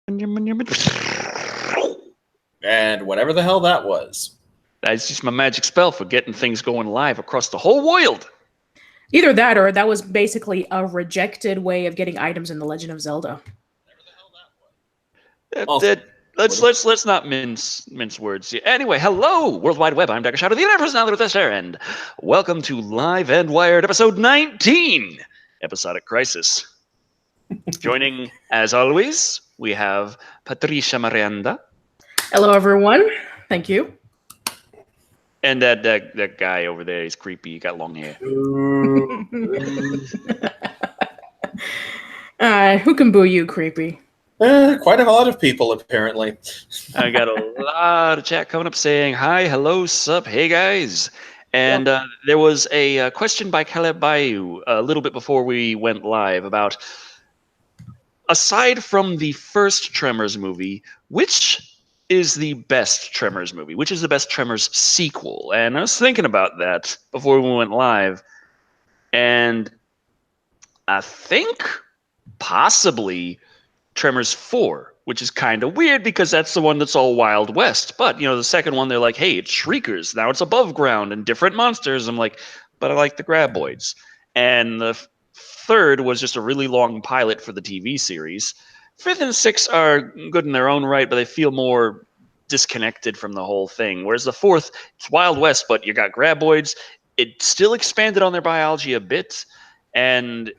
And whatever the hell that was. That's just my magic spell for getting things going live across the whole world. Either that or that was basically a rejected way of getting items in The Legend of Zelda. Let's not mince words. Anyway, hello, World Wide Web. I'm Dr. Shado, the universe now with us, and welcome to Live and Wired, episode 19, Episodic Crisis. Joining, as always, we have Patricia Miranda. Hello, everyone. Thank you. And that guy over there, he's creepy. He got long hair. Who can boo you, creepy? Quite a lot of people, apparently. I got a lot of chat coming up saying, hi, hello, sup, hey, guys. And there was a question by Caleb Bayou a little bit before we went live about, aside from the first Tremors movie, which is the best Tremors movie? Which is the best Tremors sequel? And I was thinking about that before we went live. And I think possibly Tremors 4, which is kind of weird because that's the one that's all Wild West. But, you know, the second one, they're like, hey, it's Shriekers. Now it's above ground and different monsters. I'm like, but I like the Graboids. And the third was just a really long pilot for the TV series. 5th and 6th are good in their own right, but they feel more disconnected from the whole thing. Whereas the 4th, it's Wild West, but you got Graboids. It still expanded on their biology a bit, and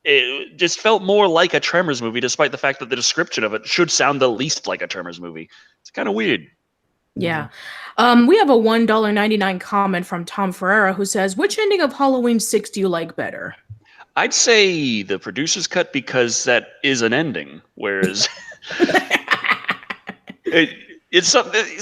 it just felt more like a Tremors movie, despite the fact that the description of it should sound the least like a Tremors movie. It's kind of weird. Yeah. We have a $1.99 comment from Tom Ferreira who says, which ending of Halloween 6 do you like better? I'd say the producer's cut because that is an ending, whereas it's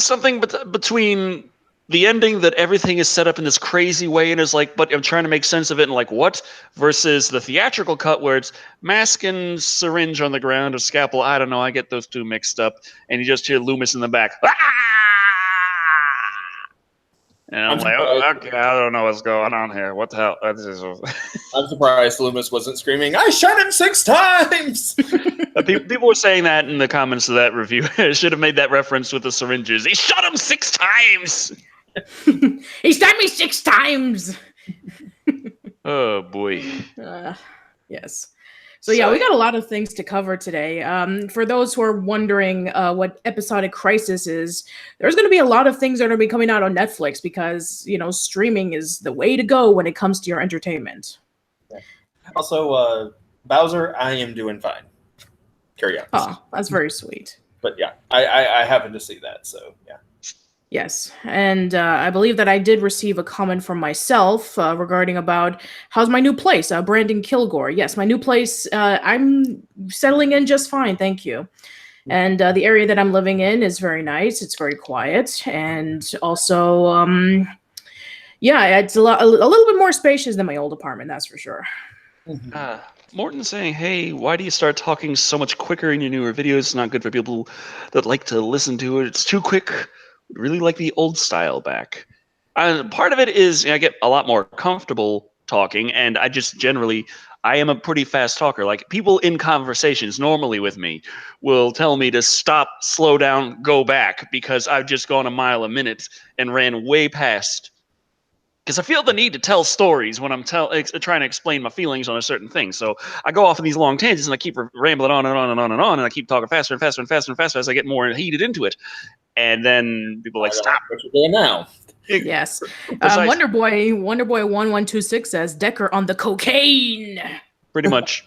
something between the ending that everything is set up in this crazy way and is like, but I'm trying to make sense of it and like what, versus the theatrical cut where it's mask and syringe on the ground or scalpel. I don't know. I get those two mixed up, and you just hear Loomis in the back. Ah! And I'm like, oh, okay, I don't know what's going on here. What the hell? I'm surprised Loomis wasn't screaming, I shot him 6 times! People were saying that in the comments of that review. I should have made that reference with the syringes. He shot him 6 times! He stabbed me 6 times! Oh, boy. Yes. So yeah, we got a lot of things to cover today. For those who are wondering what Episodic Crisis is, there's going to be a lot of things that are going to be coming out on Netflix because, you know, streaming is the way to go when it comes to your entertainment. Also, Bowser, I am doing fine. Carry on. Oh, that's very sweet. But yeah, I happened to see that, so yeah. Yes, and I believe that I did receive a comment from myself regarding about how's my new place, Brandon Kilgore. Yes, my new place, I'm settling in just fine, thank you. And the area that I'm living in is very nice. It's very quiet, and also, yeah, it's a little bit more spacious than my old apartment, that's for sure. Morton saying, hey, why do you start talking so much quicker in your newer videos? It's not good for people that like to listen to it. It's too quick. Really like the old style back. Part of it is I get a lot more comfortable talking, and I just generally, I am a pretty fast talker. Like, people in conversations normally with me will tell me to stop, slow down, go back, because I've just gone a mile a minute and ran way past. Because I feel the need to tell stories when I'm trying to explain my feelings on a certain thing. So I go off on these long tangents, and I keep rambling on and on and on and on, and I keep talking faster and faster and faster and faster as I get more heated into it. And then people are like, stop. What you're doing now. Yes. Wonderboy 1126 says, Decker on the cocaine. Pretty much.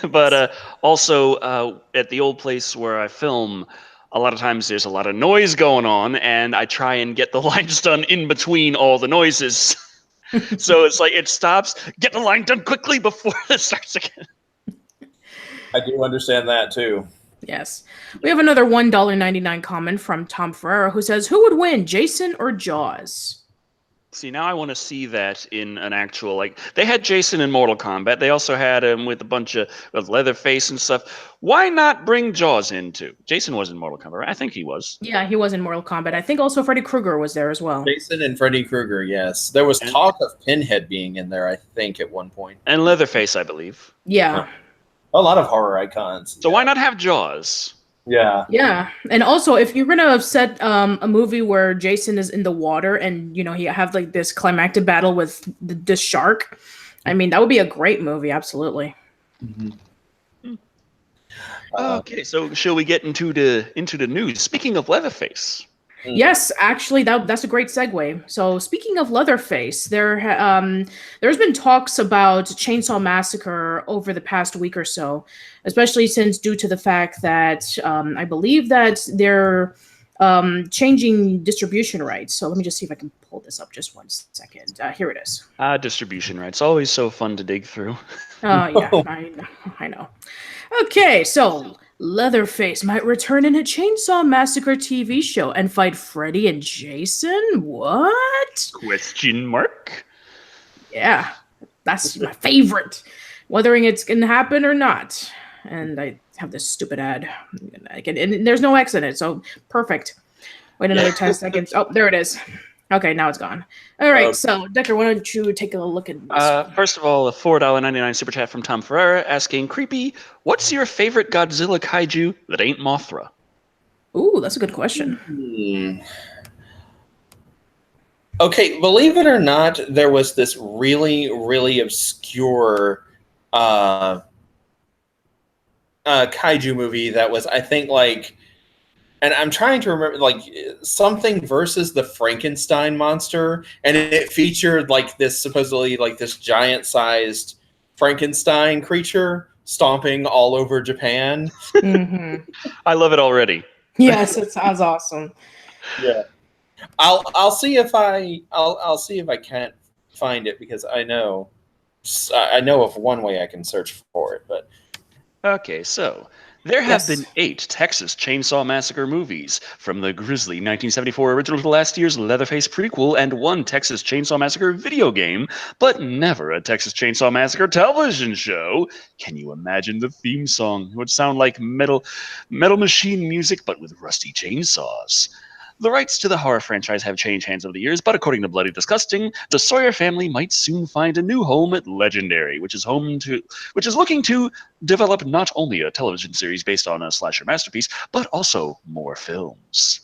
But also at the old place where I film, a lot of times there's a lot of noise going on, and I try and get the lines done in between all the noises. So it's like it stops, get the line done quickly before it starts again. I do understand that too. Yes. We have another $1.99 comment from Tom Ferreira who says, who would win, Jason or Jaws? See, now I want to see that in an actual, like, they had Jason in Mortal Kombat. They also had him with a bunch of Leatherface and stuff. Why not bring Jaws in, too? Jason was in Mortal Kombat, right? I think he was. Yeah, he was in Mortal Kombat. I think also Freddy Krueger was there as well. Jason and Freddy Krueger, yes. There was talk of Pinhead being in there, I think, at one point. And Leatherface, I believe. Yeah. A lot of horror icons. So why not have Jaws? Yeah. Yeah, and also if you're gonna set a movie where Jason is in the water and you have like this climactic battle with this shark, I mean that would be a great movie. Absolutely. Okay, so shall we get into the news? Speaking of Leatherface. Yes, actually, that's a great segue. So, speaking of Leatherface, there's been talks about Chainsaw Massacre over the past week or so, especially since due to the fact that I believe that they're changing distribution rights. So, let me just see if I can pull this up. Just 1 second. Here it is. Distribution rights, always so fun to dig through. Yeah, I know. Okay, so Leatherface might return in a Chainsaw Massacre TV show and fight Freddy and Jason? What? Question mark? Yeah, that's my favorite. Whether it's gonna happen or not. And I have this stupid ad. And there's no X in it, so perfect. Wait another 10 seconds. Oh, there it is. Okay, now it's gone. All right, so Decker, why don't you take a look at this? First of all, a $4.99 super chat from Tom Ferrara asking, Creepy, what's your favorite Godzilla kaiju that ain't Mothra? Ooh, that's a good question. Okay, believe it or not, there was this really, really obscure kaiju movie that was, I think, like, and I'm trying to remember, like, something versus the Frankenstein monster, and it featured, like, this supposedly, like, this giant-sized Frankenstein creature stomping all over Japan. I love it already. Yes, it sounds awesome. Yeah, I'll see if I'll see if I can't find it, because I know of one way I can search for it, but okay, so there have been 8 Texas Chainsaw Massacre movies, from the grisly 1974 original to last year's Leatherface prequel, and 1 Texas Chainsaw Massacre video game, but never a Texas Chainsaw Massacre television show. Can you imagine the theme song? It would sound like metal machine music, but with rusty chainsaws. The rights to the horror franchise have changed hands over the years, but according to Bloody Disgusting, the Sawyer family might soon find a new home at Legendary, which is looking to develop not only a television series based on a slasher masterpiece, but also more films.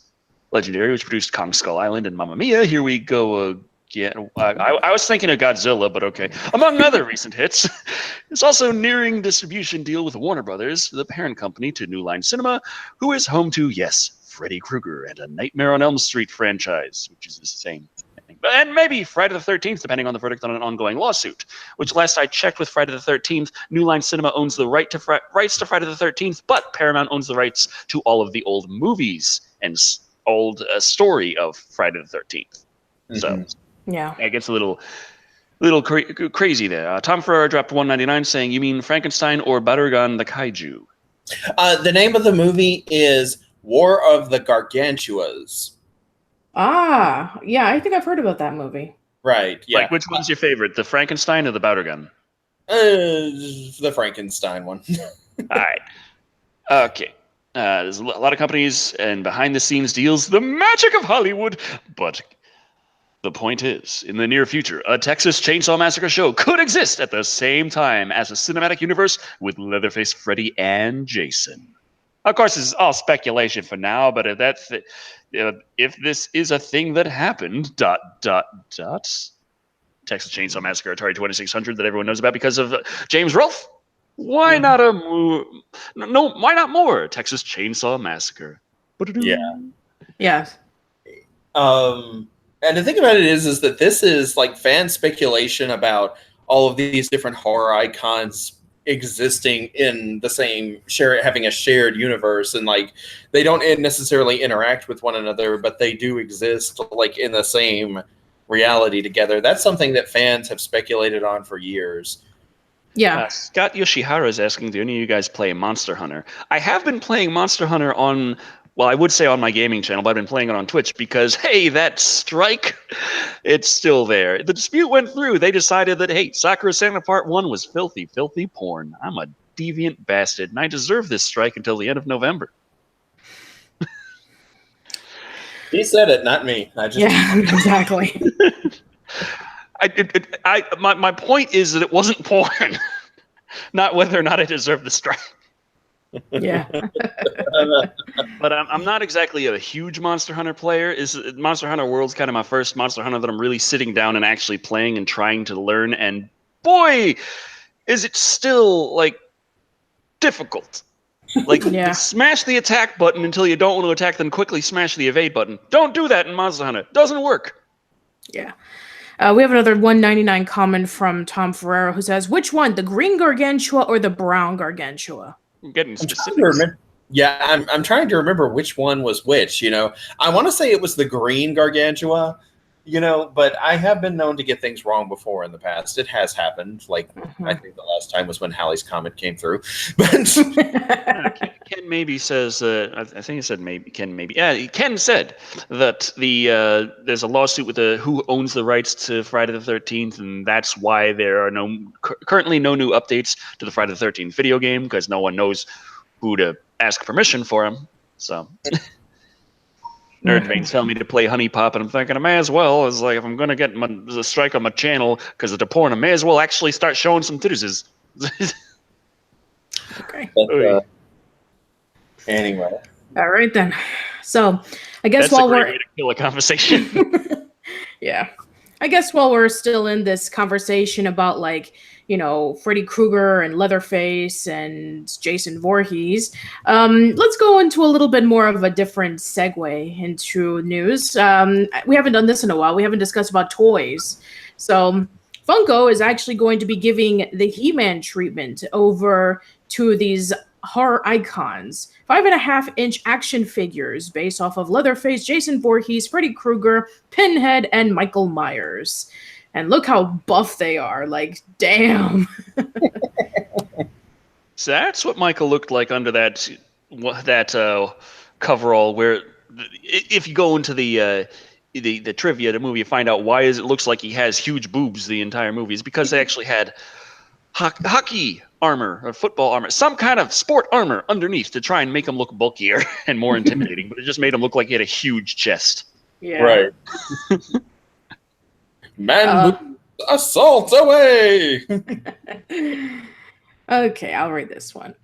Legendary, which produced Kong Skull Island and Mamma Mia, here we go again. I was thinking of Godzilla, but okay. Among other recent hits, is also nearing distribution deal with Warner Brothers, the parent company to New Line Cinema, who is home to, yes, Freddy Krueger and a Nightmare on Elm Street franchise, which is the same thing. And maybe Friday the 13th, depending on the verdict on an ongoing lawsuit, which last I checked with Friday the 13th, New Line Cinema owns the rights to Friday the 13th, but Paramount owns the rights to all of the old movies and old story of Friday the 13th. So, yeah, it gets a little crazy there. Tom Ferrara dropped $1.99 saying, you mean Frankenstein or Barugan the Kaiju? The name of the movie is War of the Gargantuas. Ah, yeah, I think I've heard about that movie. Right, yeah. Like, which one's your favorite, the Frankenstein or the Barugan? The Frankenstein one. All right. Okay. There's a lot of companies and behind-the-scenes deals, the magic of Hollywood, but the point is, in the near future, a Texas Chainsaw Massacre show could exist at the same time as a cinematic universe with Leatherface, Freddy, and Jason. Of course, it's all speculation for now, but if this is a thing that happened, Texas Chainsaw Massacre Atari 2600 that everyone knows about because of James Rolfe, why not why not more Texas Chainsaw Massacre? Yeah. Yeah. And the thing about it is that this is like fan speculation about all of these different horror icons existing in the same having a shared universe, and like they don't necessarily interact with one another, but they do exist like in the same reality together. That's something that fans have speculated on for years. Yeah. Scott Yoshihara is asking, do any of you guys play Monster Hunter? I have been playing Monster Hunter on, well, I would say on my gaming channel, but I've been playing it on Twitch because, hey, that strike, it's still there. The dispute went through. They decided that, hey, Sakura Santa Part 1 was filthy, filthy porn. I'm a deviant bastard, and I deserve this strike until the end of November. He said it, not me. Yeah, exactly. My point is that it wasn't porn. not whether or not I deserve the strike. Yeah. But I'm not exactly a huge Monster Hunter player. Monster Hunter World's kind of my first Monster Hunter that I'm really sitting down and actually playing and trying to learn. And boy, is it still like difficult. Like, Yeah. smash the attack button until you don't want to attack, then quickly smash the evade button. Don't do that in Monster Hunter. Doesn't work. Yeah. We have another 199 comment from Tom Ferrero who says, which one, the green Gargantua or the brown Gargantua? I'm getting I'm trying to specifics. remember. Yeah, I'm trying to remember which one was which. I want to say it was the green Gargantua. But I have been known to get things wrong before in the past. It has happened. Like, I think the last time was when Hallie's comment came through. But Ken maybe says, I think he said maybe, Ken maybe. Yeah, Ken said that there's a lawsuit with who owns the rights to Friday the 13th, and that's why there are currently no new updates to the Friday the 13th video game, because no one knows who to ask permission for them. So... Nerdvane's telling me to play Honey Pop, and I'm thinking I may as well. It's like, if I'm going to get the strike on my channel because of the porn, I may as well actually start showing some titties. Okay. But, anyway. All right, then. So, I guess That's while a great we're... way to kill a conversation. Yeah. I guess while we're still in this conversation about, like, Freddy Krueger and Leatherface and Jason Voorhees, let's go into a little bit more of a different segue into news. We haven't done this in a while. We haven't discussed about toys. So Funko is actually going to be giving the He-Man treatment over to these horror icons. 5.5-inch action figures based off of Leatherface, Jason Voorhees, Freddy Krueger, Pinhead, and Michael Myers. And look how buff they are. Like, damn. So that's what Michael looked like under that coverall. Where, if you go into the trivia of the movie, you find out why it looks like he has huge boobs the entire movie. It's because they actually had hockey armor or football armor, some kind of sport armor underneath to try and make him look bulkier and more intimidating. But it just made him look like he had a huge chest. Yeah. Right. Man, assault away! Okay, I'll read this one.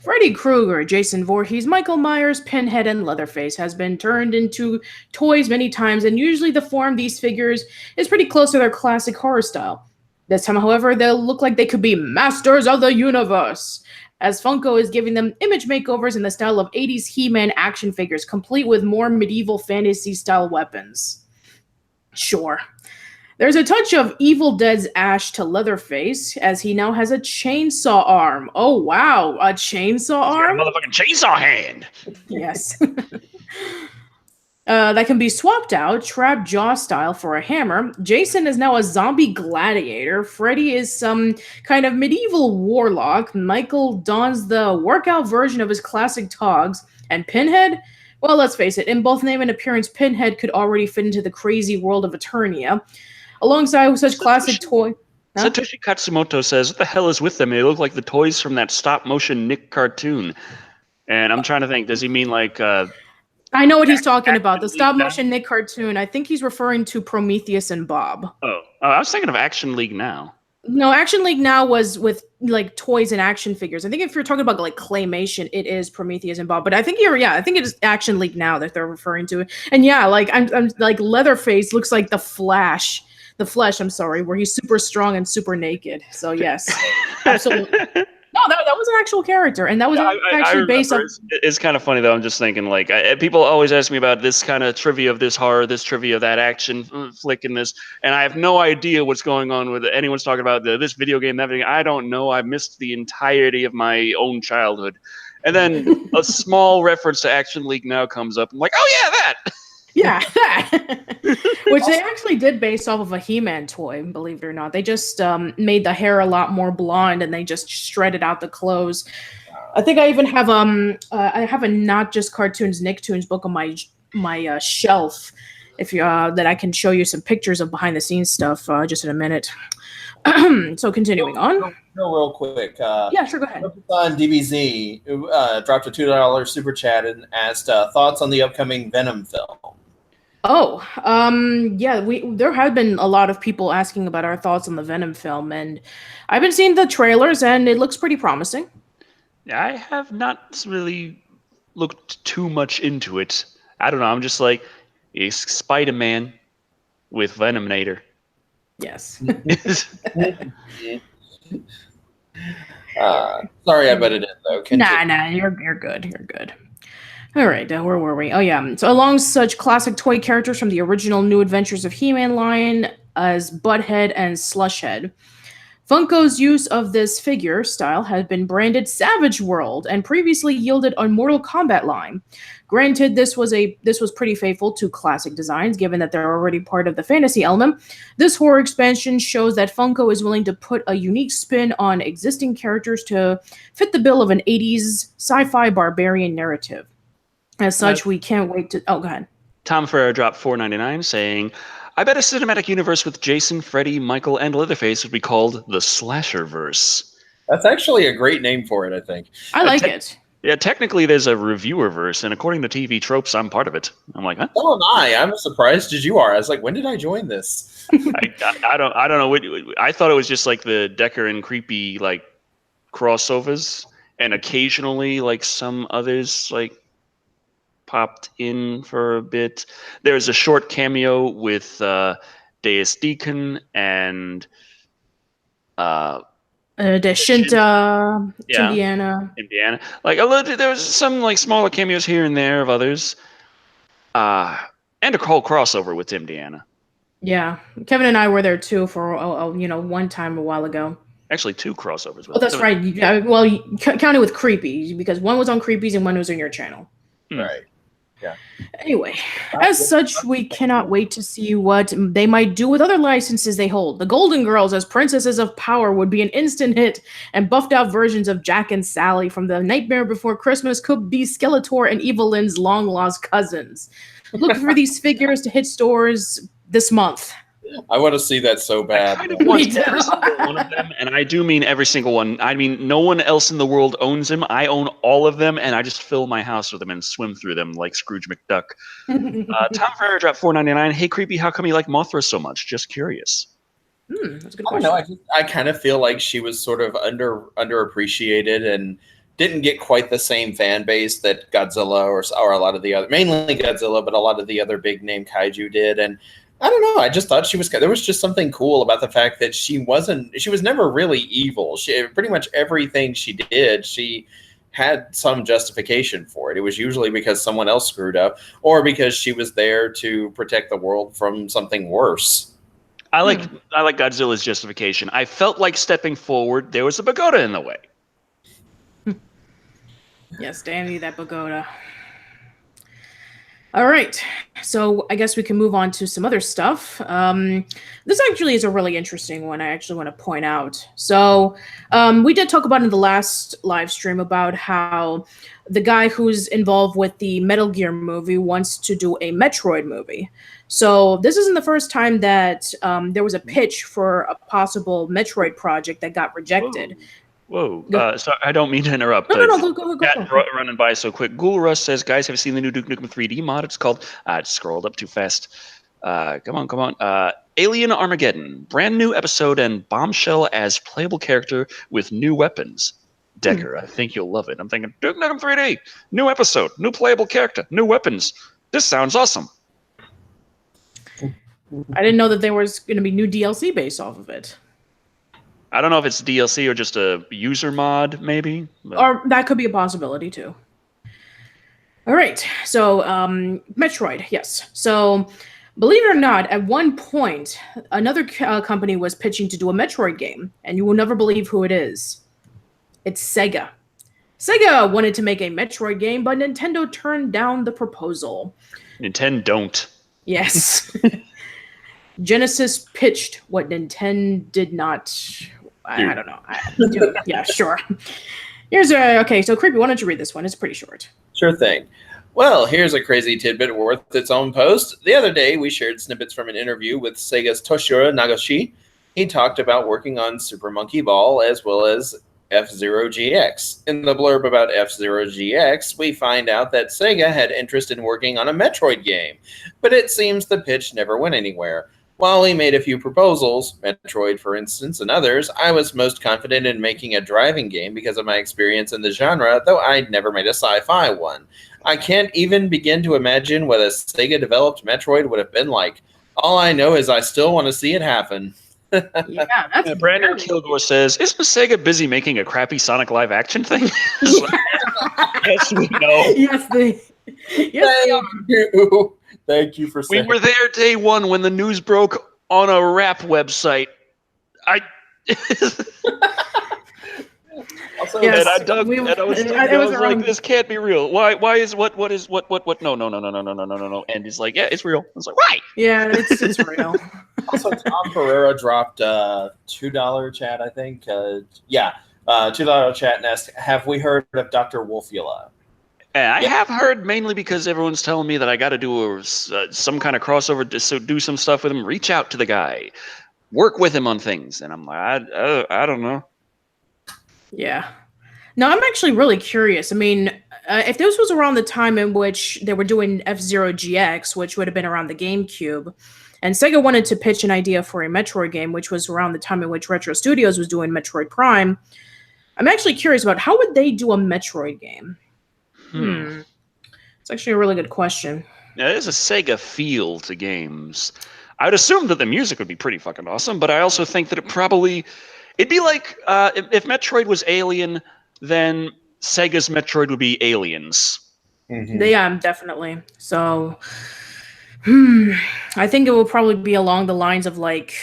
Freddy Krueger, Jason Voorhees, Michael Myers, Pinhead, and Leatherface has been turned into toys many times, and usually the form of these figures is pretty close to their classic horror style. This time, however, they'll look like they could be masters of the universe, as Funko is giving them image makeovers in the style of 80s He-Man action figures, complete with more medieval fantasy-style weapons. Sure. There's a touch of Evil Dead's Ash to Leatherface, as he now has a chainsaw arm. Oh, wow. A chainsaw arm? He's got a motherfucking chainsaw hand. Yes. That can be swapped out, trap jaw style, for a hammer. Jason is now a zombie gladiator. Freddy is some kind of medieval warlock. Michael dons the workout version of his classic togs. And Pinhead? Well, let's face it, in both name and appearance, Pinhead could already fit into the crazy world of Eternia. Alongside such classic toy... Huh? Satoshi Katsumoto says, what the hell is with them? They look like the toys from that stop-motion Nick cartoon. And I'm trying to think, does he mean like... I know what he's talking about. The stop-motion Nick cartoon. I think he's referring to Prometheus and Bob. Oh, I was thinking of Action League Now. No, Action League Now was with like toys and action figures. I think if you're talking about like claymation, it is Prometheus and Bob. But I think I think it is Action League Now that they're referring to. And yeah, like I'm like Leatherface looks like the Flash, I'm sorry, where he's super strong and super naked. So yes, absolutely. No, that was an actual character, and that was actually based on. It's kind of funny though. I'm just thinking, like, people always ask me about this kind of trivia of this horror, this trivia of that action flick, and this, and I have no idea what's going on with it. Anyone's talking about this video game, that video game. I don't know. I missed the entirety of my own childhood, and then a small reference to Action League Now comes up. I'm like, oh yeah, that. Yeah, that. Which they actually did based off of a He-Man toy, believe it or not. They just made the hair a lot more blonde, and they just shredded out the clothes. I think I even have I have a Not Just Cartoons Nicktoons book on my shelf, if you that I can show you some pictures of behind the scenes stuff just in a minute. So continuing on. Real quick. Yeah, sure, go ahead. On DBZ dropped a $2 super chat and asked thoughts on the upcoming Venom film. Oh, yeah, there have been a lot of people asking about our thoughts on the Venom film, and I've been seeing the trailers, and it looks pretty promising. I have not really looked too much into it. I don't know. I'm just like, it's Spider-Man with Venominator. Yes. Sorry, I butted in though. Nah, you're good. You're good. All right, where were we? Oh yeah. So along such classic toy characters from the original New Adventures of He-Man line as Butthead and Slushhead, Funko's use of this figure style had been branded Savage World and previously yielded a Mortal Kombat line. Granted, this was pretty faithful to classic designs, given that they're already part of the fantasy element. This horror expansion shows that Funko is willing to put a unique spin on existing characters to fit the bill of an 80s sci-fi barbarian narrative. As such, we can't wait to... Oh, go ahead. Tom Ferrer dropped $4.99 saying, I bet a cinematic universe with Jason, Freddy, Michael, and Leatherface would be called the Slasherverse. That's actually a great name for it, I think. I like it. Yeah, technically there's a reviewerverse, and according to TV Tropes, I'm part of it. I'm like, huh? So am I. I'm as surprised as you are. I was like, when did I join this? I don't know. I thought it was just like the Decker and Creepy like crossovers, and occasionally like some others like popped in for a bit. There's a short cameo with Deus Deacon and Deshinta, Indiana. Like there was some like smaller cameos here and there of others, and a whole crossover with Indiana. Yeah, Kevin and I were there too for one time a while ago. Actually, 2 crossovers. Oh, that's right. Yeah, well, counting with Creepy, because one was on Creepy's and one was on your channel. Right. Yeah. Anyway, as such, we cannot wait to see what they might do with other licenses they hold. The Golden Girls as Princesses of Power would be an instant hit, and buffed out versions of Jack and Sally from The Nightmare Before Christmas could be Skeletor and Evelyn's long-lost cousins. Look for these figures to hit stores this month. I want to see that so bad. I kind of want every single one of them, and I do mean every single one. I mean, no one else in the world owns them. I own all of them, and I just fill my house with them and swim through them like Scrooge McDuck. Tom Ferrer dropped $4.99. Hey, Creepy, how come you like Mothra so much? Just curious. That's a good question. I don't know. I kind of feel like she was sort of underappreciated and didn't get quite the same fan base that Godzilla or a lot of the other, mainly Godzilla, but a lot of the other big name kaiju did. And I don't know. I just thought there was just something cool about the fact that she was never really evil. Pretty much everything she did, she had some justification for it. It was usually because someone else screwed up or because she was there to protect the world from something worse. I like Godzilla's justification. I felt like stepping forward. There was a pagoda in the way. Yes, Danny, that pagoda. All right, so I guess we can move on to some other stuff. This actually is a really interesting one I actually want to point out. So we did talk about in the last live stream about how the guy who's involved with the Metal Gear movie wants to do a Metroid movie. So this isn't the first time that there was a pitch for a possible Metroid project that got rejected. Whoa. So I don't mean to interrupt. No, go. Running by so quick. Ghoul Rush says, guys, have you seen the new Duke Nukem 3D mod? It's called, I scrolled up too fast. Come on. Alien Armageddon, brand new episode and Bombshell as playable character with new weapons. Decker, I think you'll love it. I'm thinking, Duke Nukem 3D, new episode, new playable character, new weapons. This sounds awesome. I didn't know that there was going to be new DLC based off of it. I don't know if it's DLC or just a user mod, maybe. But. Or that could be a possibility, too. All right, so Metroid, yes. So, believe it or not, at one point, another company was pitching to do a Metroid game, and you will never believe who it is. It's Sega. Sega wanted to make a Metroid game, but Nintendo turned down the proposal. Nintendo don't. Yes. Genesis pitched what Nintendo did not. I don't know. Yeah, sure. Okay, so Creepy, why don't you read this one? It's pretty short. Sure thing. Well, here's a crazy tidbit worth its own post. The other day, we shared snippets from an interview with Sega's Toshiro Nagashi. He talked about working on Super Monkey Ball as well as F-Zero GX. In the blurb about F-Zero GX, we find out that Sega had interest in working on a Metroid game, but it seems the pitch never went anywhere. While we made a few proposals, Metroid for instance, and others, I was most confident in making a driving game because of my experience in the genre, though I'd never made a sci-fi one. I can't even begin to imagine what a Sega-developed Metroid would have been like. All I know is I still want to see it happen. Yeah, that's Brandon Kilgore says, "Isn't Sega busy making a crappy Sonic live action thing?" Yes, we know. Yes, they you. Thank you for We saying. were there day one when the news broke on a rap website. Also, Yes. And I dug, and I was, thinking, I was like, "This can't be real. Why is what? No. And he's like, "Yeah, it's real." I was like, "Why?" Yeah, it's real. Also, Tom Pereira dropped $2 chat, I think. $2 chat and asked, "Have we heard of Dr. Wolfula?" And I have heard, mainly because everyone's telling me that I got to do some kind of crossover, to do some stuff with him. Reach out to the guy, work with him on things, and I'm like, I don't know. Yeah. No, I'm actually really curious. I mean, if this was around the time in which they were doing F-Zero GX, which would have been around the GameCube, and Sega wanted to pitch an idea for a Metroid game, which was around the time in which Retro Studios was doing Metroid Prime, I'm actually curious about how would they do a Metroid game? It's actually a really good question. Yeah, there's a Sega feel to games. I would assume that the music would be pretty fucking awesome, but I also think that it'd be like if Metroid was Alien, then Sega's Metroid would be Aliens. Mm-hmm. Yeah, definitely. So, I think it will probably be along the lines of like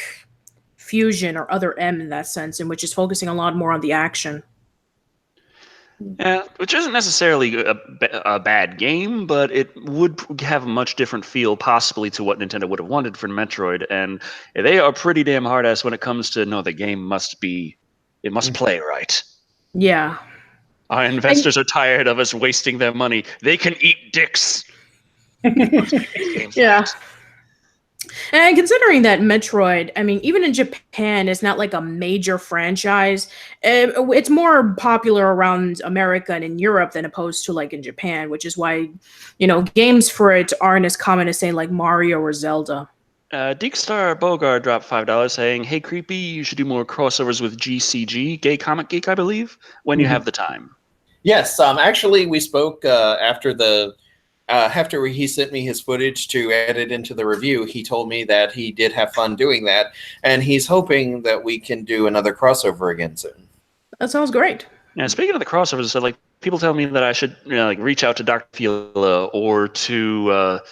Fusion or Other M in that sense, in which is focusing a lot more on the action. Yeah, which isn't necessarily a bad game, but it would have a much different feel, possibly, to what Nintendo would have wanted for Metroid. And they are pretty damn hard-ass when it comes to, no, the game must play right. Yeah. Our investors are tired of us wasting their money. They can eat dicks. Yeah. And considering that Metroid, I mean, even in Japan, it's not like a major franchise. It's more popular around America and in Europe than opposed to like in Japan, which is why, games for it aren't as common as, say, like Mario or Zelda. Deekstar Bogard dropped $5 saying, "Hey, Creepy, you should do more crossovers with GCG, Gay Comic Geek, I believe, when you have the time." Yes, actually, we spoke after he sent me his footage to edit into the review. He told me that he did have fun doing that, and he's hoping that we can do another crossover again soon. That sounds great. Yeah, speaking of the crossovers, so like people tell me that I should reach out to Dr. Fila or to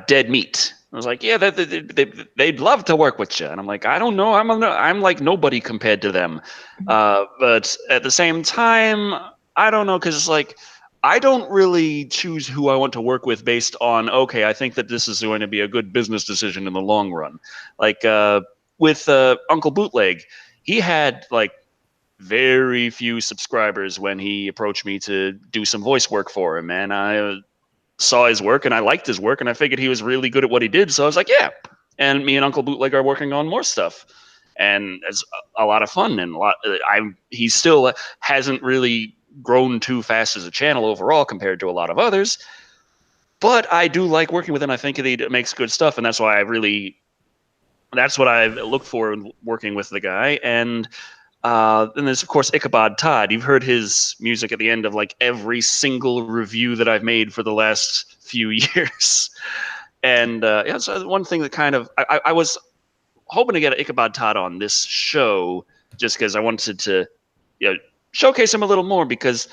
Dead Meat. I was like, yeah, they'd love to work with you, and I'm like, I don't know, I'm like nobody compared to them, but at the same time, I don't know, because it's like, I don't really choose who I want to work with based on, okay, I think that this is going to be a good business decision in the long run. Like with Uncle Bootleg, he had like very few subscribers when he approached me to do some voice work for him, and I saw his work and I liked his work and I figured he was really good at what he did, so I was like, yeah. And me and Uncle Bootleg are working on more stuff, and it's a lot of fun, and he still hasn't really grown too fast as a channel overall compared to a lot of others, but I do like working with him. I think he makes good stuff, and that's what I look for in working with the guy. And then there's, of course, Ichabod Todd. You've heard his music at the end of like every single review that I've made for the last few years. And so one thing that kind of I was hoping to get Ichabod Todd on this show just because I wanted to showcase him a little more, because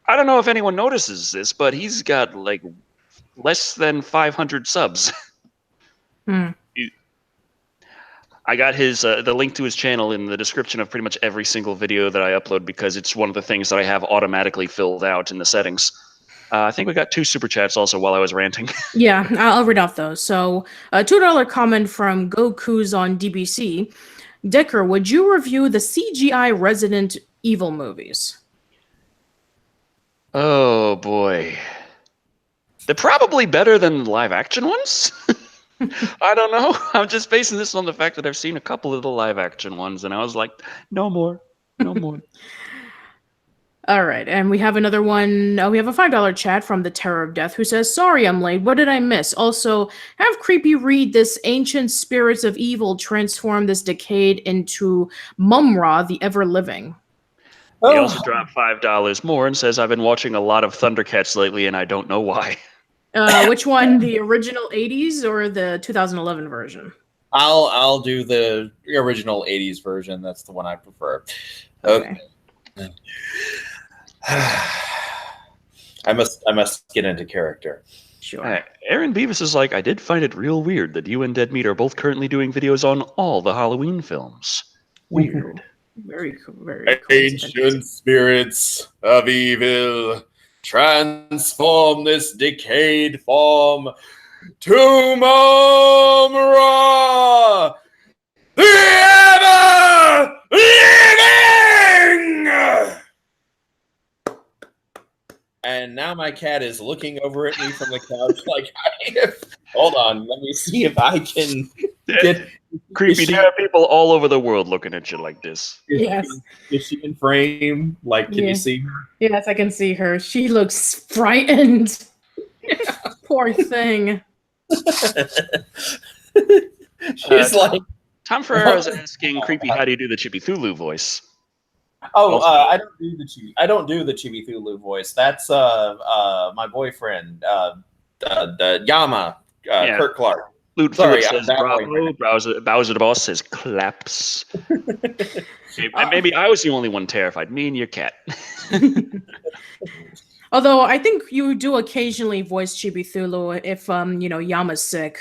I don't know if anyone notices this, but he's got like less than 500 subs. I got his the link to his channel in the description of pretty much every single video that I upload, because it's one of the things that I have automatically filled out in the settings. I think we got 2 super chats also while I was ranting. Yeah, I'll read off those. So, a $2 comment from Goku's on DBC. Decker, would you review the CGI Resident Evil movies? Oh boy, they're probably better than live action ones. I don't know. I'm just basing this on the fact that I've seen a couple of the live action ones, and I was like, no more, no more. All right, and we have another one. We have a $5 chat from the Terror of Death who says, "Sorry, I'm late. What did I miss? Also, have Creepy read this ancient spirits of evil transform this decade into Mumra, the ever living." He also dropped $5 more and says, "I've been watching a lot of Thundercats lately, and I don't know why." Which one, the original '80s or the 2011 version? I'll do the original '80s version. That's the one I prefer. Okay. I must get into character. Sure. Aaron Beavis is like, "I did find it real weird that you and Dead Meat are both currently doing videos on all the Halloween films. Weird." Very cool. Very Ancient spirits of evil transform this decayed form to Mumra, the ever living. And now my cat is looking over at me from the couch like, hold on, let me see if I can get... Creepy, there are people all over the world looking at you like this. Yes. Is she in frame? Like, can you see her? Yes, I can see her. She looks frightened. Poor thing. She's like... Tom Ferrer is asking Creepy, how do you do the Chibi Thulu voice? Oh, I don't do the Chibi Thulu voice. That's my boyfriend, the Yama, Kurt Clark. Luke Phillips says bravo. Bowser the Boss says claps. Okay, maybe I was the only one terrified. Me and your cat. Although I think you do occasionally voice Chibi Thulu if Yama's sick.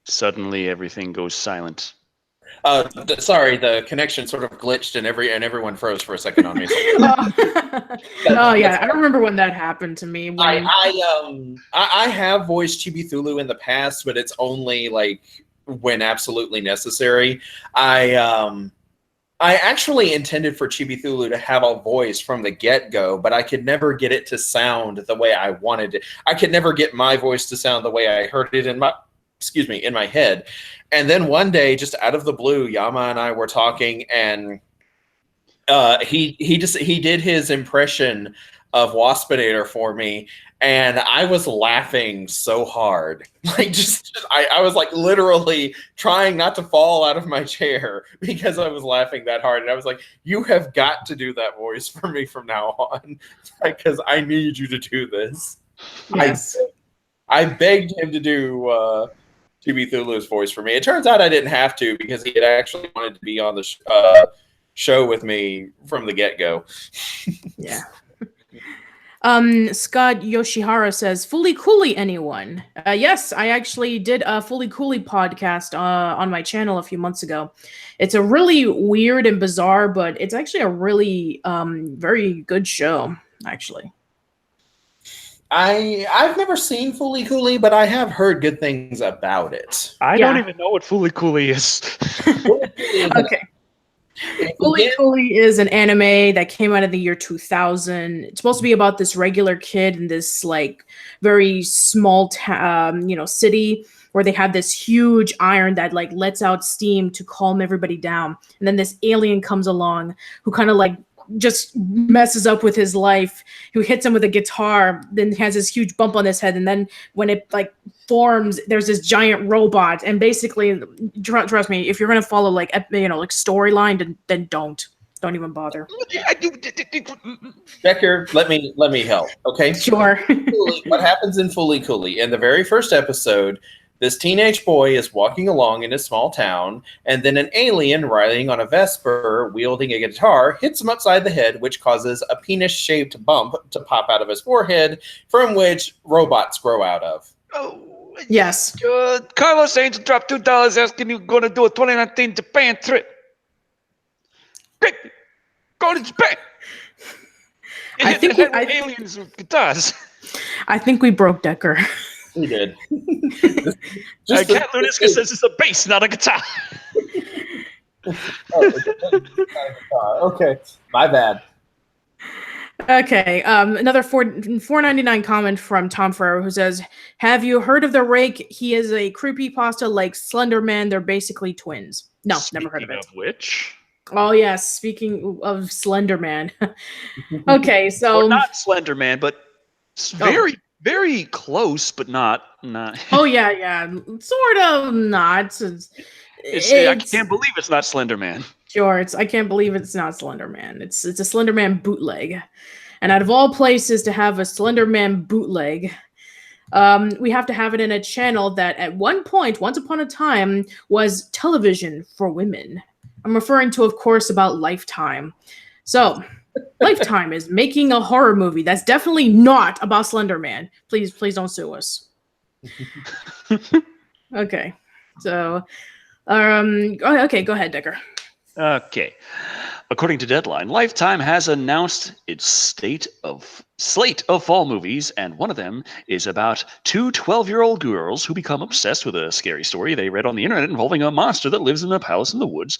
Suddenly everything goes silent. Sorry, the connection sort of glitched and everyone froze for a second on me. Oh yeah, I remember when that happened to me. I have voiced Chibi Thulu in the past, but it's only like when absolutely necessary. I actually intended for Chibi Thulu to have a voice from the get-go, but I could never get it to sound the way I wanted it. I could never get my voice to sound the way I heard it in my head. And then one day, just out of the blue, Yama and I were talking, and he did his impression of Waspinator for me, and I was laughing so hard. Like I was like literally trying not to fall out of my chair because I was laughing that hard. And I was like, "You have got to do that voice for me from now on, because I need you to do this." Yes. I begged him to do Chibi Thulu's voice for me. It turns out I didn't have to, because he had actually wanted to be on the show with me from the get-go. Yeah. Scott Yoshihara says, "Fully Cooley, anyone?" Yes, I actually did a Fully Cooley podcast on my channel a few months ago. It's a really weird and bizarre, but it's actually a really very good show, actually. I've never seen Fully Cooley, but I have heard good things about it. I don't even know what Fully Cooley is. Okay. Fully Cooley is an anime that came out of the year 2000. It's supposed to be about this regular kid in this like very small city where they have this huge iron that like lets out steam to calm everybody down. And then this alien comes along who kind of like just messes up with his life, who hits him with a guitar, then has this huge bump on his head, and then when it like forms, there's this giant robot. And basically, trust me, if you're gonna follow like storyline, then don't even bother. Becker, let me help, okay? Sure. What happens in Fully Cooley? In the very first episode, this teenage boy is walking along in a small town, and then an alien riding on a Vesper, wielding a guitar, hits him upside the head, which causes a penis-shaped bump to pop out of his forehead, from which robots grow out of. Oh, yes. Carlos Angel dropped $2 asking you going to do a 2019 Japan trip. Great. Go to Japan. I think aliens with guitars. I think we broke Decker. We did. Cat Luniska says it's a bass, not a guitar. Okay, my bad. Okay, another 4.99 comment from Tom Ferrer who says, "Have you heard of the Rake? He is a creepypasta like Slender Man. They're basically twins." No, never heard of Speaking it. of which, Oh yes, speaking of Slender Man. Okay, or so not Slender Man, but oh, very, very close, but not. oh yeah, sort of not. I It's can't believe it's not Slender Man. sure. I can't believe it's not Slender Man. It's a Slender Man bootleg, and out of all places to have a Slender Man bootleg, we have to have it in a channel that at one point, once upon a time, was television for women. I'm referring to, of course, about Lifetime. So, Lifetime is making a horror movie that's definitely not about Slender Man. Please don't sue us. Okay, so, okay, go ahead, Decker. Okay. According to Deadline, Lifetime has announced its slate of fall movies, and one of them is about two 12-year-old girls who become obsessed with a scary story they read on the internet involving a monster that lives in a palace in the woods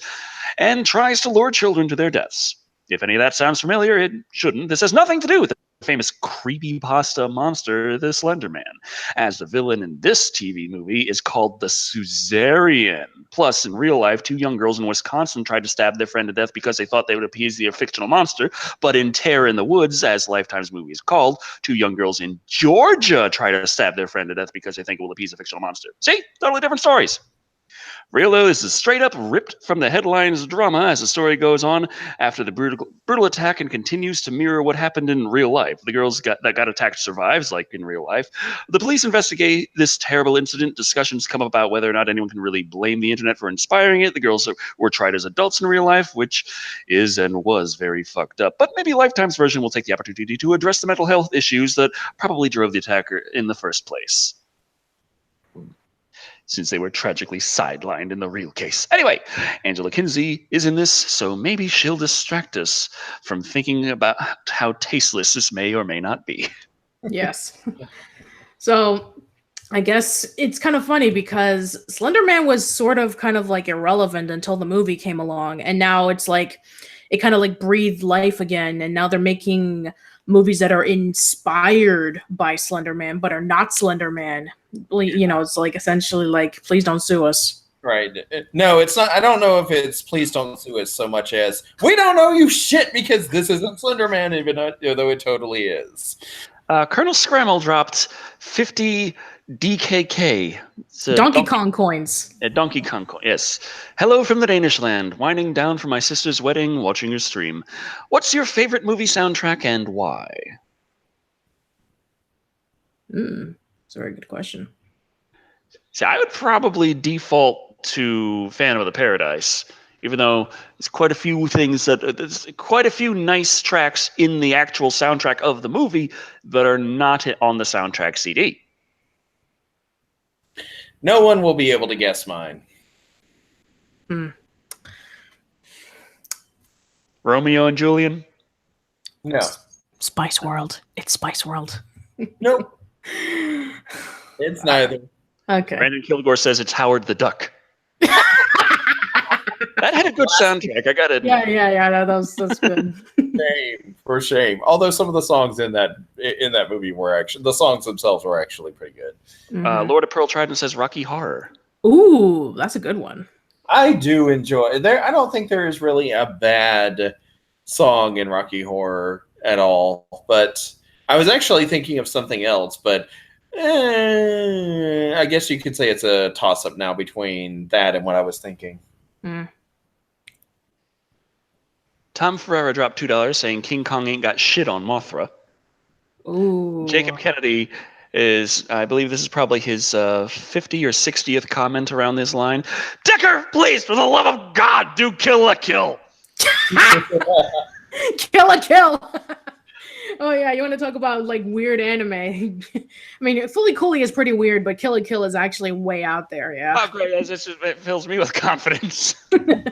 and tries to lure children to their deaths. If any of that sounds familiar, it shouldn't. This has nothing to do with the famous creepypasta monster, the Slender Man, as the villain in this TV movie is called the Suzerain. Plus, in real life, two young girls in Wisconsin tried to stab their friend to death because they thought they would appease the fictional monster, but in Terror in the Woods, as Lifetime's movie is called, two young girls in Georgia try to stab their friend to death because they think it will appease a fictional monster. See? Totally different stories. Really, this is straight up ripped from the headlines drama as the story goes on after the brutal attack and continues to mirror what happened in real life. The girls that got attacked survives, like in real life. The police investigate this terrible incident. Discussions come up about whether or not anyone can really blame the internet for inspiring it. The girls were tried as adults in real life, which is and was very fucked up. But maybe Lifetime's version will take the opportunity to address the mental health issues that probably drove the attacker in the first place, since they were tragically sidelined in the real case. Anyway, Angela Kinsey is in this, so maybe she'll distract us from thinking about how tasteless this may or may not be. Yes. So, I guess it's kind of funny because Slender Man was sort of kind of like irrelevant until the movie came along, and now it's like it kind of like breathed life again, and now they're making movies that are inspired by Slender Man but are not Slender Man. You know, it's like essentially like, please don't sue us. Right. No, it's not. I don't know if it's please don't sue us so much as we don't know you shit because this isn't Slender Man, even though it totally is. Colonel Scramble dropped 50 DKK. Donkey Kong coins. Donkey Kong coin, yes. Hello from the Danish land. Winding down from my sister's wedding, watching your stream. What's your favorite movie soundtrack and why? That's a very good question. See, I would probably default to Phantom of the Paradise, even though there's quite a few things there's quite a few nice tracks in the actual soundtrack of the movie that are not on the soundtrack CD. No one will be able to guess mine. Romeo and Julian? No. Spice World. It's Spice World. Nope. It's neither. Okay. Brandon Kilgore says it's Howard the Duck. That had a good soundtrack, I gotta admit. Yeah, that's good. For shame. Although some of the songs in that movie were actually, the songs themselves were actually pretty good. Lord of Pearl Trident says Rocky Horror. Ooh, that's a good one. I do enjoy there. I don't think there is really a bad song in Rocky Horror at all. But I was actually thinking of something else. But I guess you could say it's a toss-up now between that and what I was thinking. Tom Ferreira dropped $2 saying King Kong ain't got shit on Mothra. Ooh. Jacob Kennedy is, I believe this is probably his 50 or 60th comment around this line. Decker, please, for the love of God, do Kill a Kill. Kill a Kill. Oh yeah, you want to talk about like weird anime? I mean, Fully Cooley is pretty weird, but Kill a Kill is actually way out there. Yeah. Oh, great! It fills me with confidence. Well,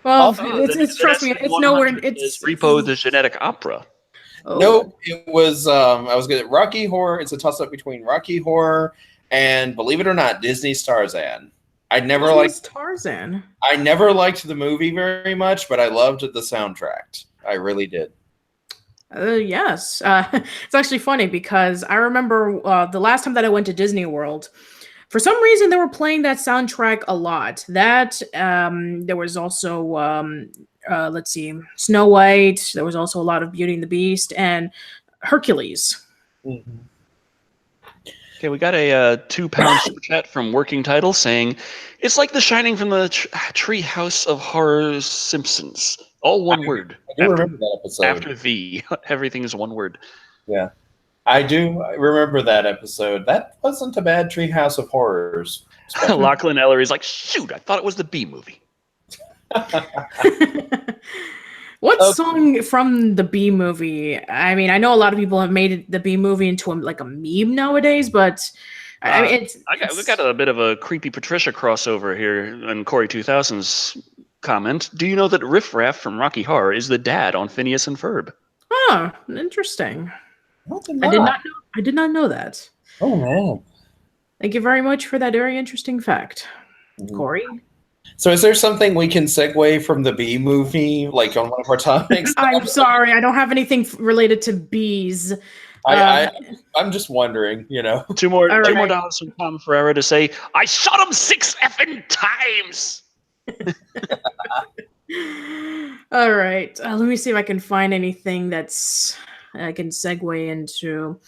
it's trust me, it's nowhere. It's Repo the Genetic Opera. Oh. Nope, it was. I was good at Rocky Horror. It's a toss-up between Rocky Horror and, believe it or not, Disney Tarzan. I never So liked was Tarzan. I never liked the movie very much, but I loved the soundtrack. I really did. Yes. It's actually funny because I remember the last time that I went to Disney World, for some reason they were playing that soundtrack a lot. There was also let's see, Snow White. There was also a lot of Beauty and the Beast and Hercules. Mm-hmm. Okay, we got a £2 super chat from Working Title saying, "It's like The Shining from the Tree House of Horrors Simpsons. All one word. I do remember that episode. After the, everything is one word." Yeah. I do remember that episode. That wasn't a bad Treehouse of Horrors. Lachlan Ellery's like, "Shoot, I thought it was the Bee Movie." What song from the Bee Movie? I mean, I know a lot of people have made the Bee Movie into a meme nowadays, but I mean, we got a bit of a creepy Patricia crossover here in Corey 2000's comment. Do you know that Riff Raff from Rocky Horror is the dad on Phineas and Ferb? Oh, interesting. I did not know that. Oh man! Thank you very much for that very interesting fact, Corey. So, is there something we can segue from the Bee Movie, like on one of our topics? I'm sorry, I don't have anything related to bees. I'm just wondering, you know. Two more dollars from Tom Ferreira to say, "I shot him 6 effing times." All right, let me see if I can find anything that's I can segue into.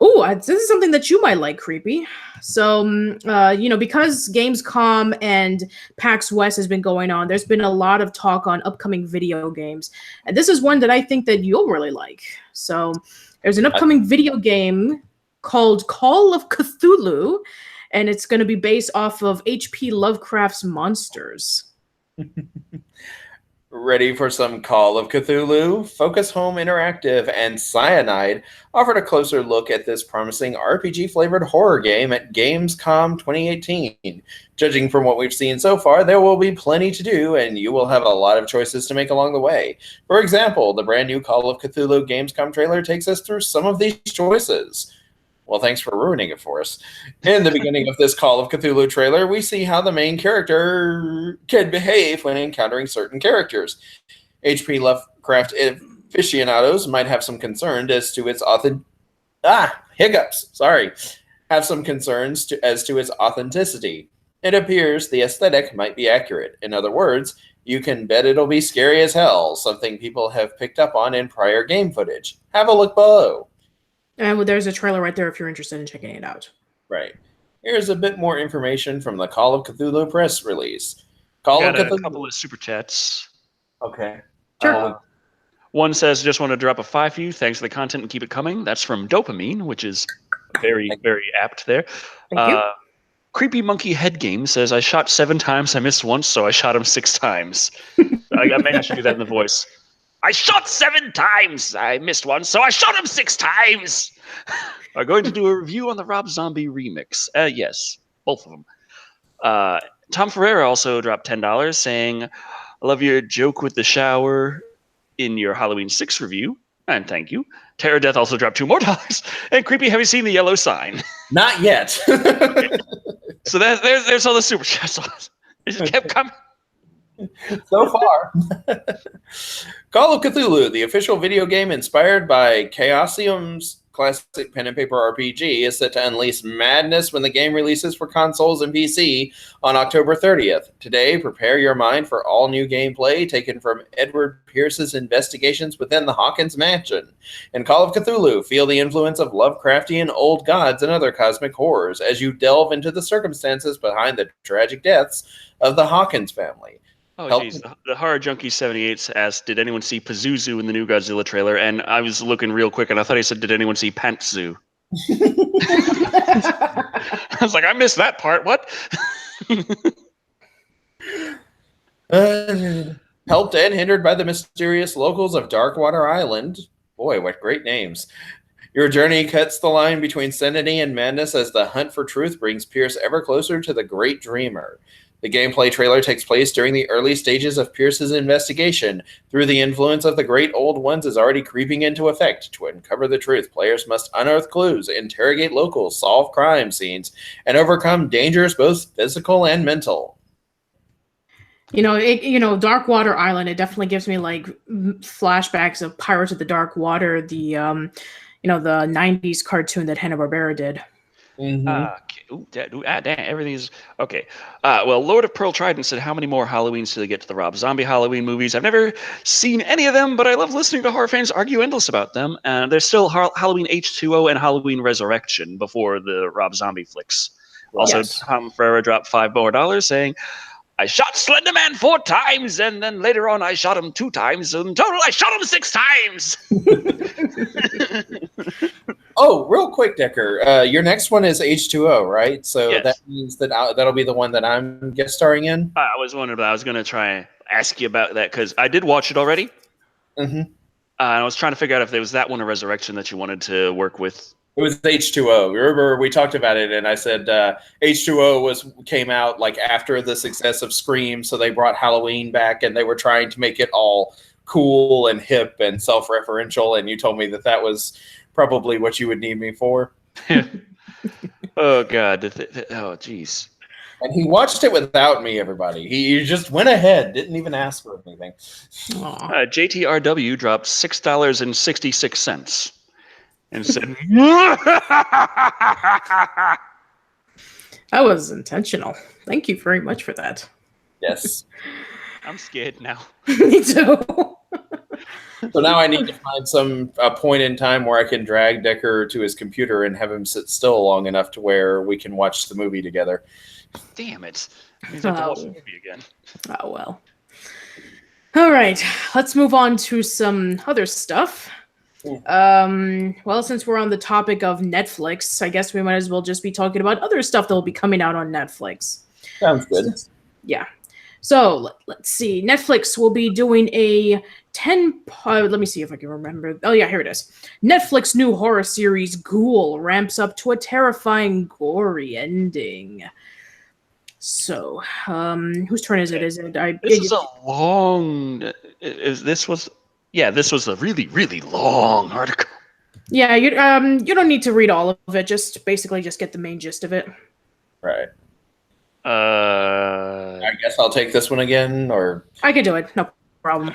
Oh, this is something that you might like, Creepy. So, because Gamescom and PAX West has been going on, there's been a lot of talk on upcoming video games. And this is one that I think that you'll really like. So, there's an upcoming video game called Call of Cthulhu, and it's going to be based off of H.P. Lovecraft's Monsters. Ready for some Call of Cthulhu? Focus Home Interactive and Cyanide offered a closer look at this promising RPG-flavored horror game at Gamescom 2018. Judging from what we've seen so far, there will be plenty to do, and you will have a lot of choices to make along the way. For example, the brand new Call of Cthulhu Gamescom trailer takes us through some of these choices. Well, thanks for ruining it for us. In the beginning of this Call of Cthulhu trailer, we see how the main character can behave when encountering certain characters. H.P. Lovecraft aficionados might have some concern as to its have some concerns as to its authenticity. It appears the aesthetic might be accurate. In other words, you can bet it'll be scary as hell, something people have picked up on in prior game footage. Have a look below. And there's a trailer right there if you're interested in checking it out. Right. Here's a bit more information from the Call of Cthulhu press release. Got a couple of super chats. Okay. Sure. One says, "Just want to drop a 5 for you. Thanks for the content and keep it coming." That's from Dopamine, which is very, very apt there. Thank you. Creepy Monkey Head Game says, "I shot 7 times. I missed once, so I shot him 6 times." I should do that in the voice. "I shot 7 times. I missed one, so I shot him 6 times." Are going to do a review on the Rob Zombie remix. Yes, both of them. Tom Ferreira also dropped $10 saying, "I love your joke with the shower in your Halloween 6 review." And thank you. Terror Death also dropped $2 more. And Creepy, have you seen the yellow sign? Not yet. So there's all the super chats. It just kept coming. So far. Call of Cthulhu, the official video game inspired by Chaosium's classic pen and paper RPG, is set to unleash madness when the game releases for consoles and PC on October 30th. Today, prepare your mind for all new gameplay taken from Edward Pierce's investigations within the Hawkins Mansion. In Call of Cthulhu, feel the influence of Lovecraftian old gods and other cosmic horrors as you delve into the circumstances behind the tragic deaths of the Hawkins family. Oh, jeez. The Horror Junkie 78 asked, "Did anyone see Pazuzu in the new Godzilla trailer?" And I was looking real quick, and I thought he said, "Did anyone see Pantzu?" I was like, I missed that part. What? Helped and hindered by the mysterious locals of Darkwater Island. Boy, what great names. Your journey cuts the line between sanity and madness as the hunt for truth brings Pierce ever closer to the great dreamer. The gameplay trailer takes place during the early stages of Pierce's investigation. Through the influence of the Great Old Ones is already creeping into effect. To uncover the truth, players must unearth clues, interrogate locals, solve crime scenes, and overcome dangers both physical and mental. Darkwater Island, it definitely gives me like flashbacks of Pirates of the Dark Water, the 90s cartoon that Hanna-Barbera did. Damn, everything's okay. Well, Lord of Pearl Trident said, how many more Halloweens till they get to the Rob Zombie Halloween movies? I've never seen any of them, but I love listening to horror fans argue endless about them. There's still Halloween H2O and Halloween Resurrection before the Rob Zombie flicks. Also, Yes. Tom Ferreira dropped $5 more saying, I shot Slender Man 4 times, and then later on I shot him 2 times. In total, I shot him 6 times. Oh, real quick, Decker. Your next one is H2O, right? So Yes. That means that that'll be the one that I'm guest starring in? I was wondering, but I was going to try and ask you about that because I did watch it already. Mm-hmm. And I was trying to figure out if there was that one or Resurrection that you wanted to work with. It was H2O. Remember, we talked about it, and I said H2O came out like after the success of Scream, so they brought Halloween back, and they were trying to make it all cool and hip and self-referential, and you told me that was probably what you would need me for. Oh, God. Oh, jeez. And he watched it without me, everybody. He just went ahead, didn't even ask for anything. JTRW dropped $6.66 and said, That was intentional. Thank you very much for that. Yes. I'm scared now. Me too. So now I need to find a point in time where I can drag Decker to his computer and have him sit still long enough to where we can watch the movie together. Damn it. That means I have to watch the movie again. Oh, well. All right. Let's move on to some other stuff. Well, since we're on the topic of Netflix, I guess we might as well just be talking about other stuff that will be coming out on Netflix. Sounds good. Yeah. So let's see. Netflix will be doing a 10. Let me see if I can remember. Oh yeah, here it is. Netflix new horror series Ghoul ramps up to a terrifying, gory ending. So, whose turn is it? Is it? This was a really, really long article. Yeah, you don't need to read all of it. Just get the main gist of it. Right. I guess I'll take this one again, or I could do it. No problem.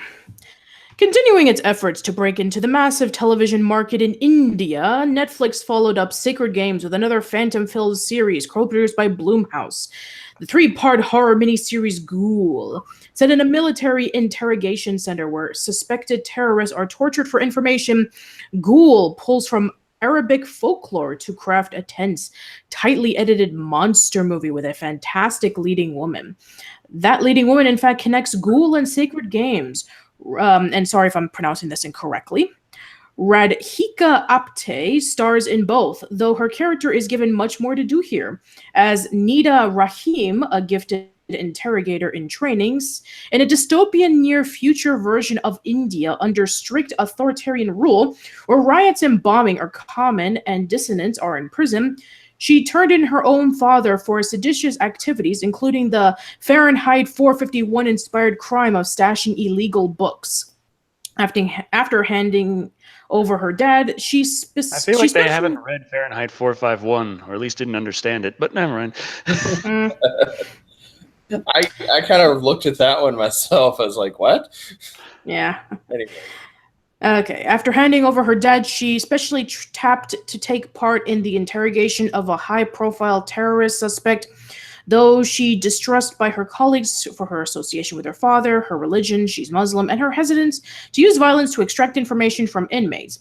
Continuing its efforts to break into the massive television market in India, Netflix followed up Sacred Games with another phantom-filled series co-produced by Blumhouse. The 3-part horror miniseries Ghoul, set in a military interrogation center where suspected terrorists are tortured for information, Ghoul pulls from Arabic folklore to craft a tense, tightly edited monster movie with a fantastic leading woman. That leading woman, in fact, connects Ghoul and Sacred Games. And sorry if I'm pronouncing this incorrectly. Radhika Apte stars in both, though her character is given much more to do here, as Nida Rahim, a gifted interrogator in trainings, in a dystopian near-future version of India under strict authoritarian rule, where riots and bombing are common and dissidents are in prison. She turned in her own father for seditious activities, including the Fahrenheit 451-inspired crime of stashing illegal books. After handing over her dad, I feel like they haven't read Fahrenheit 451, or at least didn't understand it, but never mind. I kind of looked at that one myself. I was like, what? Yeah. Anyway. Okay. After handing over her dad, she specially tapped to take part in the interrogation of a high-profile terrorist suspect, though she distrusted by her colleagues for her association with her father, her religion, she's Muslim, and her hesitance to use violence to extract information from inmates.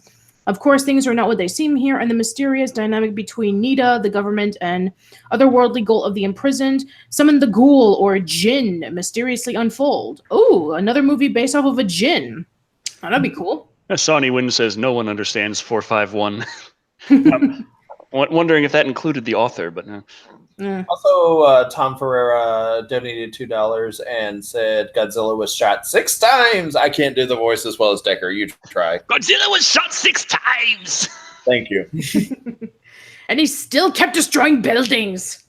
Of course, things are not what they seem here, and the mysterious dynamic between Nida, the government, and otherworldly goal of the imprisoned summon the ghoul or jinn mysteriously unfold. Oh, another movie based off of a jinn. Oh, that'd be cool. Sonny Wynn says no one understands 451. I'm wondering if that included the author, but no. Also, Tom Ferreira donated $2 and said Godzilla was shot 6 times. I can't do the voice as well as Decker. You try. Godzilla was shot 6 times. Thank you. And he still kept destroying buildings.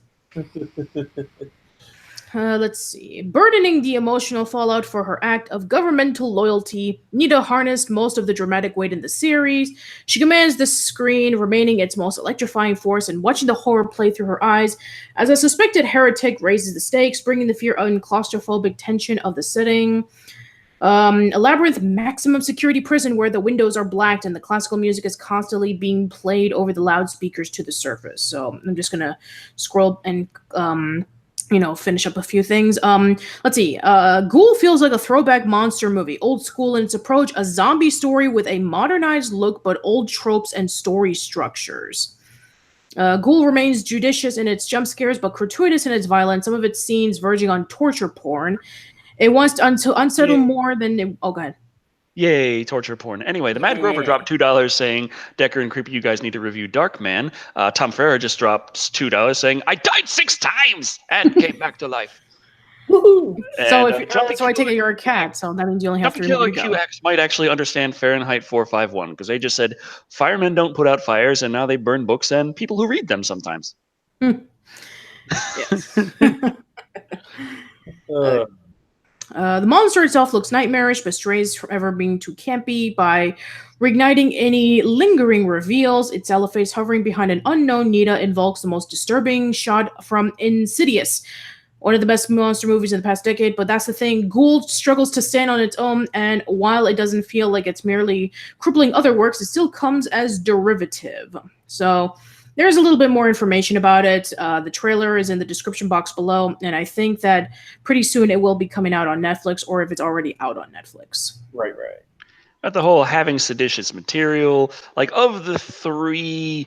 Let's see. Burdening the emotional fallout for her act of governmental loyalty, Nita harnessed most of the dramatic weight in the series. She commands the screen, remaining its most electrifying force and watching the horror play through her eyes as a suspected heretic raises the stakes, bringing the fear and claustrophobic tension of the setting. A labyrinth maximum security prison where the windows are blacked and the classical music is constantly being played over the loudspeakers to the surface. So I'm just gonna scroll and finish up a few things. Let's see. Ghoul feels like a throwback monster movie, old school in its approach, a zombie story with a modernized look but old tropes and story structures. Ghoul remains judicious in its jump scares but gratuitous in its violence, some of its scenes verging on torture porn. It wants to unsettle more than... go ahead. Yay, torture porn. Anyway, the Mad Grover dropped $2 saying, Decker and Creepy, you guys need to review Darkman. Tom Ferrer just dropped $2 saying, I died 6 times and came back to life. Woohoo! So, I take it you're a cat, so that means you only have to remember to go. QX might actually understand Fahrenheit 451, because they just said, firemen don't put out fires, and now they burn books and people who read them sometimes. Yes. The monster itself looks nightmarish, but strays from ever being too campy by reigniting any lingering reveals. Its yellow face hovering behind an unknown Nita invokes the most disturbing shot from Insidious, one of the best monster movies in the past decade. But that's the thing, Ghoul struggles to stand on its own, and while it doesn't feel like it's merely crippling other works, it still comes as derivative. So there's a little bit more information about it. The trailer is in the description box below, and I think that pretty soon it will be coming out on Netflix, or if it's already out on Netflix. Right. At the whole having seditious material, like of the 3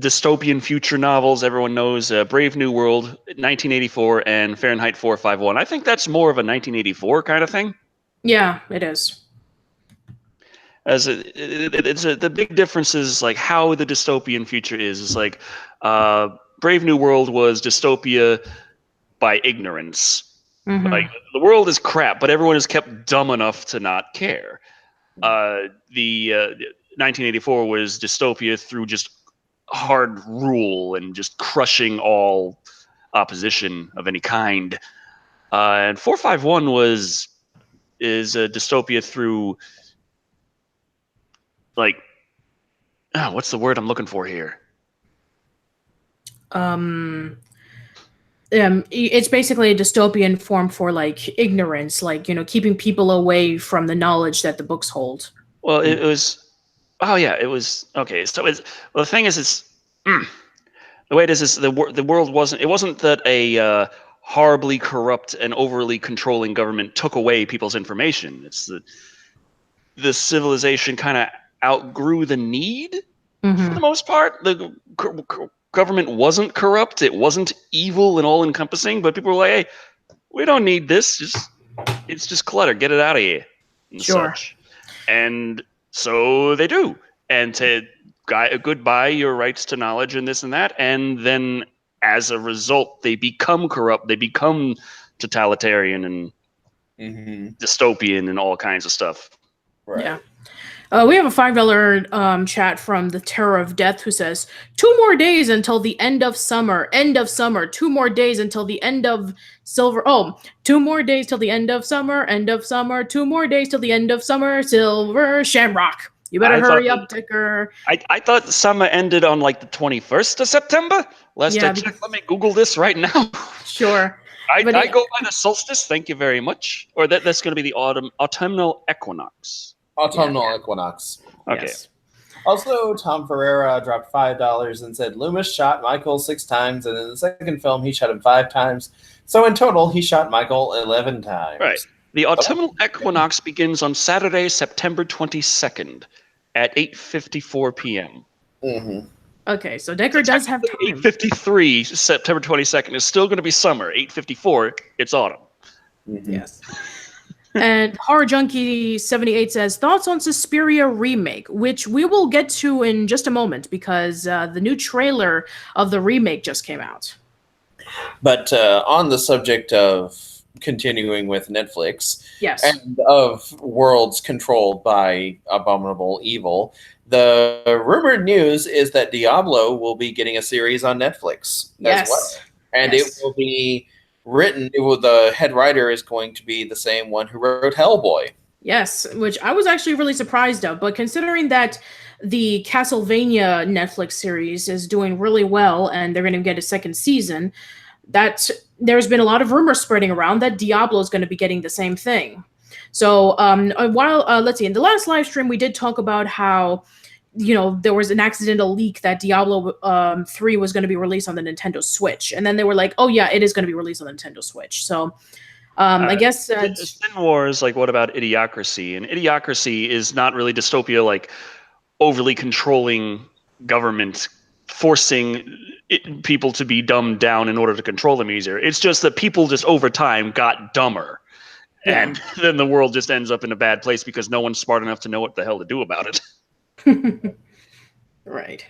dystopian future novels everyone knows, Brave New World, 1984, and Fahrenheit 451, I think that's more of a 1984 kind of thing. Yeah, it is. The big difference is like how the dystopian future is like Brave New World was dystopia by ignorance. Mm-hmm. Like the world is crap, but everyone is kept dumb enough to not care. The 1984 was dystopia through just hard rule and just crushing all opposition of any kind. And 451 is a dystopia through like, what's the word I'm looking for here? It's basically a dystopian form for like ignorance, like, keeping people away from the knowledge that the books hold. Well, it was. Oh yeah, it was okay. So the thing is, it's the way it is the world wasn't. It wasn't that a horribly corrupt and overly controlling government took away people's information. It's that the civilization kind of outgrew the need for the most part. The government wasn't corrupt, it wasn't evil and all-encompassing, but people were like, hey, we don't need this, it's just clutter, get it out of here, and such. And so they do, and to goodbye your rights to knowledge and this and that, and then as a result they become corrupt, they become totalitarian and dystopian and all kinds of stuff. Right. Yeah. We have a $5 chat from the Terror of Death who says, 2 more days until the end of summer. 2 more days until the end of silver. 2 more days till the end of summer. 2 more days till the end of summer. Silver Shamrock. You better hurry up, Dicker. I thought the summer ended on like the 21st of September. I checked. Let me Google this right now. Sure. I go by the solstice. Thank you very much. Or that's going to be the autumnal equinox. Autumnal equinox. Okay. Yes. Also, Tom Ferreira dropped $5 and said Loomis shot Michael 6 times, and in the second film, he shot him 5 times. So in total, he shot Michael 11 times. Right. The autumnal equinox begins on Saturday, September 22nd at 8:54 p.m. Mm-hmm. Okay, so Decker does have time. 8:53, September 22nd is still going to be summer. 8:54, it's autumn. Mm-hmm. Yes. And Horror Junkie 78 says, thoughts on Suspiria remake, which we will get to in just a moment because the new trailer of the remake just came out. But on the subject of continuing with Netflix, yes, and of worlds controlled by abominable evil, the rumored news is that Diablo will be getting a series on Netflix as well. And it will be written. The head writer is going to be the same one who wrote Hellboy. Yes, which I was actually really surprised of. But considering that the Castlevania Netflix series is doing really well and they're going to get a second season, that there's been a lot of rumors spreading around that Diablo is going to be getting the same thing. So let's see, in the last live stream we did talk about how there was an accidental leak that Diablo 3 was going to be released on the Nintendo Switch, and then they were like, oh yeah, it is going to be released on the Nintendo Switch. So I guess Sin Wars, like, what about Idiocracy? And Idiocracy is not really dystopia, like overly controlling government forcing people to be dumbed down in order to control them easier. It's just that people just over time got dumber. Yeah. And then the world just ends up in a bad place because no one's smart enough to know what the hell to do about it. Right.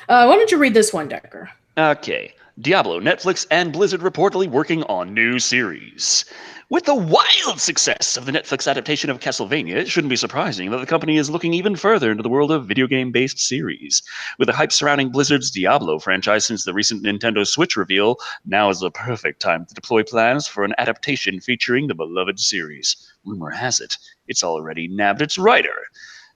Why don't you read this one, Decker? Okay. Diablo, Netflix, and Blizzard reportedly working on new series. With the wild success of the Netflix adaptation of Castlevania, it shouldn't be surprising that the company is looking even further into the world of video game-based series. With the hype surrounding Blizzard's Diablo franchise since the recent Nintendo Switch reveal, now is the perfect time to deploy plans for an adaptation featuring the beloved series. Rumor has it, it's already nabbed its writer.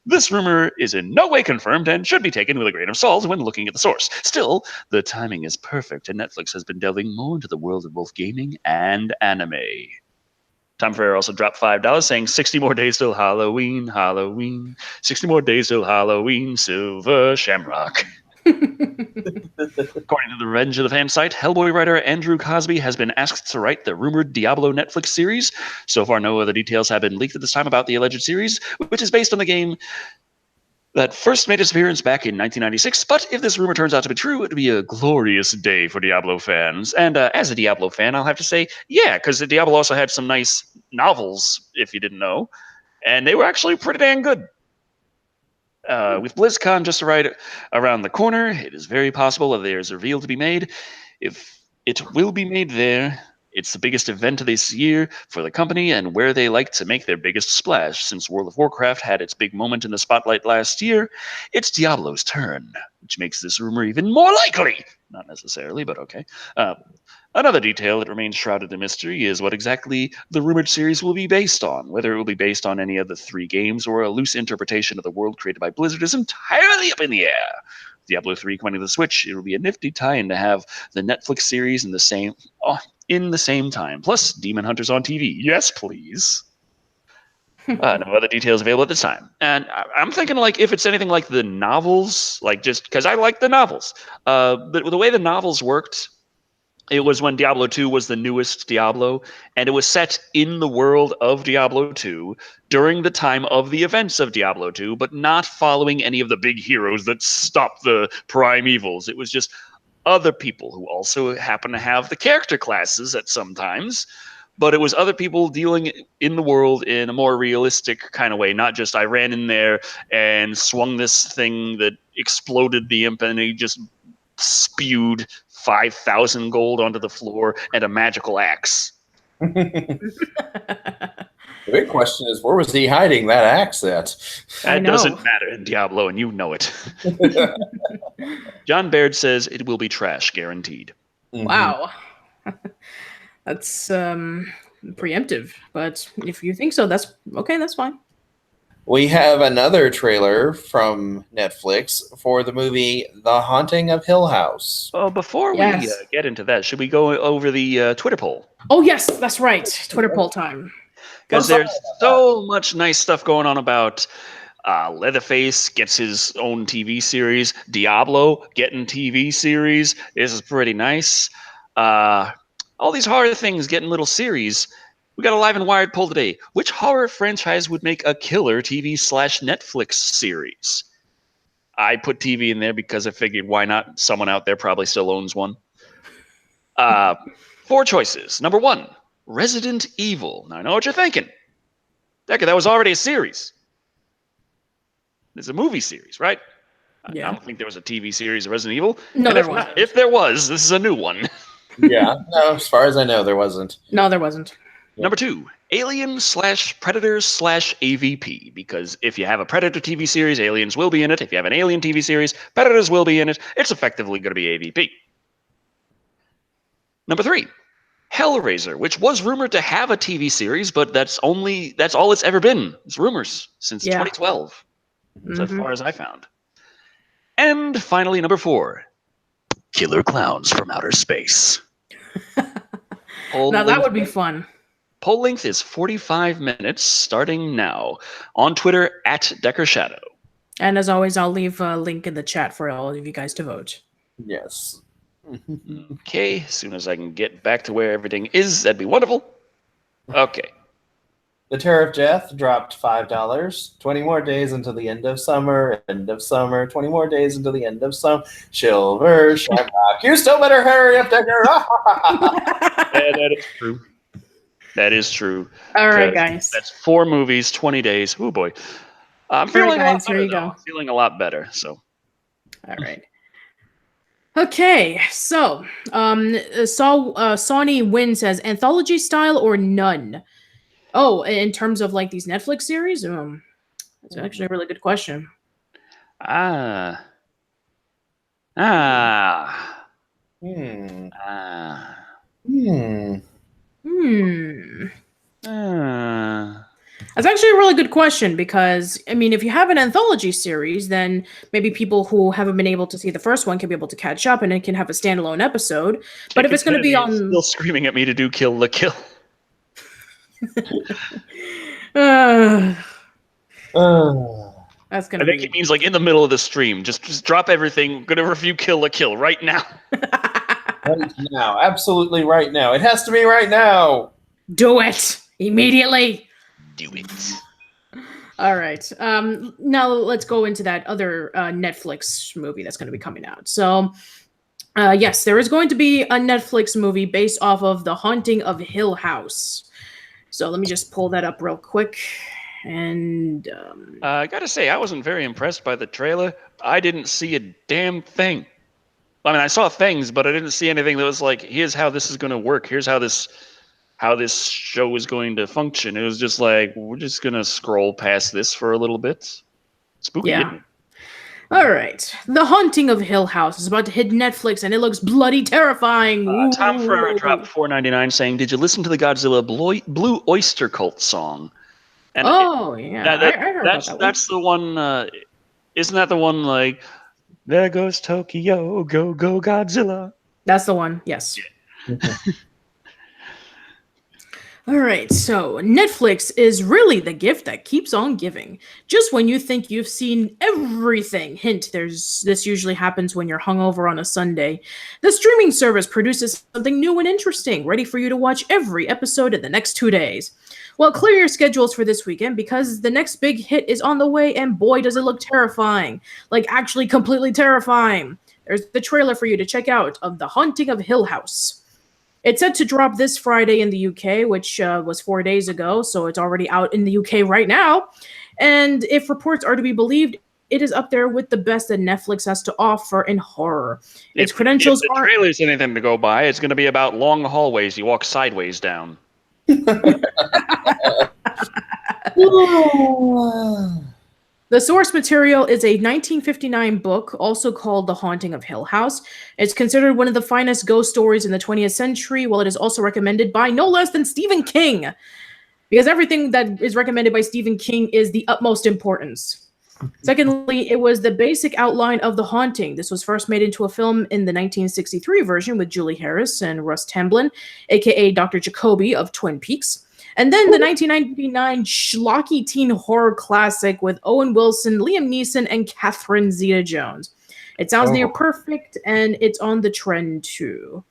This rumor is in no way confirmed and should be taken with a grain of salt when looking at the source. Still, the timing is perfect, and Netflix has been delving more into the world of both gaming and anime. Tom Ferrer also dropped $5 saying 60 more days till Halloween, Halloween. 60 more days till Halloween, Silver Shamrock. According to the Revenge of the Fan site, Hellboy writer Andrew Cosby has been asked to write the rumored Diablo Netflix series. So far, no other details have been leaked at this time about the alleged series, which is based on the game that first made its appearance back in 1996. But if this rumor turns out to be true, it would be a glorious day for Diablo fans. And as a Diablo fan, I'll have to say, yeah, because Diablo also had some nice novels, if you didn't know, and they were actually pretty dang good. With BlizzCon just right around the corner, it is very possible that there's a reveal to be made. If it will be made there, it's the biggest event of this year for the company and where they like to make their biggest splash. Since World of Warcraft had its big moment in the spotlight last year, it's Diablo's turn, which makes this rumor even more likely. Not necessarily, but okay. Another detail that remains shrouded in mystery is what exactly the rumored series will be based on. Whether it will be based on any of the 3 games or a loose interpretation of the world created by Blizzard is entirely up in the air. Diablo 3 coming to the Switch, it will be a nifty tie-in to have the Netflix series in the same time. Plus, Demon Hunters on TV. Yes, please. No other details available at this time. And I'm thinking, like, if it's anything like the novels, like, just because I like the novels. But the way the novels worked, it was when Diablo 2 was the newest Diablo, and it was set in the world of Diablo 2 during the time of the events of Diablo 2, but not following any of the big heroes that stopped the prime evils. It was just other people who also happen to have the character classes at some times, but it was other people dealing in the world in a more realistic kind of way, not just I ran in there and swung this thing that exploded the imp and he just spewed 5,000 gold onto the floor and a magical axe. The big question is, where was he hiding that axe at? That doesn't matter in Diablo, and you know it. John Baird says it will be trash, guaranteed. Mm-hmm. Wow. That's preemptive, but if you think so, that's okay, that's fine. We have another trailer from Netflix for the movie The Haunting of Hill House. Oh, before we get into that, should we go over the Twitter poll? Oh, yes, that's right. Twitter poll time. Because there's so much nice stuff going on about Leatherface gets his own TV series. Diablo getting TV series. This is pretty nice. All these horror things getting little series. We got a live and wired poll today. Which horror franchise would make a killer TV/Netflix series? I put TV in there because I figured why not? Someone out there probably still owns one. 4 choices. Number 1, Resident Evil. Now I know what you're thinking. Decker, that was already a series. It's a movie series, right? Yeah. I don't think there was a TV series of Resident Evil. No, there wasn't. If there was, this is a new one. Yeah, no, as far as I know, there wasn't. No, there wasn't. Number 2, Alien/Predator/AVP. Because if you have a Predator TV series, Aliens will be in it. If you have an Alien TV series, Predators will be in it. It's effectively going to be AVP. Number 3, Hellraiser, which was rumored to have a TV series, but that's all it's ever been. It's rumors since 2012, as far as I found. And finally, number 4, Killer Clowns from Outer Space. Now that would be fun. Poll length is 45 minutes, starting now. On Twitter, @DeckerShadow. And as always, I'll leave a link in the chat for all of you guys to vote. Yes. Okay, as soon as I can get back to where everything is, that'd be wonderful. Okay. The Terror of Death dropped $5. 20 more days until the end of summer. 20 more days until the end of summer. Silver Shamrock. You still better hurry up, Decker. Yeah, that is true. That is true. All right, guys. That's 4 movies, 20 days. Oh boy. I'm feeling a lot better. Here you go. I'm feeling a lot better. So. All right. Okay, so Sony Win says anthology style or none. Oh, in terms of like these Netflix series, that's actually a really good question. Hmm. That's actually a really good question because, I mean, if you have an anthology series, then maybe people who haven't been able to see the first one can be able to catch up and it can have a standalone episode. But if it's going to be on... Still screaming at me to do Kill la Kill. That's gonna I think it means like in the middle of the stream. Just drop everything. I'm gonna review Kill la Kill right now. Right now. Absolutely right now. It has to be right now. Do it immediately. Do it. All right. Now let's go into that other Netflix movie that's going to be coming out. So, yes, there is going to be a Netflix movie based off of The Haunting of Hill House. So let me just pull that up real quick. And I gotta say, I wasn't very impressed by the trailer. I didn't see a damn thing. I mean, I saw things, but I didn't see anything that was like, here's how this is going to work. Here's how this show is going to function. It was just like, we're just going to scroll past this for a little bit. Spooky, yeah. All right. The Haunting of Hill House is about to hit Netflix, and it looks bloody terrifying. Tom Ferrer dropped $4.99 saying, did you listen to the Godzilla Blue Oyster Cult song? And yeah. I heard about that one. That's the one, isn't that the one like, there goes Tokyo, go, go Godzilla? That's the one, yes. Yeah. All right, so Netflix is really the gift that keeps on giving. Just when you think you've seen everything, hint, this usually happens when you're hungover on a Sunday, the streaming service produces something new and interesting, ready for you to watch every episode in the next 2 days. Well, clear your schedules for this weekend because the next big hit is on the way, and boy, does it look terrifying. Like, actually completely terrifying. There's the trailer for you to check out of The Haunting of Hill House. It's set to drop this Friday in the UK, which was 4 days ago, so it's already out in the UK right now. And if reports are to be believed, it is up there with the best that Netflix has to offer in horror. Its credentials if the trailer's anything to go by, it's going to be about long hallways you walk sideways down. The source material is a 1959 book, also called The Haunting of Hill House. It's considered one of the finest ghost stories in the 20th century, while it is also recommended by no less than Stephen King. Because everything that is recommended by Stephen King is the utmost importance. Secondly, it was the basic outline of The Haunting. This was first made into a film in the 1963 version with Julie Harris and Russ Tamblyn, aka Dr. Jacoby of Twin Peaks. And then the 1999 schlocky teen horror classic with Owen Wilson, Liam Neeson, and Catherine Zeta-Jones. It sounds near perfect, and it's on the trend too.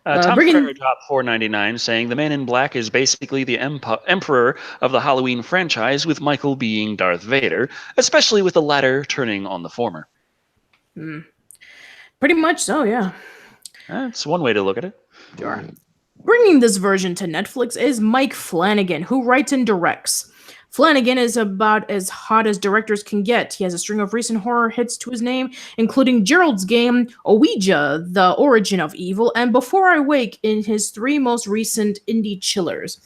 Tom Ferrer dropped $4.99 saying the Man in Black is basically the emperor of the Halloween franchise, with Michael being Darth Vader, especially with the latter turning on the former. Pretty much so, yeah. That's one way to look at it. Sure. Bringing this version to Netflix is Mike Flanagan, who writes and directs. Flanagan is about as hot as directors can get. He has a string of recent horror hits to his name, including Gerald's Game, Ouija, The Origin of Evil, and Before I Wake in his 3 most recent indie chillers.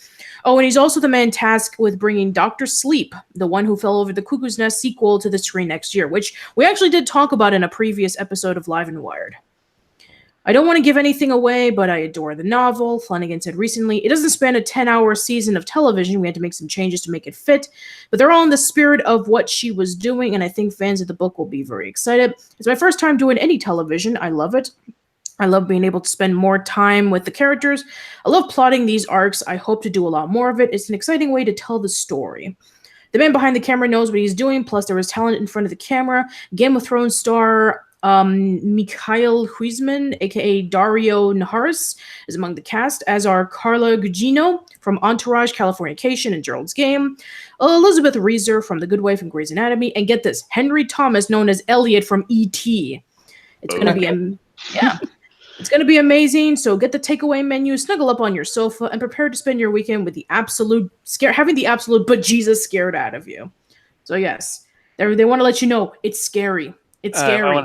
Oh, and he's also the man tasked with bringing Dr. Sleep, The One Who Fell Over the Cuckoo's Nest sequel, to the screen next year, which we actually did talk about in a previous episode of Live and Wired. I don't want to give anything away, but I adore the novel. Flanagan said recently, it doesn't span a 10-hour season of television. We had to make some changes to make it fit, but they're all in the spirit of what she was doing, and I think fans of the book will be very excited. It's my first time doing any television. I love it. I love being able to spend more time with the characters. I love plotting these arcs. I hope to do a lot more of it. It's an exciting way to tell the story. The man behind the camera knows what he's doing, plus there was talent in front of the camera. Game of Thrones star Mikhail Huisman, aka Dario Naharis, is among the cast, as are Carla Gugino from Entourage, Californication, and Gerald's Game, Elizabeth Reeser from The Good Wife and Grey's Anatomy, and get this, Henry Thomas, known as Elliot from E.T. It's going to be it's going to be amazing. So get the takeaway menu, snuggle up on your sofa, and prepare to spend your weekend with having the absolute but Jesus scared out of you. So yes, they want to let you know it's scary. It's scary.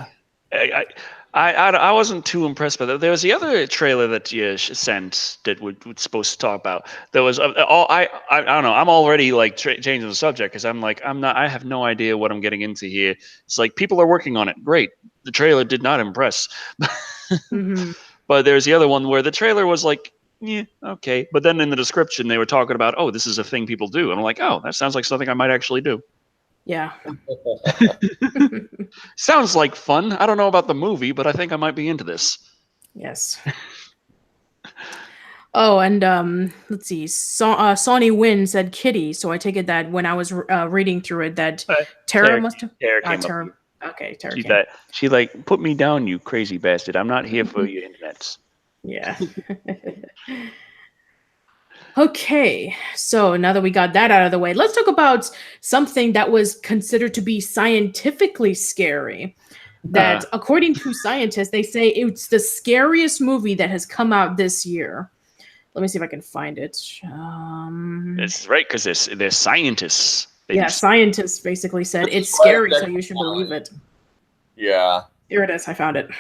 I wasn't too impressed by that. There was the other trailer that you sent that we're supposed to talk about. There was I don't know. I'm already like changing the subject because I have no idea what I'm getting into here. It's like people are working on it. Great. The trailer did not impress. Mm-hmm. But there's the other one where the trailer was like, yeah, okay. But then in the description they were talking about, oh, this is a thing people do. And I'm like, oh, that sounds like something I might actually do. Yeah. Sounds like fun. I don't know about the movie, but I think I might be into this. Yes. Oh, and let's see. Sonny Wynn said kitty, so I take it that when I was reading through it that Tara must have... Tara. Okay, Tara. She like, put me down, you crazy bastard. I'm not here for your internets. Yeah. Okay, so now that we got that out of the way, let's talk about something that was considered to be scientifically scary. That, according to scientists, they say it's the scariest movie that has come out this year. Let me see if I can find it. That's right, because they're scientists. Scientists basically said it's scary, so you should believe it. Yeah. Here it is. I found it.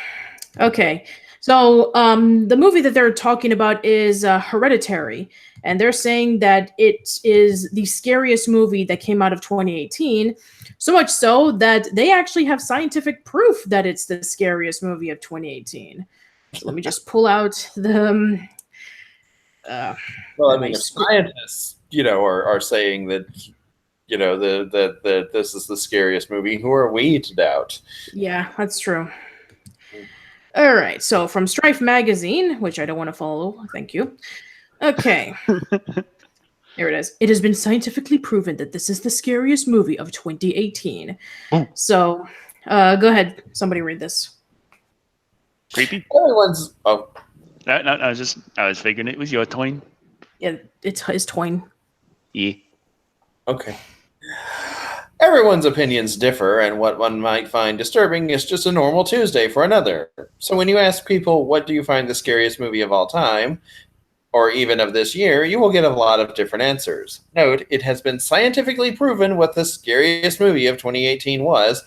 Okay. So the movie that they're talking about is Hereditary, and they're saying that it is the scariest movie that came out of 2018, so much so that they actually have scientific proof that it's the scariest movie of 2018. So let me just pull out the... well, I mean, if scientists, are saying that, that this is the scariest movie, who are we to doubt? Yeah, that's true. All right, so from Strife Magazine, which I don't want to follow, thank you. Okay. Here it is. It has been scientifically proven that this is the scariest movie of 2018. Oh. So, go ahead. Somebody read this. Creepy? Everyone's... Oh. No, I was figuring it was your twin. Yeah, it's his twin. Yeah. Okay. Everyone's opinions differ, and what one might find disturbing is just a normal Tuesday for another. So when you ask people, what do you find the scariest movie of all time, or even of this year, you will get a lot of different answers. Note, it has been scientifically proven what the scariest movie of 2018 was.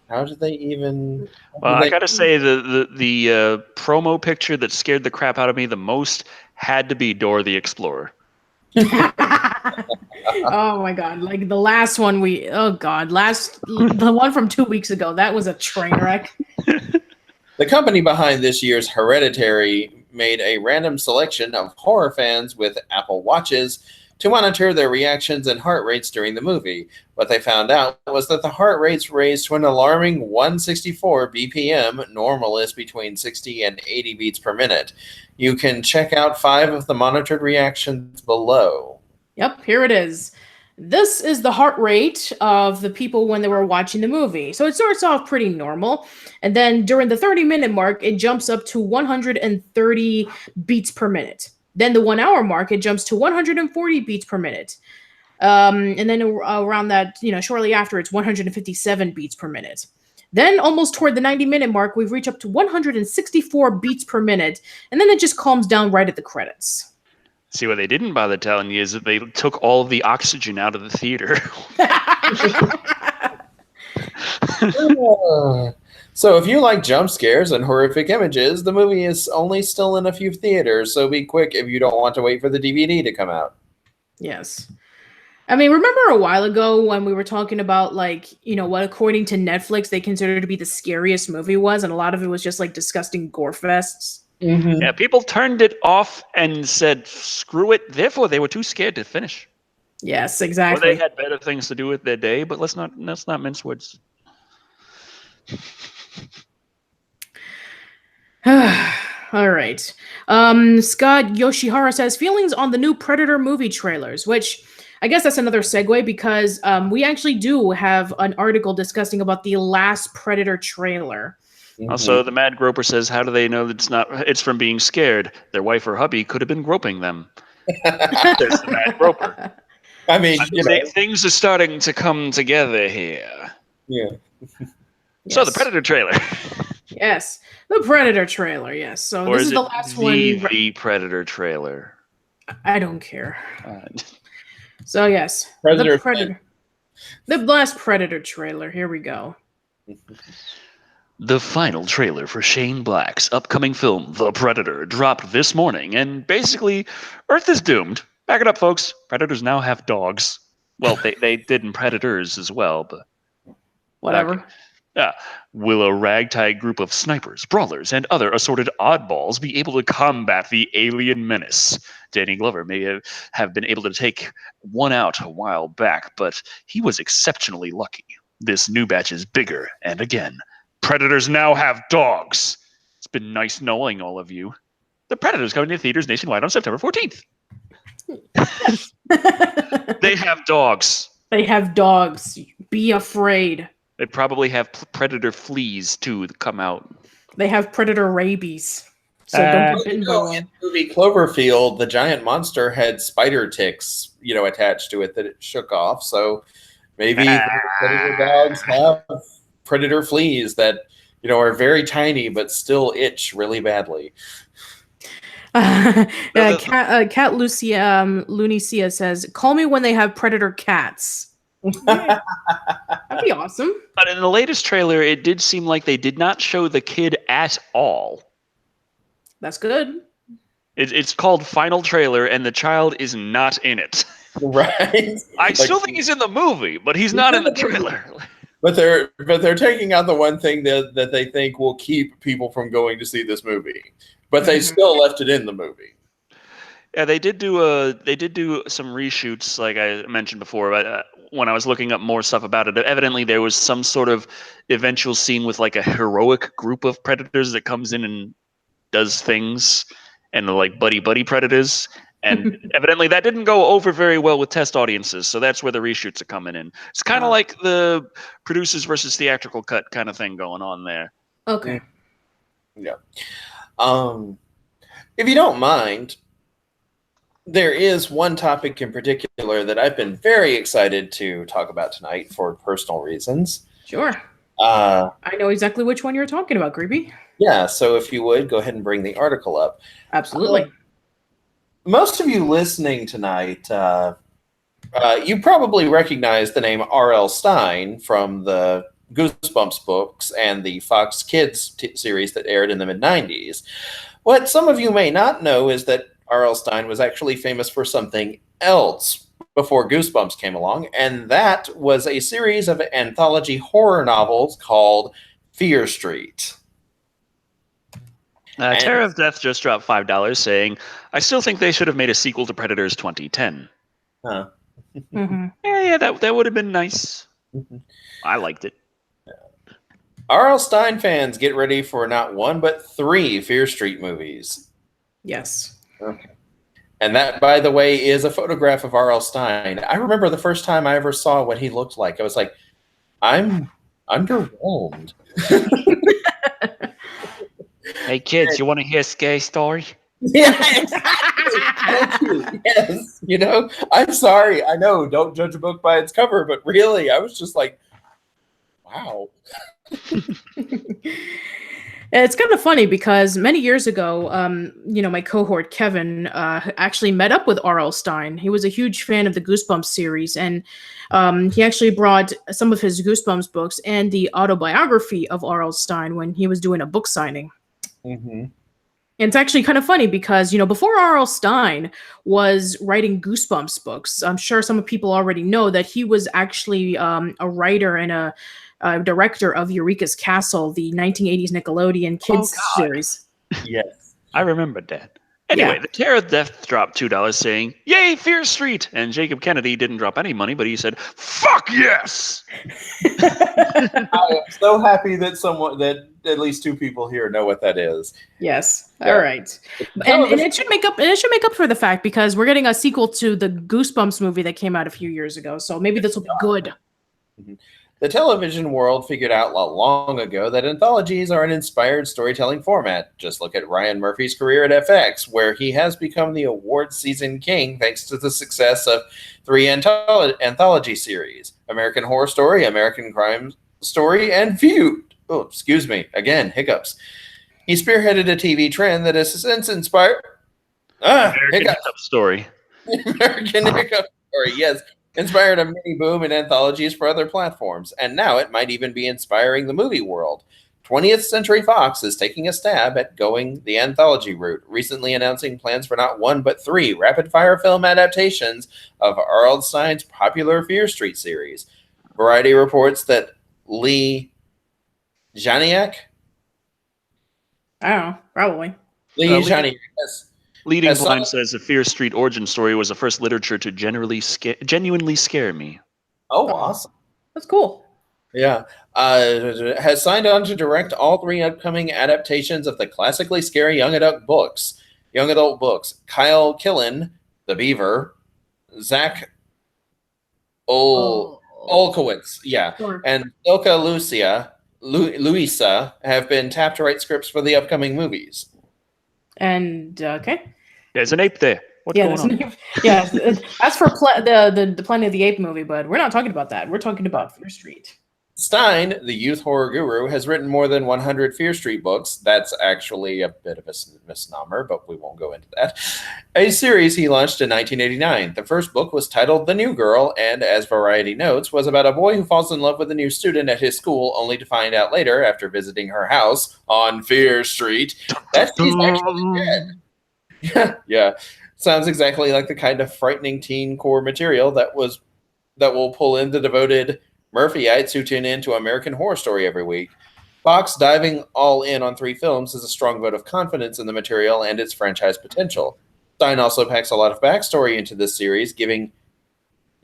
How did they even... Well, I gotta say, the promo picture that scared the crap out of me the most had to be Dora the Explorer. Oh my god, like the last one the one from 2 weeks ago, that was a train wreck. The company behind this year's Hereditary made a random selection of horror fans with Apple Watches to monitor their reactions and heart rates during the movie. What they found out was that the heart rates raised to an alarming 164 BPM, normal is between 60 and 80 beats per minute. You can check out 5 of the monitored reactions below. Yep, here it is. This is the heart rate of the people when they were watching the movie. So it starts off pretty normal, and then during the 30-minute mark, it jumps up to 130 beats per minute. Then the 1 hour mark, it jumps to 140 beats per minute. And then around that, shortly after, it's 157 beats per minute. Then almost toward the 90-minute mark, we've reached up to 164 beats per minute. And then it just calms down right at the credits. See, what they didn't bother telling you is that they took all of the oxygen out of the theater. So if you like jump scares and horrific images, the movie is only still in a few theaters, so be quick if you don't want to wait for the DVD to come out. Yes. I mean, remember a while ago when we were talking about, what according to Netflix they considered to be the scariest movie was, and a lot of it was just, disgusting gore fests? Mhm. Yeah, people turned it off and said, screw it. Therefore, they were too scared to finish. Yes, Or exactly. they had better things to do with their day, but let's not mince words. All right. Scott Yoshihara says feelings on the new Predator movie trailers, which I guess that's another segue because we actually do have an article discussing about the last Predator trailer. Also, the Mad Groper says, how do they know that it's from being scared? Their wife or hubby could have been groping them. There's the Mad Groper. I mean, Things are starting to come together here. Yeah. Yes. So, the Predator trailer. Yes, the Predator trailer. Yes. So Or this is it the last the Predator trailer? I don't care. So yes, Predator. The last Predator trailer. Here we go. The final trailer for Shane Black's upcoming film, The Predator, dropped this morning, and basically, Earth is doomed. Back it up, folks. Predators now have dogs. Well, they did in Predators as well, but whatever. Will a ragtag group of snipers, brawlers, and other assorted oddballs be able to combat the alien menace? Danny Glover may have been able to take one out a while back, but he was exceptionally lucky. This new batch is bigger, and again, Predators now have dogs. It's been nice knowing all of you. The Predators coming to theaters nationwide on September 14th. They have dogs. They have dogs. Be afraid. They probably have Predator fleas, too, that come out. They have Predator rabies. So don't get bitten by one. In the movie Cloverfield, the giant monster had spider ticks, attached to it that it shook off. So maybe the Predator dogs have Predator fleas that, are very tiny but still itch really badly. Cat Lucia says, "Call me when they have Predator cats." Yeah. That'd be awesome. But in the latest trailer, it did seem like they did not show the kid at all. That's good. It's called Final Trailer, and the child is not in it. Right. I still think he's in the movie, but he's not in the trailer. But they're taking out the one thing that they think will keep people from going to see this movie. But they still left it in the movie. Yeah, they did do some reshoots, like I mentioned before. But when I was looking up more stuff about it, evidently there was some sort of eventual scene with like a heroic group of predators that comes in and does things, and like buddy predators. And evidently that didn't go over very well with test audiences, so that's where the reshoots are coming in. It's kind of like the producers versus theatrical cut kind of thing going on there. Okay. Yeah. If you don't mind, there is one topic in particular that I've been very excited to talk about tonight for personal reasons. Sure. I know exactly which one you're talking about, Creepy. Yeah, so if you would, go ahead and bring the article up. Absolutely. Most of you listening tonight, you probably recognize the name R.L. Stine from the Goosebumps books and the Fox Kids series that aired in the mid-90s. What some of you may not know is that R.L. Stine was actually famous for something else before Goosebumps came along, and that was a series of anthology horror novels called Fear Street. Terror of Death just dropped $5 saying, I still think they should have made a sequel to Predators 2010. Huh. Yeah, that would have been nice. I liked it. R.L. Stine fans, get ready for not one but 3 Fear Street movies. Yes. Okay. And that, by the way, is a photograph of R.L. Stine. I remember the first time I ever saw what he looked like. I was like, I'm underwhelmed. Hey kids, you want to hear a scary story? Yeah, exactly. Yes. I'm sorry. I know, don't judge a book by its cover, but really, I was just like, wow. It's kind of funny because many years ago, my cohort Kevin actually met up with R.L. Stine. He was a huge fan of the Goosebumps series, and he actually brought some of his Goosebumps books and the autobiography of R.L. Stine when he was doing a book signing. Mm-hmm. And it's actually kind of funny because, before R.L. Stine was writing Goosebumps books, I'm sure some people already know that he was actually a writer and a director of Eureka's Castle, the 1980s Nickelodeon kids series. Yes. I remembered that. Anyway, Yeah. the Terror Death dropped $2 saying, "Yay, Fear Street!" And Jacob Kennedy didn't drop any money, but he said, "Fuck yes!" I am so happy that at least two people here know what that is. Yes. Yeah. All right. And it should make up for the fact because we're getting a sequel to the Goosebumps movie that came out a few years ago. So maybe this will be good. The television world figured out long ago that anthologies are an inspired storytelling format. Just look at Ryan Murphy's career at FX, where he has become the award-season king thanks to the success of 3 anthology series: American Horror Story, American Crime Story, and Feud. Oh, excuse me. Again, hiccups. He spearheaded a TV trend that has since inspired... American Hiccup Story. American Hiccup Story, yes. Inspired a mini boom in anthologies for other platforms, and now it might even be inspiring the movie world. 20th Century Fox is taking a stab at going the anthology route, recently announcing plans for not 1 but 3 rapid-fire film adaptations of R.L. Stine's popular Fear Street series. Variety reports that Lee Janiak? I don't know. Probably. Lee Janiak, yes. Leading Blind says the Fear Street origin story was the first literature to genuinely scare me. Oh, awesome. That's cool. Yeah. Has signed on to direct all 3 upcoming adaptations of the classically scary young adult books. Kyle Killen, the Beaver, Zach Olkowitz, Sure. and Ilka Luisa have been tapped to write scripts for the upcoming movies. And okay. There's an ape there. What's going on? Yeah, that's for the Planet of the Ape movie, but we're not talking about that. We're talking about Fear Street. Stein, the youth horror guru, has written more than 100 Fear Street books. That's actually a bit of a misnomer, but we won't go into that. A series he launched in 1989. The first book was titled The New Girl, and as Variety notes, was about a boy who falls in love with a new student at his school, only to find out later, after visiting her house on Fear Street, that she's actually dead. Yeah. Sounds exactly like the kind of frightening teen core material that will pull in the devoted Murphyites who tune in to American Horror Story every week. Fox diving all in on 3 films is a strong vote of confidence in the material and its franchise potential. Stein also packs a lot of backstory into this series, giving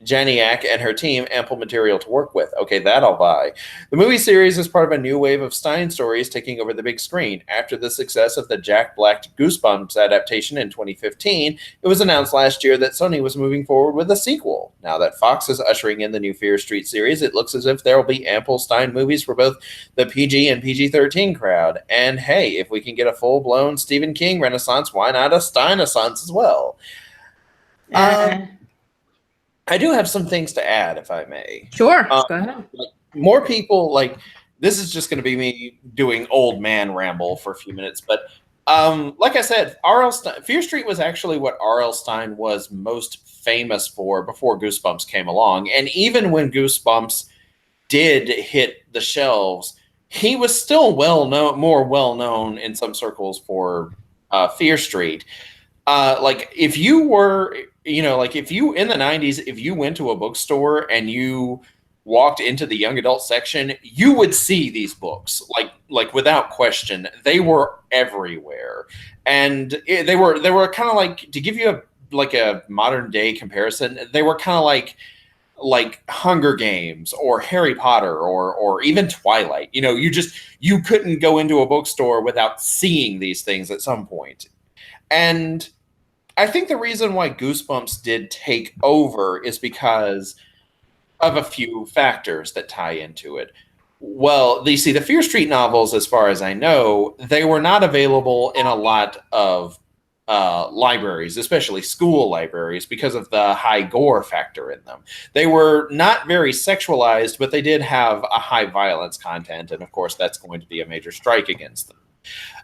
Janiak and her team ample material to work with. Okay, that I'll buy. The movie series is part of a new wave of Stein stories taking over the big screen. After the success of the Jack Black Goosebumps adaptation in 2015, it was announced last year that Sony was moving forward with a sequel. Now that Fox is ushering in the new Fear Street series, it looks as if there will be ample Stein movies for both the PG and PG-13 crowd. And hey, if we can get a full-blown Stephen King renaissance, why not a Stein-assance as well? I do have some things to add, if I may. Sure, go ahead. More people, this is just going to be me doing old man ramble for a few minutes, but like I said, Fear Street was actually what R.L. Stine was most famous for before Goosebumps came along, and even when Goosebumps did hit the shelves, he was still more well-known in some circles for Fear Street. If you were... if you, in the 90s, if you went to a bookstore and you walked into the young adult section, you would see these books, like without question. They were everywhere. And they were kind of like, to give you a modern day comparison, they were kind of like Hunger Games or Harry Potter or even Twilight. You couldn't go into a bookstore without seeing these things at some point. And I think the reason why Goosebumps did take over is because of a few factors that tie into it. Well, the Fear Street novels, as far as I know, they were not available in a lot of libraries, especially school libraries, because of the high gore factor in them. They were not very sexualized, but they did have a high violence content, and of course that's going to be a major strike against them.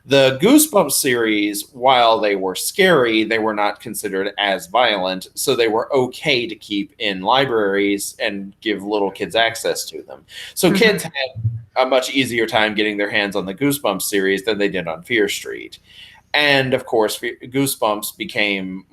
The Goosebumps series, while they were scary, they were not considered as violent, so they were okay to keep in libraries and give little kids access to them. So kids had a much easier time getting their hands on the Goosebumps series than they did on Fear Street. And, of course, Goosebumps became,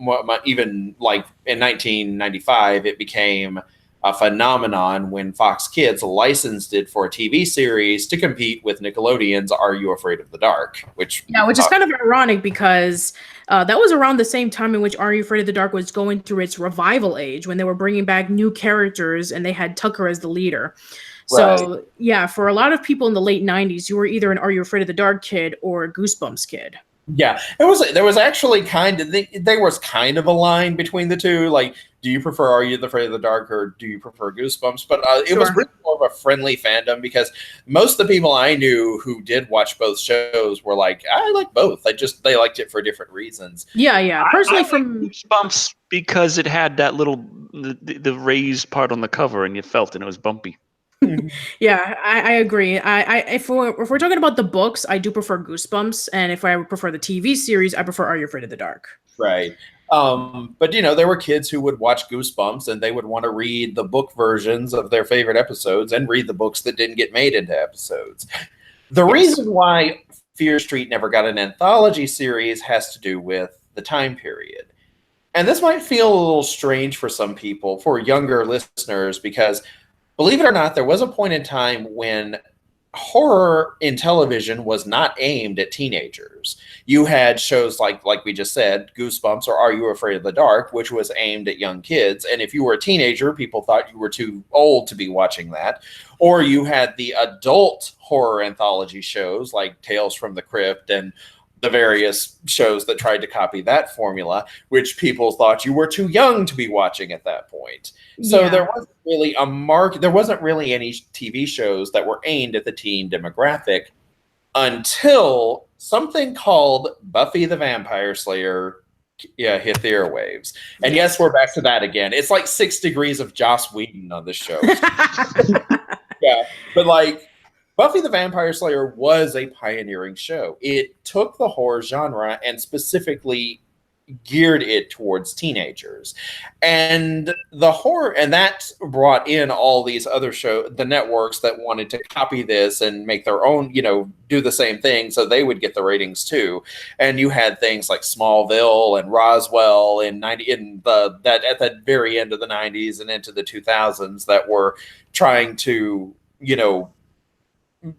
even like in 1995, it became a phenomenon when Fox Kids licensed it for a TV series to compete with Nickelodeon's Are You Afraid of the Dark? Which is kind of ironic because that was around the same time in which Are You Afraid of the Dark was going through its revival age, when they were bringing back new characters and they had Tucker as the leader. So, yeah, for a lot of people in the late 90s, you were either an Are You Afraid of the Dark kid or a Goosebumps kid. Yeah, there was actually there was kind of a line between the two. Like, do you prefer Are You Afraid of the Dark or do you prefer Goosebumps? But it was really more of a friendly fandom because most of the people I knew who did watch both shows were like, I like both. They liked it for different reasons. Yeah. Personally, I from Goosebumps because it had that little the raised part on the cover and you felt it, and it was bumpy. Yeah, I agree. If we're talking about the books, I do prefer Goosebumps, and if I prefer the TV series, I prefer Are You Afraid of the Dark? Right. But there were kids who would watch Goosebumps and they would want to read the book versions of their favorite episodes and read the books that didn't get made into episodes. The reason why Fear Street never got an anthology series has to do with the time period. And this might feel a little strange for some people, for younger listeners, because believe it or not, there was a point in time when horror in television was not aimed at teenagers. You had shows like we just said, Goosebumps or Are You Afraid of the Dark, which was aimed at young kids. And if you were a teenager, people thought you were too old to be watching that. Or you had the adult horror anthology shows like Tales from the Crypt and the various shows that tried to copy that formula, which people thought you were too young to be watching at that point. So there wasn't really there wasn't really any TV shows that were aimed at the teen demographic until something called Buffy the Vampire Slayer hit the airwaves. And yes, we're back to that again. It's like 6 degrees of Joss Whedon on this show. Yeah, but like Buffy the Vampire Slayer was a pioneering show. It took the horror genre and specifically geared it towards teenagers. And that brought in all these other the networks that wanted to copy this and make their own, do the same thing so they would get the ratings too. And you had things like Smallville and Roswell at the very end of the 90s and into the 2000s that were trying to,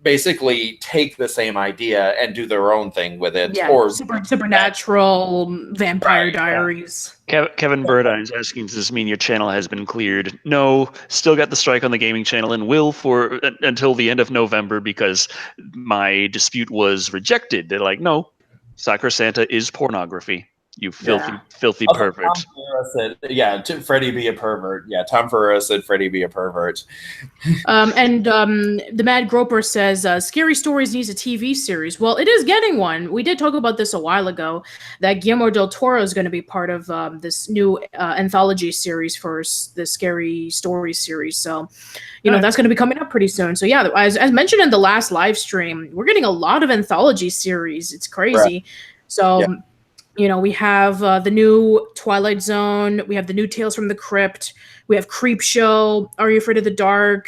basically take the same idea and do their own thing with it. Yeah, or Supernatural, Vampire Diaries. Kevin Burdine's asking, does this mean your channel has been cleared? No, still got the strike on the gaming channel and will for until the end of November because my dispute was rejected. They're like, no, Sacrosanta is pornography. You filthy pervert. Tom Ferreira said, Freddie be a pervert. Yeah, Tom Ferreira said Freddie be a pervert. The Mad Groper says, Scary Stories needs a TV series. Well, it is getting one. We did talk about this a while ago, that Guillermo del Toro is going to be part of this new anthology series for the Scary Stories series. So, that's going to be coming up pretty soon. So, yeah, as mentioned in the last live stream, we're getting a lot of anthology series. It's crazy. Right. So... Yeah. We have the new Twilight Zone. We have the new Tales from the Crypt. We have Creep Show. Are You Afraid of the Dark?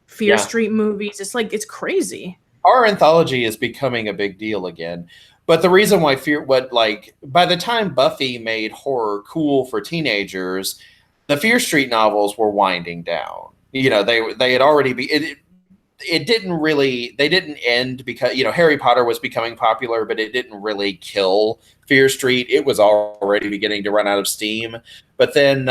Fear Street movies. It's crazy. Our anthology is becoming a big deal again. But the reason why by the time Buffy made horror cool for teenagers, the Fear Street novels were winding down. They had already they didn't end because, Harry Potter was becoming popular, but it didn't really kill Fear Street. It was already beginning to run out of steam. But then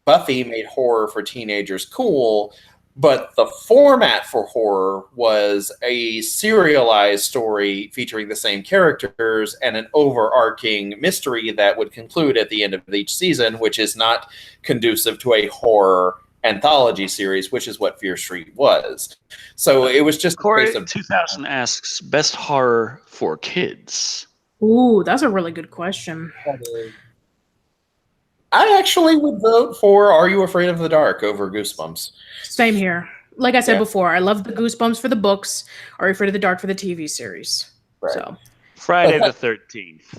Buffy made horror for teenagers cool, but the format for horror was a serialized story featuring the same characters and an overarching mystery that would conclude at the end of each season, which is not conducive to a horror anthology series, which is what Fear Street was. So it was just Corey 2000 asks best horror for kids. Ooh, that's a really good question. I actually would vote for Are You Afraid of the Dark over Goosebumps. Same here. Like I said before, I love the Goosebumps for the books, Are You Afraid of the Dark for the TV series. Right. So Friday the 13th.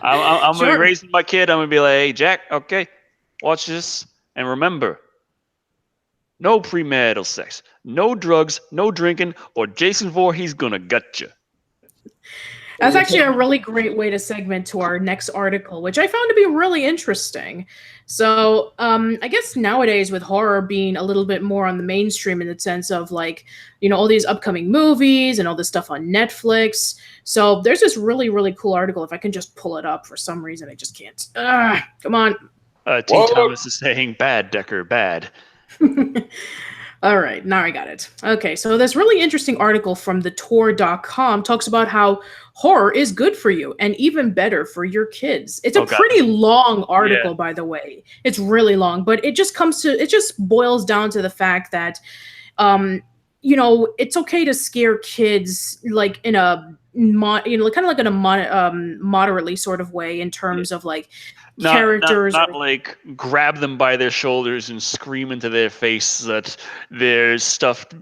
I'm gonna be raising my kid. I'm gonna be like, hey, Jack, okay, watch this, and remember, no premarital sex, no drugs, no drinking, or Jason Voorhees gonna gut you. That's actually a really great way to segment to our next article, which I found to be really interesting. So, I guess nowadays with horror being a little bit more on the mainstream in the sense of like, all these upcoming movies and all this stuff on Netflix. So there's this really, really cool article. If I can just pull it up for some reason, I just can't. Come on. T. Thomas is saying, bad, Decker, bad. All right, now I got it. Okay, so this really interesting article from thetor.com talks about how horror is good for you and even better for your kids. It's a pretty long article, by the way. It's really long, but it just boils down to the fact that, it's okay to scare kids like in a, kind of like in a moderately sort of way in terms of like, characters not like grab them by their shoulders and scream into their face that their stuffed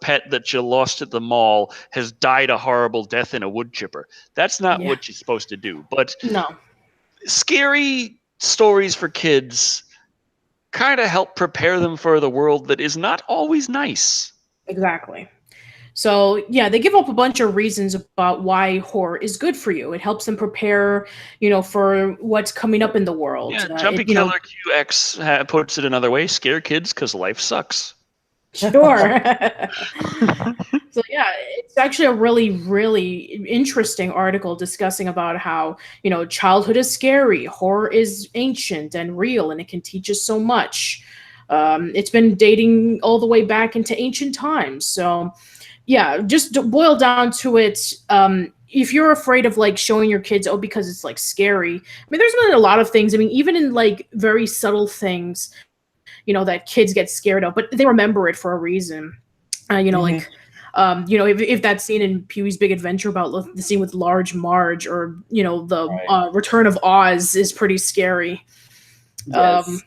pet that you lost at the mall has died a horrible death in a wood chipper. That's not what you're supposed to do. But scary stories for kids kind of help prepare them for the world that is not always nice. Exactly. So, they give up a bunch of reasons about why horror is good for you. It helps them prepare, for what's coming up in the world. Yeah, Jumpy Killer QX puts it another way, scare kids because life sucks. Sure. So, it's actually a really, really interesting article discussing about how, childhood is scary, horror is ancient and real, and it can teach us so much. It's been dating all the way back into ancient times. So, just to boil down to it, if you're afraid of like showing your kids, because it's like scary. I mean, there's been a lot of things. I mean, even in like very subtle things, that kids get scared of, but they remember it for a reason. Like, if that scene in Pee-wee's Big Adventure about the scene with Large Marge, or the Return of Oz is pretty scary. Yes.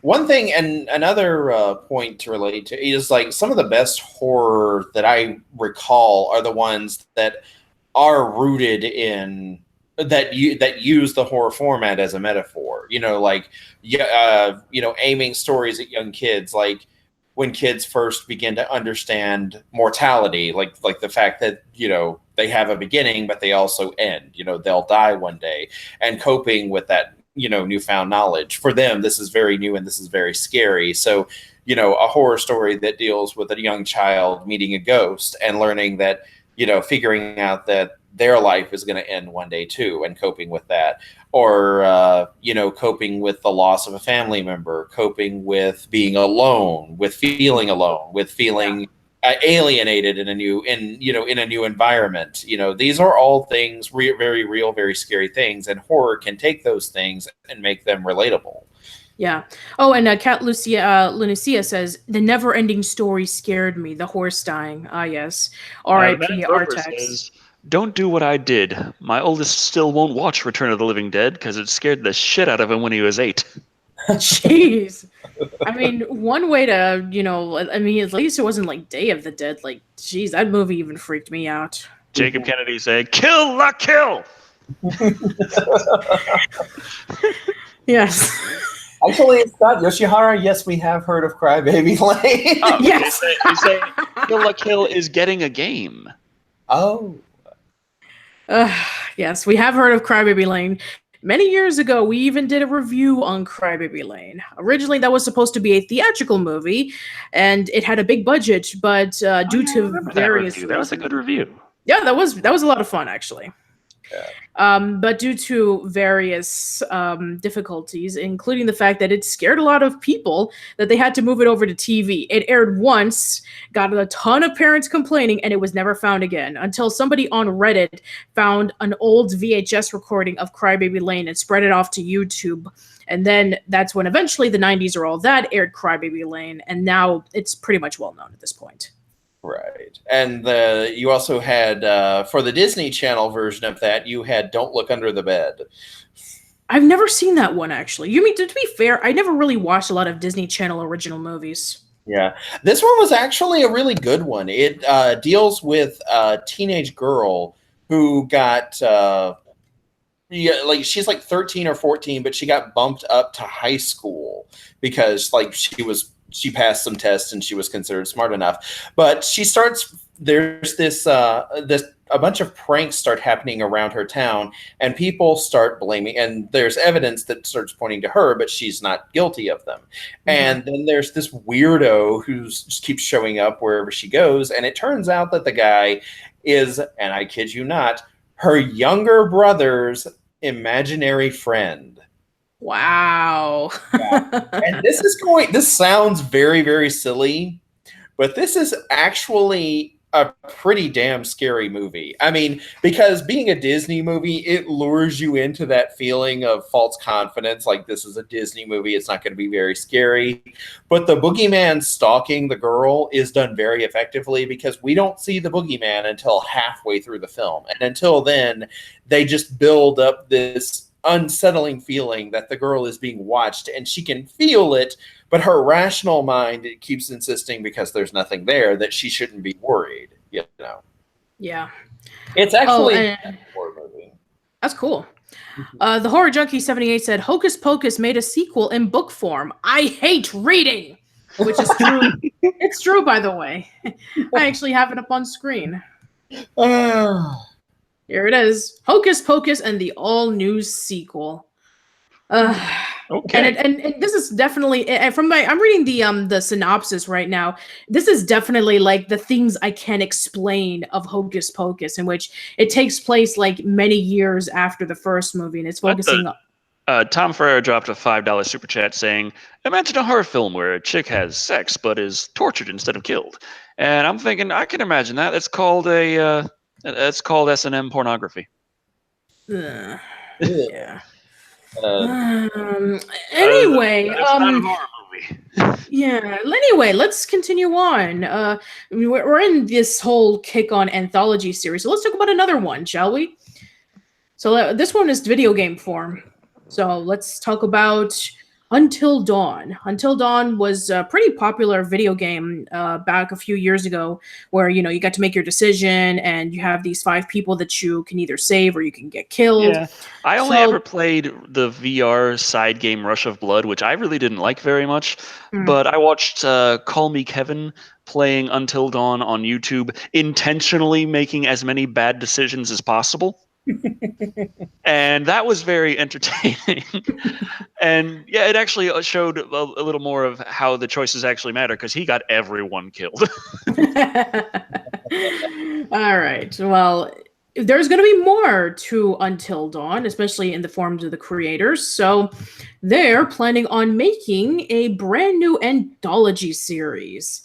One thing and another point to relate to is like some of the best horror that I recall are the ones that are rooted in that use the horror format as a metaphor. Aiming stories at young kids, like when kids first begin to understand mortality, like the fact that they have a beginning but they also end. They'll die one day, and coping with that. Newfound knowledge. For them, this is very new and this is very scary. So, a horror story that deals with a young child meeting a ghost and learning that, figuring out that their life is going to end one day too, and coping with that. Or, coping with the loss of a family member, coping with being alone, with feeling alienated in a new environment. These are all things very real, very scary things, and horror can take those things and make them relatable. Yeah. Oh, and Kat Lunacia says the never-ending story scared me. The horse dying. Ah, yes. R.I.P. Artex. Don't do what I did. My oldest still won't watch Return of the Living Dead because it scared the shit out of him when he was 8. Jeez. I mean, one way to, at least it wasn't like Day of the Dead. Like, geez, that movie even freaked me out. Jacob Kennedy saying, "Kill la kill." Yes. Actually, Scott Yoshihara, yes, we have heard of Crybaby Lane. Oh, yes. He's saying Kill la kill is getting a game. Oh. Yes, we have heard of Crybaby Lane. Many years ago, we even did a review on Crybaby Lane. Originally, that was supposed to be a theatrical movie, and it had a big budget, but due to various reasons, that was a good review. Yeah, that was a lot of fun, actually. Yeah. But due to various difficulties, including the fact that it scared a lot of people, that they had to move it over to TV. It aired once, got a ton of parents complaining, and it was never found again until somebody on Reddit found an old VHS recording of Crybaby Lane and spread it off to YouTube. And then that's when eventually the 90s or all that aired Crybaby Lane, and now it's pretty much well known at this point. Right. And you also had, for the Disney Channel version of that, you had Don't Look Under the Bed. I've never seen that one, actually. You mean, to be fair, I never really watched a lot of Disney Channel original movies. Yeah. This one was actually a really good one. It deals with a teenage girl who got, she's like 13 or 14, but she got bumped up to high school because, like, she passed some tests and she was considered smart enough. But there's this a bunch of pranks start happening around her town, and people start blaming, and there's evidence that starts pointing to her, but she's not guilty of them. And then there's this weirdo who just keeps showing up wherever she goes, and it turns out that the guy is, and I kid you not, her younger brother's imaginary friend. Wow. And this sounds very, very silly, but this is actually a pretty damn scary movie. I mean, because being a Disney movie, it lures you into that feeling of false confidence, like this is a Disney movie, it's not going to be very scary. But the boogeyman stalking the girl is done very effectively, because we don't see the boogeyman until halfway through the film. And until then, they just build up this unsettling feeling that the girl is being watched, and she can feel it, but her rational mind, it keeps insisting, because there's nothing there, that she shouldn't be worried, you know. Yeah. It's actually a horror movie. That's cool. The Horror Junkie 78 said, Hocus Pocus made a sequel in book form. I hate reading, which is true. It's true, by the way. I actually have it up on screen. Here it is. Hocus Pocus and the all-new sequel. Okay. And this is definitely I'm reading the synopsis right now. This is definitely like the things I can explain of Hocus Pocus, in which it takes place like many years after the first movie, and it's focusing on Tom Ferreira dropped a $5 super chat saying, imagine a horror film where a chick has sex but is tortured instead of killed. And I'm thinking, I can imagine that. That's called S&M pornography. Yeah. Anyway, that's not a horror movie. Yeah. Anyway, let's continue on. We're in this whole kick on anthology series, so let's talk about another one, shall we? So this one is video game form. So let's talk about Until Dawn. Until Dawn was a pretty popular video game back a few years ago, where you got to make your decision, and you have these 5 people that you can either save or you can get killed. Yeah. I only ever played the VR side game Rush of Blood, which I really didn't like very much. But I watched Call Me Kevin playing Until Dawn on YouTube, intentionally making as many bad decisions as possible. And that was very entertaining. And yeah, it actually showed a little more of how the choices actually matter, because he got everyone killed. All right. Well, there's going to be more to Until Dawn, especially in the forms of the creators. So they're planning on making a brand new anthology series.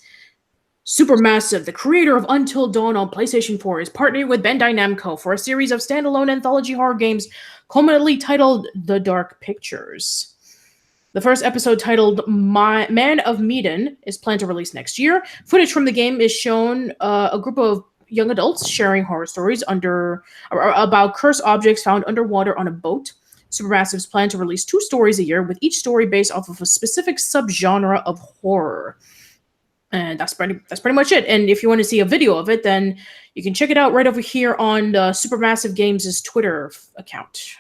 Supermassive, the creator of Until Dawn on PlayStation 4, is partnering with Bandai Namco for a series of standalone anthology horror games culminately titled The Dark Pictures. The first episode, titled Man of Medan, is planned to release next year. Footage from the game is shown a group of young adults sharing horror stories about cursed objects found underwater on a boat. Supermassive's plan to release 2 stories a year, with each story based off of a specific subgenre of horror. And that's pretty much it. And if you want to see a video of it, then you can check it out right over here on Supermassive Games' Twitter account.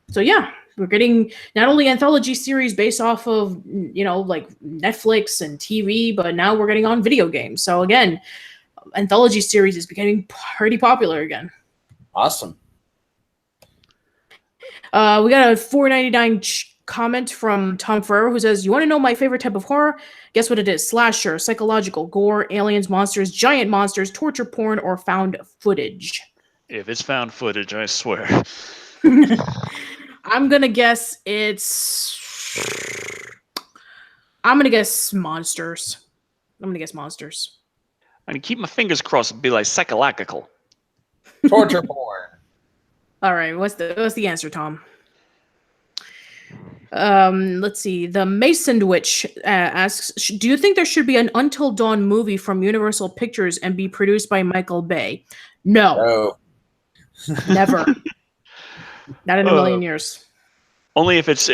So yeah, we're getting not only anthology series based off of, like Netflix and TV, but now we're getting on video games. So again, anthology series is becoming pretty popular again. Awesome. We got a $4.99 comment from Tom Ferrer, who says, you want to know my favorite type of horror? Guess what it is? Slasher, psychological, gore, aliens, monsters, giant monsters, torture porn, or found footage. If it's found footage, I swear. I'm gonna guess monsters. I'm gonna guess monsters. I'm gonna keep my fingers crossed and be like psychological. Torture porn. All right, what's the answer, Tom? Let's see. The Mason Witch asks, do you think there should be an Until Dawn movie from Universal Pictures and be produced by Michael Bay? No. Never. Not in a million years. Only if it's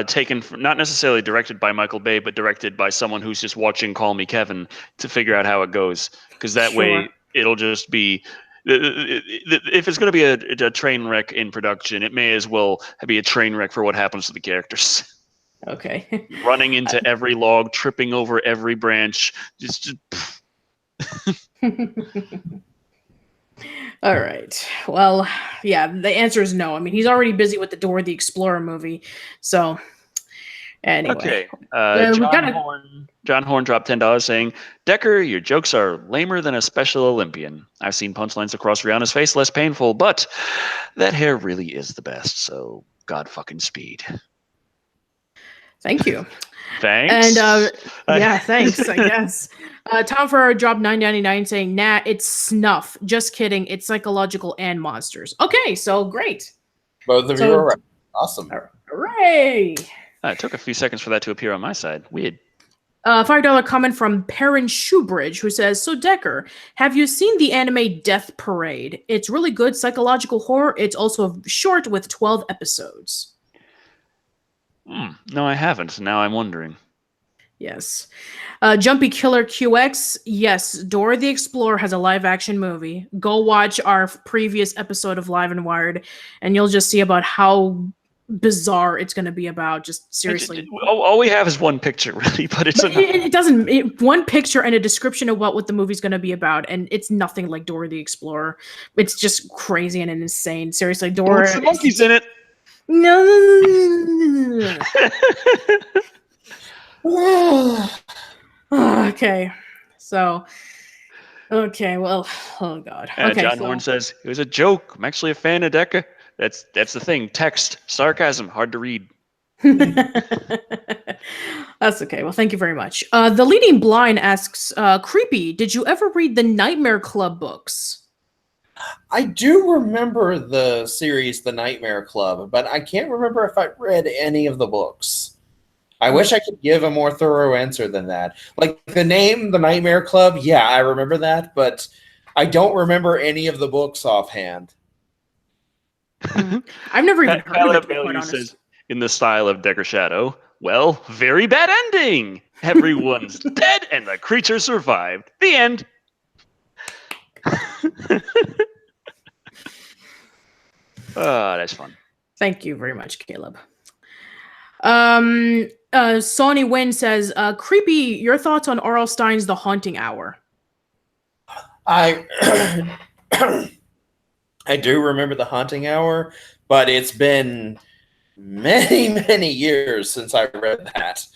taken from, not necessarily directed by Michael Bay, but directed by someone who's just watching Call Me Kevin to figure out how it goes. Because that way it'll just be... If it's going to be a train wreck in production, it may as well be a train wreck for what happens to the characters. Okay. Running into every log, tripping over every branch. Just All right. Well, yeah, the answer is no. I mean, he's already busy with the Dora the Explorer movie. So, anyway. Okay. We John gotta. Horn. John Horn dropped $10 saying, "Decker, your jokes are lamer than a Special Olympian. I've seen punchlines across Rihanna's face less painful, but that hair really is the best. So God fucking speed." Thank you. Thanks. And yeah, thanks, I guess. Tom Ferrer dropped $9.99 saying, "Nah, it's snuff. Just kidding. It's psychological and monsters." Okay, so great. Both of you So- are right. Awesome. Hooray! It took a few seconds for that to appear on my side. Weird. $5 comment from Perrin Shoebridge, who says, "So Decker, have you seen the anime Death Parade? It's really good psychological horror. It's also short with 12 episodes." No, I haven't. Now I'm wondering. Yes. Jumpy Killer QX, yes, Dora the Explorer has a live action movie. Go watch our previous episode of Live and Wired, and you'll just see about how bizarre it's going to be about. Just seriously. All we have is one picture, really, but it's But it doesn't. One picture and a description of what the movie's going to be about, and it's nothing like Dora the Explorer. It's just crazy and insane. Seriously, Dora. What's the monkeys in it? No. Okay. So. Okay. Well. Oh God. Okay. John Horn says, "It was a joke. I'm actually a fan of Decker." That's the thing. Text sarcasm, hard to read. That's okay. Well, thank you very much. The Leading Blind asks, "Creepy, did you ever read the Nightmare Club books?" I do remember the series The Nightmare Club, but I can't remember if I read any of the books. I wish I could give a more thorough answer than that. Like the name, The Nightmare Club, yeah, I remember that, but I don't remember any of the books offhand. I've never even heard of it, to be quite honest. Says, in the style of Decker Shadow, "Well, very bad ending. Everyone's dead and the creature survived. The end." Oh, that's fun. Thank you very much, Caleb. Sony Wynn says, "Creepy, your thoughts on R.L. Stein's The Haunting Hour?" I I do remember The Haunting Hour, but it's been many, many years since I read that.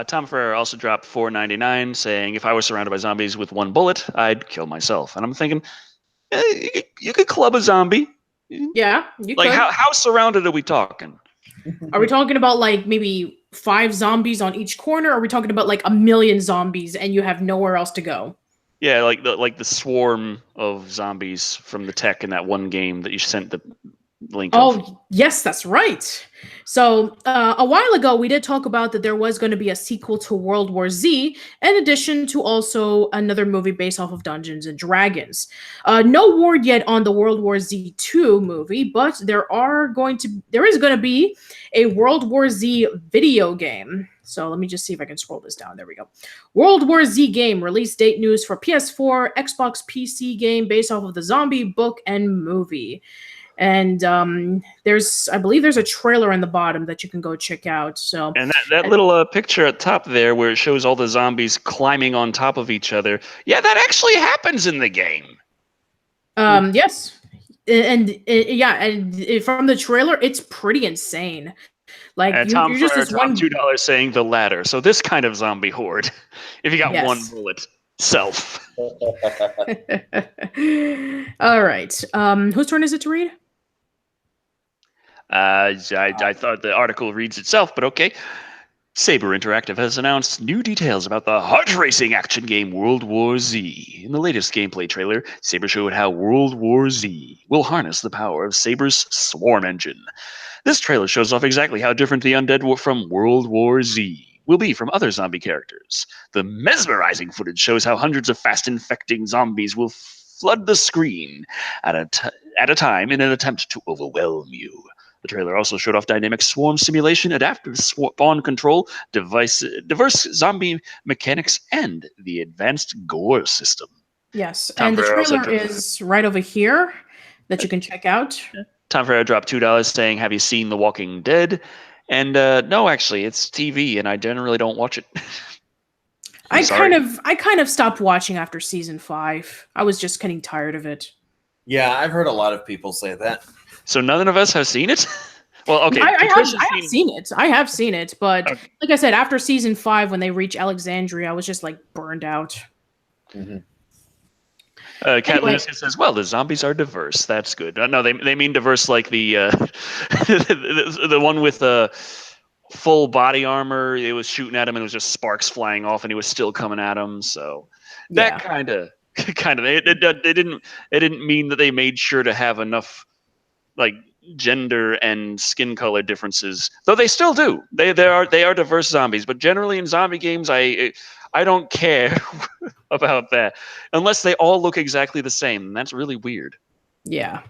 Tom Ferrer also dropped $4.99 saying, "If I was surrounded by zombies with one bullet, I'd kill myself." And I'm thinking, you could club a zombie. Yeah, you Like, could. how surrounded are we talking? Are we talking about like maybe 5 zombies on each corner? Or are we talking about like 1,000,000 zombies and you have nowhere else to go? Yeah, like the swarm of zombies from the tech in that one game that you sent the link of. Oh, yes, that's right. So a while ago, we did talk about that there was going to be a sequel to World War Z, in addition to also another movie based off of Dungeons and Dragons. No word yet on the World War Z 2 movie, but there is going to be a World War Z video game. So let me just see if I can scroll this down. There we go. World War Z game, release date news for PS4, Xbox, PC game based off of the zombie book and movie. And I believe there's a trailer in the bottom that you can go check out. So, and that little picture at top there where it shows all the zombies climbing on top of each other. Yeah, that actually happens in the game. Yes, and from the trailer, it's pretty insane. Like Tom you're just this one $2 saying the latter. So this kind of zombie horde, if you got one bullet, self. All right. Whose turn is it to read? I thought the article reads itself, but okay. Saber Interactive has announced new details about the heart-racing action game World War Z. In the latest gameplay trailer, Saber showed how World War Z will harness the power of Saber's swarm engine. This trailer shows off exactly how different the undead from World War Z will be from other zombie characters. The mesmerizing footage shows how hundreds of fast-infecting zombies will flood the screen at a time in an attempt to overwhelm you. The trailer also showed off dynamic swarm simulation, adaptive spawn control, diverse zombie mechanics, and the advanced gore system. Yes, and the trailer is right over here that you can check out. Tom Ferrer dropped $2 saying, "Have you seen The Walking Dead?" And no, actually, it's TV, and I generally don't watch it. I kind of stopped watching after season 5. I was just getting tired of it. Yeah, I've heard a lot of people say that. So none of us have seen it? Well, okay. I have seen it. I have seen it, but Okay. like I said, after season 5, when they reach Alexandria, I was just like burned out. Mm-hmm. Cat Anyway. Lunas says, "Well, the zombies are diverse. That's good." No, they mean diverse like the the one with full body armor. It was shooting at him, and it was just sparks flying off, and he was still coming at him. So that kind of they didn't mean that they made sure to have enough like gender and skin color differences, though they still do. They are diverse zombies, but generally in zombie games, I don't care about that unless they all look exactly the same. And that's really weird. Yeah.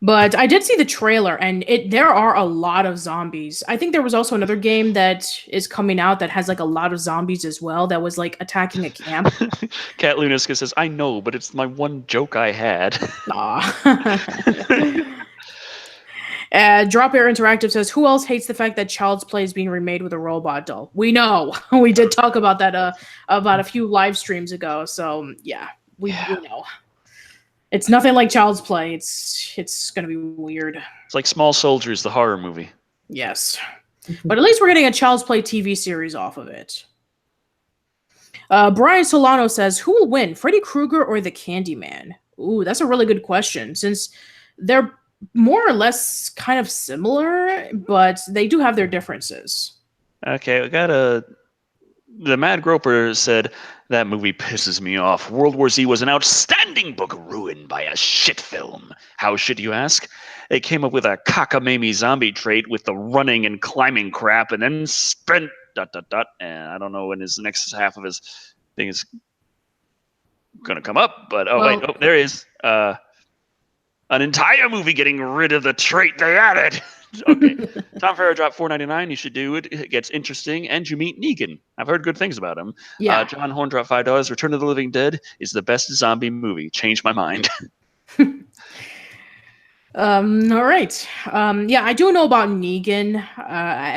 But I did see the trailer, and there are a lot of zombies. I think there was also another game that is coming out that has like a lot of zombies as well, that was like attacking a camp. Cat Lunaska says, "I know, but it's my one joke I had." Aw. Drop Air Interactive says, "Who else hates the fact that Child's Play is being remade with a robot doll?" We know. We did talk about that about a few live streams ago. So yeah, we know. It's nothing like Child's Play. It's gonna be weird. It's like Small Soldiers, the horror movie. Yes, but at least we're getting a Child's Play TV series off of it. Brian Solano says, "Who will win, Freddy Krueger or the Candyman?" Ooh, that's a really good question, since they're more or less kind of similar, but they do have their differences. Okay, we got the Mad Groper said, "That movie pisses me off. World War Z was an outstanding book ruined by a shit film. How shit, you ask? It came up with a cockamamie zombie trait with the running and climbing crap, and then spent ... And I don't know when his next half of his thing is going to come up, but there is an entire movie getting rid of the trait they added." Okay. Tom Ferrer dropped $4.99. You should do it. It gets interesting, and you meet Negan. I've heard good things about him. Yeah. John Horn dropped $5. Return of the Living Dead is the best zombie movie. Changed my mind. All right. Yeah, I do know about Negan,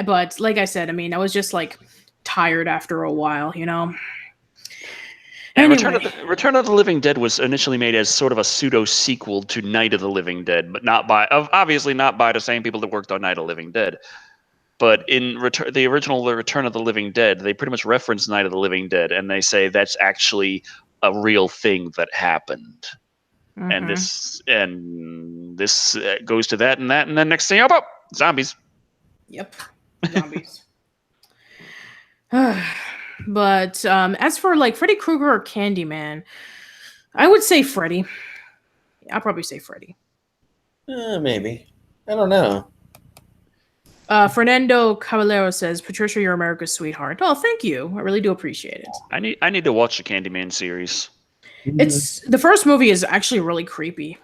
but like I said, I mean, I was just like tired after a while, you know. And Anyway. Return of the Living Dead was initially made as sort of a pseudo sequel to Night of the Living Dead, but obviously not by the same people that worked on Night of the Living Dead. But in the original Return of the Living Dead, they pretty much reference Night of the Living Dead, and they say that's actually a real thing that happened. Mm-hmm. And this goes to that, and then next thing up, zombies. Yep, zombies. But as for like Freddy Krueger or Candyman, I would say Freddy. I'll probably say Freddy. Maybe. I don't know. Fernando Caballero says, "Patricia, you're America's sweetheart." Oh, thank you. I really do appreciate it. I need to watch the Candyman series. It's the first movie is actually really creepy.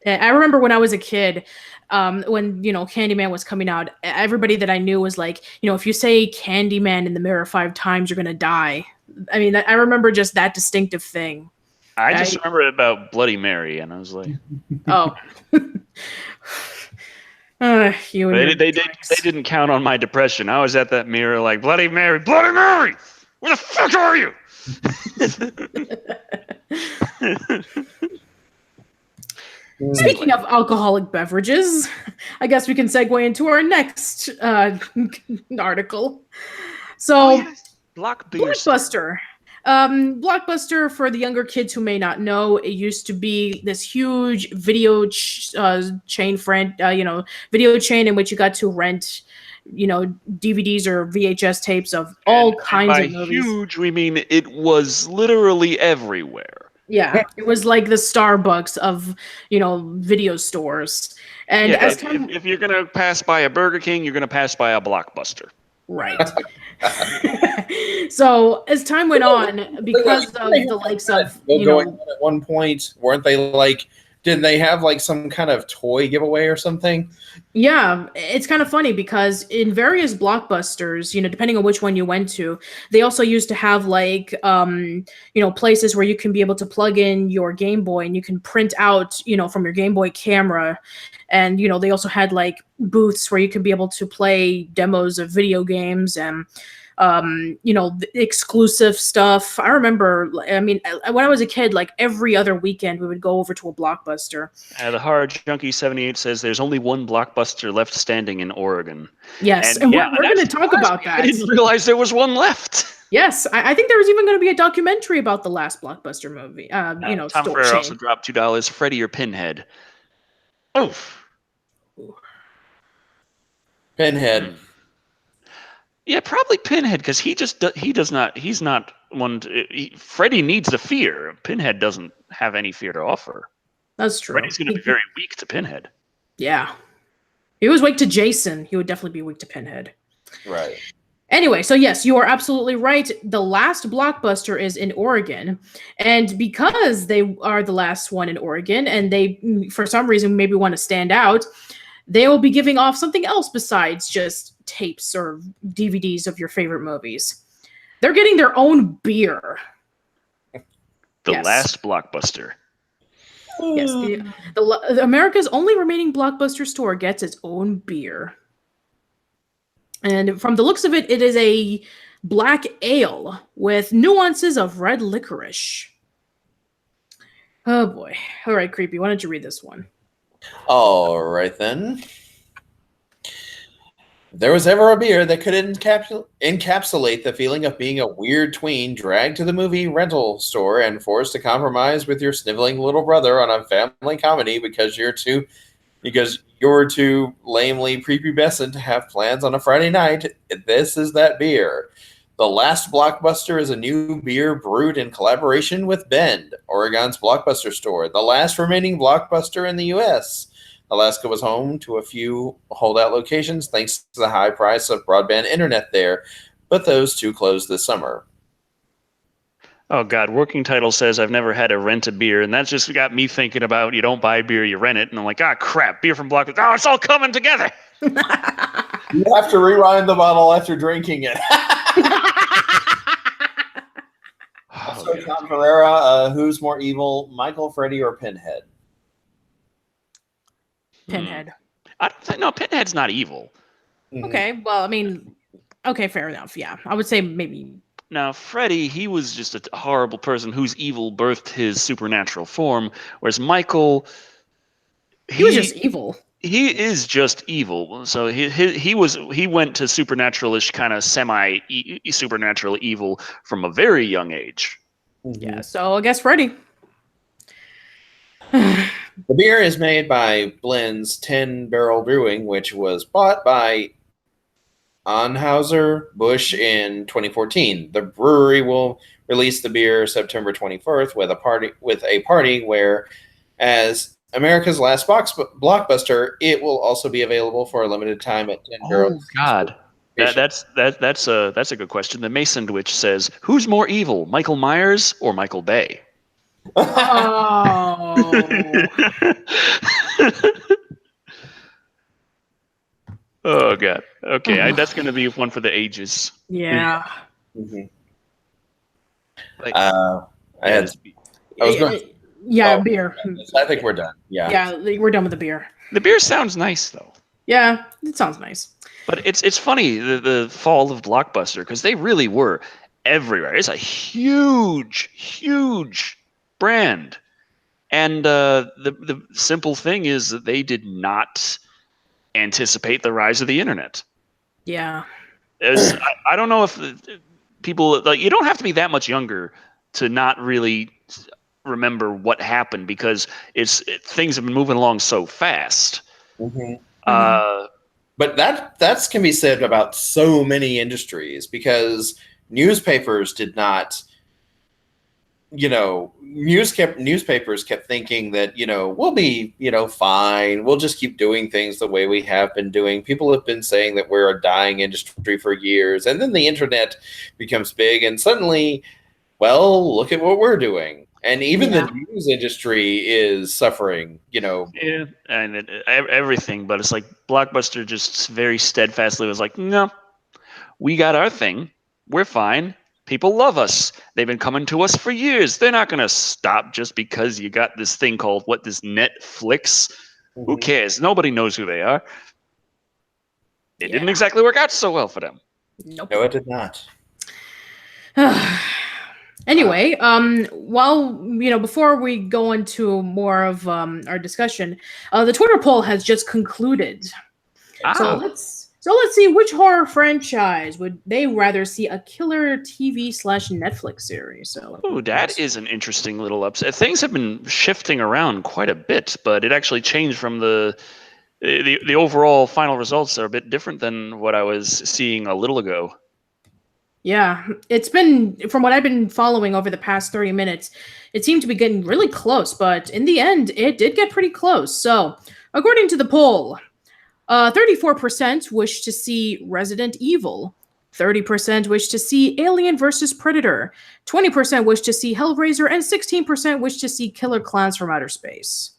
I remember when I was a kid, when Candyman was coming out, everybody that I knew was like, if you say Candyman in the mirror 5 times, you're gonna die. I mean, I remember just that distinctive thing. I just remember about Bloody Mary, and I was like, oh. They didn't count on my depression. I was at that mirror like, Bloody Mary, where the fuck are you? Speaking of alcoholic beverages, I guess we can segue into our next article. So, Blockbuster. Blockbuster, for the younger kids who may not know, it used to be this huge video chain video chain in which you got to rent, DVDs or VHS tapes of all kinds of movies. Huge, we mean it was literally everywhere. Yeah, it was like the Starbucks of, video stores. And if you're gonna pass by a Burger King, you're gonna pass by a Blockbuster. Right. So as time went on, because of the likes of going on at one point, weren't they like? Didn't they have like some kind of toy giveaway or something? Yeah, it's kind of funny because in various Blockbusters, depending on which one you went to, they also used to have like, places where you can be able to plug in your Game Boy and you can print out, from your Game Boy camera. And, they also had like booths where you could be able to play demos of video games. And the exclusive stuff. I remember, I mean, when I was a kid, like every other weekend, we would go over to a Blockbuster. The Horror Junkie 78 says there's only one Blockbuster left standing in Oregon. Yes, and we're going to talk about that. I didn't realize there was one left. Yes, I think there was even going to be a documentary about the last Blockbuster movie. Tom store Ferrer chain. also dropped $2. Freddy or Pinhead? Oof. Pinhead. Yeah, probably Pinhead, because he's not one. Freddy needs the fear. Pinhead doesn't have any fear to offer. That's true. Freddy's going to be very weak to Pinhead. Yeah. He was weak to Jason. He would definitely be weak to Pinhead. Right. Anyway, so yes, you are absolutely right. The last Blockbuster is in Oregon. And because they are the last one in Oregon, and they, for some reason, maybe want to stand out, they will be giving off something else besides just tapes or DVDs of your favorite movies. They're getting their own beer. The last Blockbuster. Yes, the America's only remaining Blockbuster store gets its own beer. And from the looks of it, it is a black ale with nuances of red licorice. Oh boy. All right, Creepy, why don't you read this one? All right, then. If there was ever a beer that could encapsulate the feeling of being a weird tween dragged to the movie rental store and forced to compromise with your sniveling little brother on a family comedy because you're too lamely prepubescent to have plans on a Friday night, this is that beer. The last Blockbuster is a new beer brewed in collaboration with Bend, Oregon's Blockbuster store, the last remaining Blockbuster in the U.S. Alaska was home to a few holdout locations thanks to the high price of broadband internet there, but those two closed this summer. Oh, God. Working Title says, I've never had to rent a beer, and that's just got me thinking about you don't buy beer, you rent it, and I'm like, crap, beer from Blockbuster. Oh, it's all coming together. You have to rewind the bottle after drinking it. So, Tom Ferreira, who's more evil, Michael, Freddy, or Pinhead? Pinhead. I don't think, no, Pinhead's not evil. Okay, well, I mean, okay, fair enough, yeah. I would say maybe... Now, Freddy, he was just a horrible person whose evil birthed his supernatural form, whereas Michael... He was just evil. He is just evil. So he went to supernatural-ish kind of semi-supernatural evil from a very young age. Yeah, so I guess Freddy. The beer is made by Blend's 10 Barrel Brewing, which was bought by Anheuser-Busch in 2014. The brewery will release the beer September 24th with a party where, as America's last Blockbuster, it will also be available for a limited time at 10 Barrel. Oh God, that's a good question. The Masonwich says, "Who's more evil, Michael Myers or Michael Bay?" Oh. Oh God. Okay, that's going to be one for the ages. Yeah. Mm-hmm. Beer. I think we're done. Yeah, we're done with the beer. The beer sounds nice, though. Yeah, it sounds nice. But it's funny, the fall of Blockbuster, because they really were everywhere. It's a huge, huge brand. And the simple thing is that they did not anticipate the rise of the internet. Yeah. I don't know if people, like, you don't have to be that much younger to not really remember what happened, because things have been moving along so fast. Mm-hmm. But that can be said about so many industries, because newspapers did not, newspapers kept thinking that, we'll be, fine. We'll just keep doing things the way we have been doing. People have been saying that we're a dying industry for years. And then the internet becomes big and suddenly, well, look at what we're doing. And even the news industry is suffering, Yeah, and everything. But it's like Blockbuster just very steadfastly was like, no, we got our thing. We're fine. People love us. They've been coming to us for years. They're not going to stop just because you got this thing called, this Netflix? Mm-hmm. Who cares? Nobody knows who they are. It didn't exactly work out so well for them. Nope. No, it did not. Anyway, before we go into more of our discussion, the Twitter poll has just concluded. So let's see, which horror franchise would they rather see a killer TV/Netflix series? So that is an interesting little upset. Things have been shifting around quite a bit, but it actually changed from the overall final results are a bit different than what I was seeing a little ago. Yeah, it's been, from what I've been following over the past 30 minutes, it seemed to be getting really close, but in the end, it did get pretty close. So, according to the poll, 34% wish to see Resident Evil, 30% wish to see Alien vs. Predator, 20% wish to see Hellraiser, and 16% wish to see Killer Clowns from Outer Space.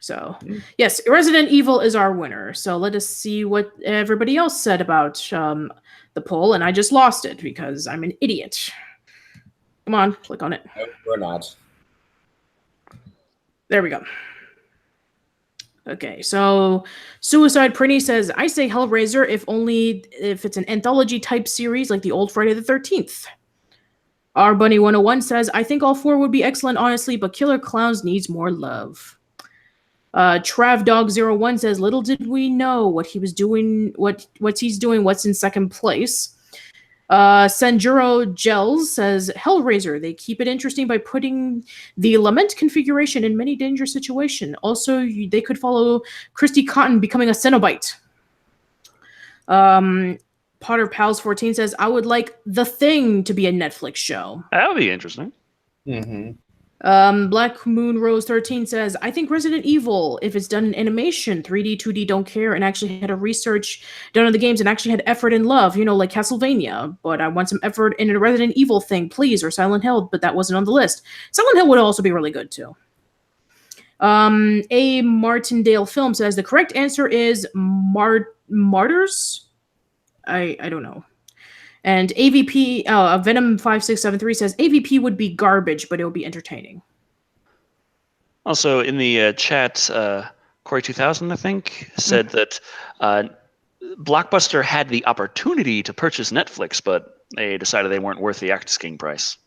So, yes, Resident Evil is our winner. So let us see what everybody else said about the poll, and I just lost it because I'm an idiot. Come on, click on it. No, we're not. There we go. Okay, so Suicide Pretty says, I say Hellraiser if it's an anthology type series like the old Friday the 13th. Our Bunny 101 says, I think all 4 would be excellent, honestly, but Killer Clowns needs more love. TravDog01 says, little did we know what he was doing, what he's doing, what's in second place. Sanjuro Gels says, Hellraiser, they keep it interesting by putting the lament configuration in many dangerous situations. Also, they could follow Christy Cotton becoming a Cenobite. Potter Pals 14 says, I would like The Thing to be a Netflix show. That would be interesting. Mm-hmm. Black Moon Rose 13 says, I think Resident Evil, if it's done in animation, 3D, 2D, don't care, and actually had a research done on the games and actually had effort and love, like Castlevania. But I want some effort in a Resident Evil thing, please, or Silent Hill, but that wasn't on the list. Silent Hill would also be really good, too. A Martindale Film says, the correct answer is Martyrs? I don't know. And AVP, Venom5673 says, AVP would be garbage, but it would be entertaining. Also, in the chat, Corey2000, I think, said that Blockbuster had the opportunity to purchase Netflix, but they decided they weren't worth the asking price.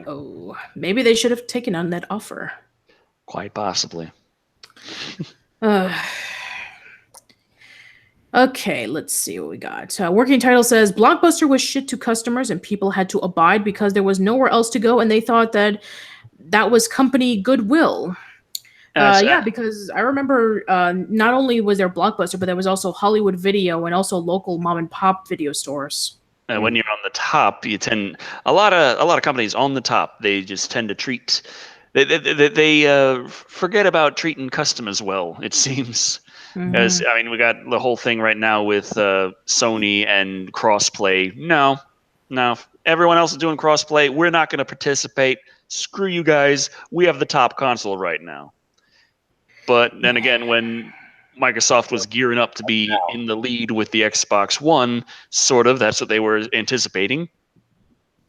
Oh, maybe they should have taken on that offer. Quite possibly. Okay, let's see what we got. Working Title says, Blockbuster was shit to customers and people had to abide because there was nowhere else to go and they thought that was company goodwill. Yeah, because I remember not only was there Blockbuster, but there was also Hollywood Video and also local mom and pop video stores. When you're on the top, you tend a lot of companies on the top. They just tend to treat they forget about treating customers well. It seems. As we got the whole thing right now with Sony and crossplay. No, everyone else is doing crossplay. We're not going to participate. Screw you guys. We have the top console right now. But then again, when Microsoft was gearing up to be in the lead with the Xbox One, sort of, that's what they were anticipating.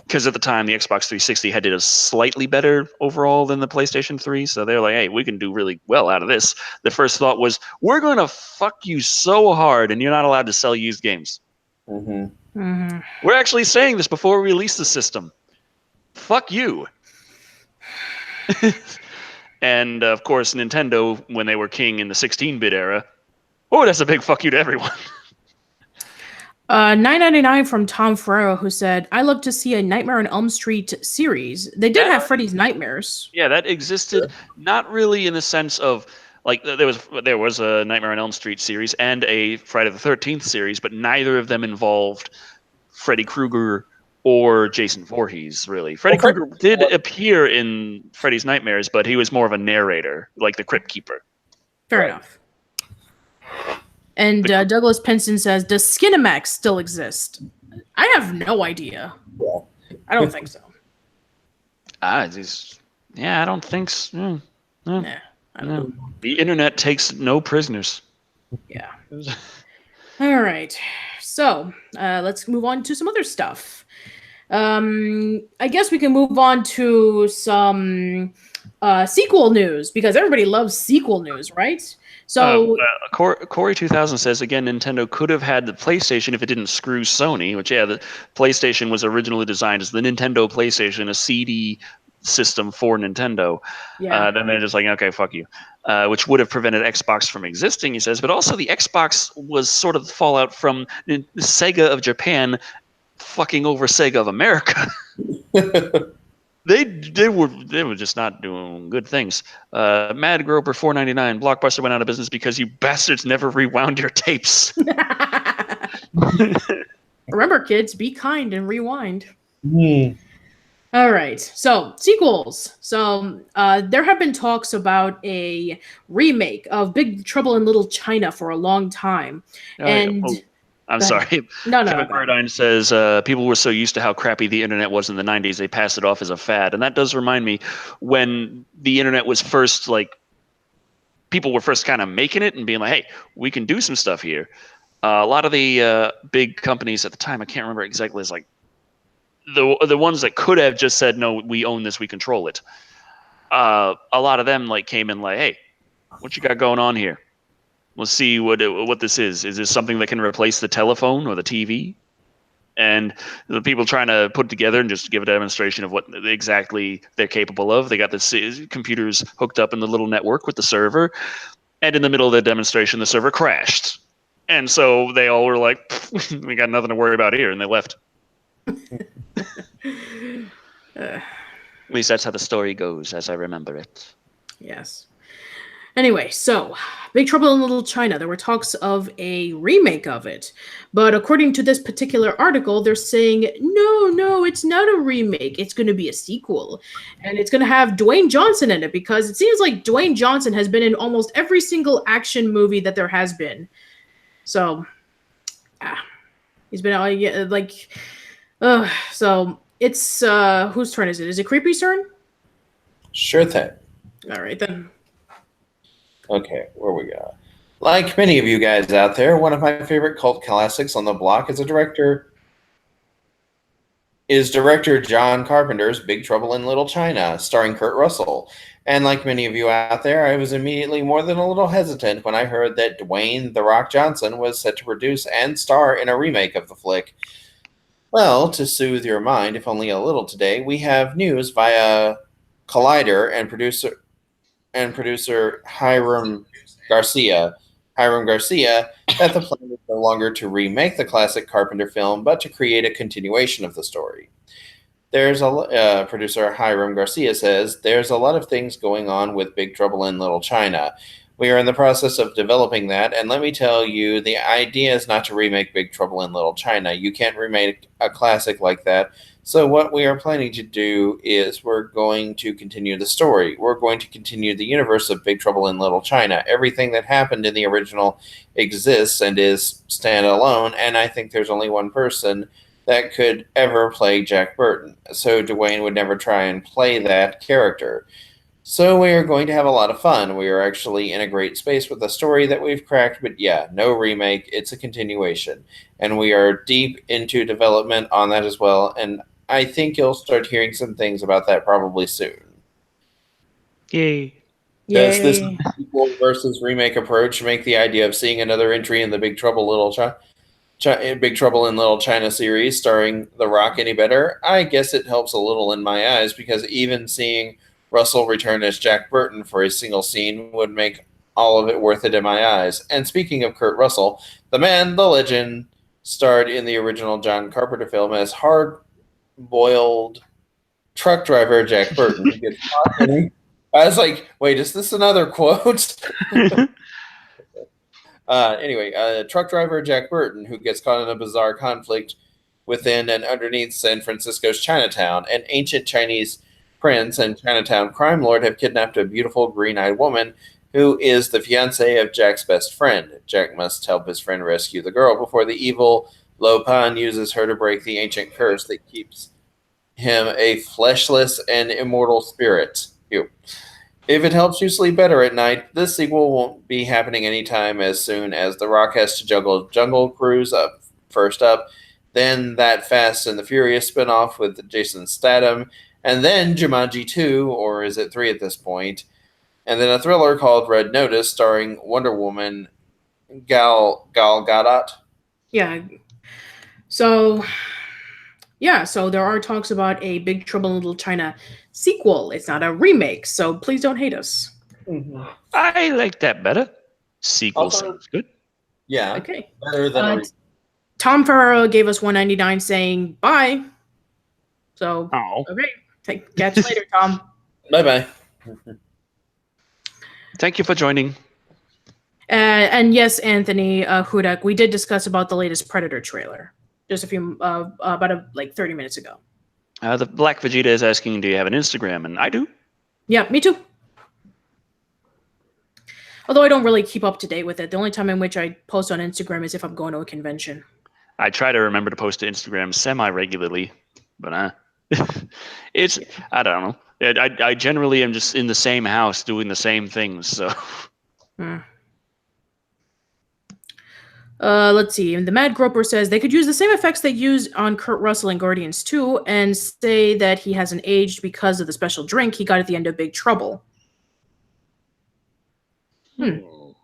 Because at the time, the Xbox 360 had did a slightly better overall than the PlayStation 3. So they're like, hey, we can do really well out of this. The first thought was, we're going to fuck you so hard and you're not allowed to sell used games. We're actually saying this before we release the system. Fuck you. And, of course, Nintendo, when they were king in the 16-bit era, oh, that's a big fuck you to everyone. 999 from Tom Ferrero, who said, I love to see a Nightmare on Elm Street series. They did have Freddy's Nightmares. Yeah, that existed, not really in the sense of, like, there was a Nightmare on Elm Street series and a Friday the 13th series, but neither of them involved Freddy Krueger or Jason Voorhees, really. Freddy Krueger did appear in Freddy's Nightmares, but he was more of a narrator, like the Crypt Keeper. Fair enough. And Douglas Penson says, does Skinamax still exist? I have no idea. Yeah. I don't think so. I don't think so. Nah, I don't know. The internet takes no prisoners. Yeah. All right. So let's move on to some other stuff. I guess we can move on to some sequel news, because everybody loves sequel news, right? So Corey 2000 says again, Nintendo could have had the PlayStation if it didn't screw Sony. Which the PlayStation was originally designed as the Nintendo PlayStation, a CD system for Nintendo. yeah. Then they're just like, okay, fuck you, which would have prevented Xbox from existing. He says, but also the Xbox was sort of the fallout from Sega of Japan fucking over Sega of America. They were just not doing good things. Mad Groper 499, Blockbuster went out of business because you bastards never rewound your tapes. Remember, kids, be kind and rewind. All right, so sequels. So there have been talks about a remake of Big Trouble in Little China for a long time, and I'm sorry. No. Kevin Cardine says people were so used to how crappy the internet was in the 90s, they passed it off as a fad. And that does remind me when the internet was first, like, people were first kind of making it and being like, hey, we can do some stuff here. A lot of the big companies at the time, I can't remember exactly, it's like the ones that could have just said, no, we own this, we control it. A lot of them like came in like, hey, what you got going on here? Let's see what this is. Is this something that can replace the telephone or the TV? And the people trying to put it together and just give a demonstration of what exactly they're capable of. They got the computers hooked up in the little network with the server. And in the middle of the demonstration, the server crashed. And so they all were like, we got nothing to worry about here. And they left. At least that's how the story goes, as I remember it. Yes. Anyway, so Big Trouble in Little China, there were talks of a remake of it. But according to this particular article, they're saying, no, it's not a remake. It's going to be a sequel. And it's going to have Dwayne Johnson in it because it seems like Dwayne Johnson has been in almost every single action movie that there has been. So, he's been so it's, whose turn is it? Is it Creepy's turn? Sure thing. All right, then. Okay, where we go. Like many of you guys out there, one of my favorite cult classics on the block is director John Carpenter's Big Trouble in Little China, starring Kurt Russell. And like many of you out there, I was immediately more than a little hesitant when I heard that Dwayne "The Rock" Johnson was set to produce and star in a remake of the flick. Well, to soothe your mind, if only a little today, we have news via Collider and producer Hiram Garcia, that the plan is no longer to remake the classic Carpenter film, but to create a continuation of the story. Producer Hiram Garcia says, there's a lot of things going on with Big Trouble in Little China. We are in the process of developing that, and let me tell you, the idea is not to remake Big Trouble in Little China. You can't remake a classic like that. So what we are planning to do is we're going to continue the story. We're going to continue the universe of Big Trouble in Little China. Everything that happened in the original exists and is standalone, and I think there's only one person that could ever play Jack Burton. So Dwayne would never try and play that character. So we are going to have a lot of fun. We are actually in a great space with a story that we've cracked, but yeah, no remake. It's a continuation. And we are deep into development on that as well, and I think you'll start hearing some things about that probably soon. Yay. Does this sequel versus remake approach make the idea of seeing another entry in the Big Trouble in Little China series starring The Rock any better? I guess it helps a little in my eyes, because even seeing Russell return as Jack Burton for a single scene would make all of it worth it in my eyes. And speaking of Kurt Russell, the man, the legend, starred in the original John Carpenter film as hard-boiled truck driver Jack Burton. I was like, wait, is this another quote? Anyway, truck driver Jack Burton, who gets caught in a bizarre conflict within and underneath San Francisco's Chinatown. An ancient Chinese prince and Chinatown crime lord have kidnapped a beautiful green-eyed woman who is the fiancée of Jack's best friend. Jack must help his friend rescue the girl before the evil Lo Pan uses her to break the ancient curse that keeps him a fleshless and immortal spirit. Ew. If it helps you sleep better at night, this sequel won't be happening anytime as soon as The Rock has to juggle Jungle Cruise up first up, then that Fast and the Furious spinoff with Jason Statham, and then Jumanji 2, or is it 3 at this point? and then a thriller called Red Notice starring Wonder Woman Gal Gadot. Yeah. So there are talks about a Big Trouble in Little China sequel. It's not a remake, so please don't hate us. Mm-hmm. I like that better. Sequel Also- sounds good. Yeah, Okay. better than Tom Ferraro gave us $1.99 saying bye. So, Oh, okay. Catch you later, Tom. bye. thank you for joining. And yes, Anthony Hudak, we did discuss about the latest Predator trailer just about 30 minutes ago. The Black Vegeta is asking, do you have an Instagram? And I do. Yeah, me too. Although I don't really keep up to date with it. The only time in which I post on Instagram is if I'm going to a convention. I try to remember to post to Instagram semi-regularly, but it's, I don't know. I generally am just in the same house doing the same things, so. Let's see. And the Mad Groper says they could use the same effects they used on Kurt Russell in Guardians 2 and say that he hasn't aged because of the special drink he got at the end of Big Trouble.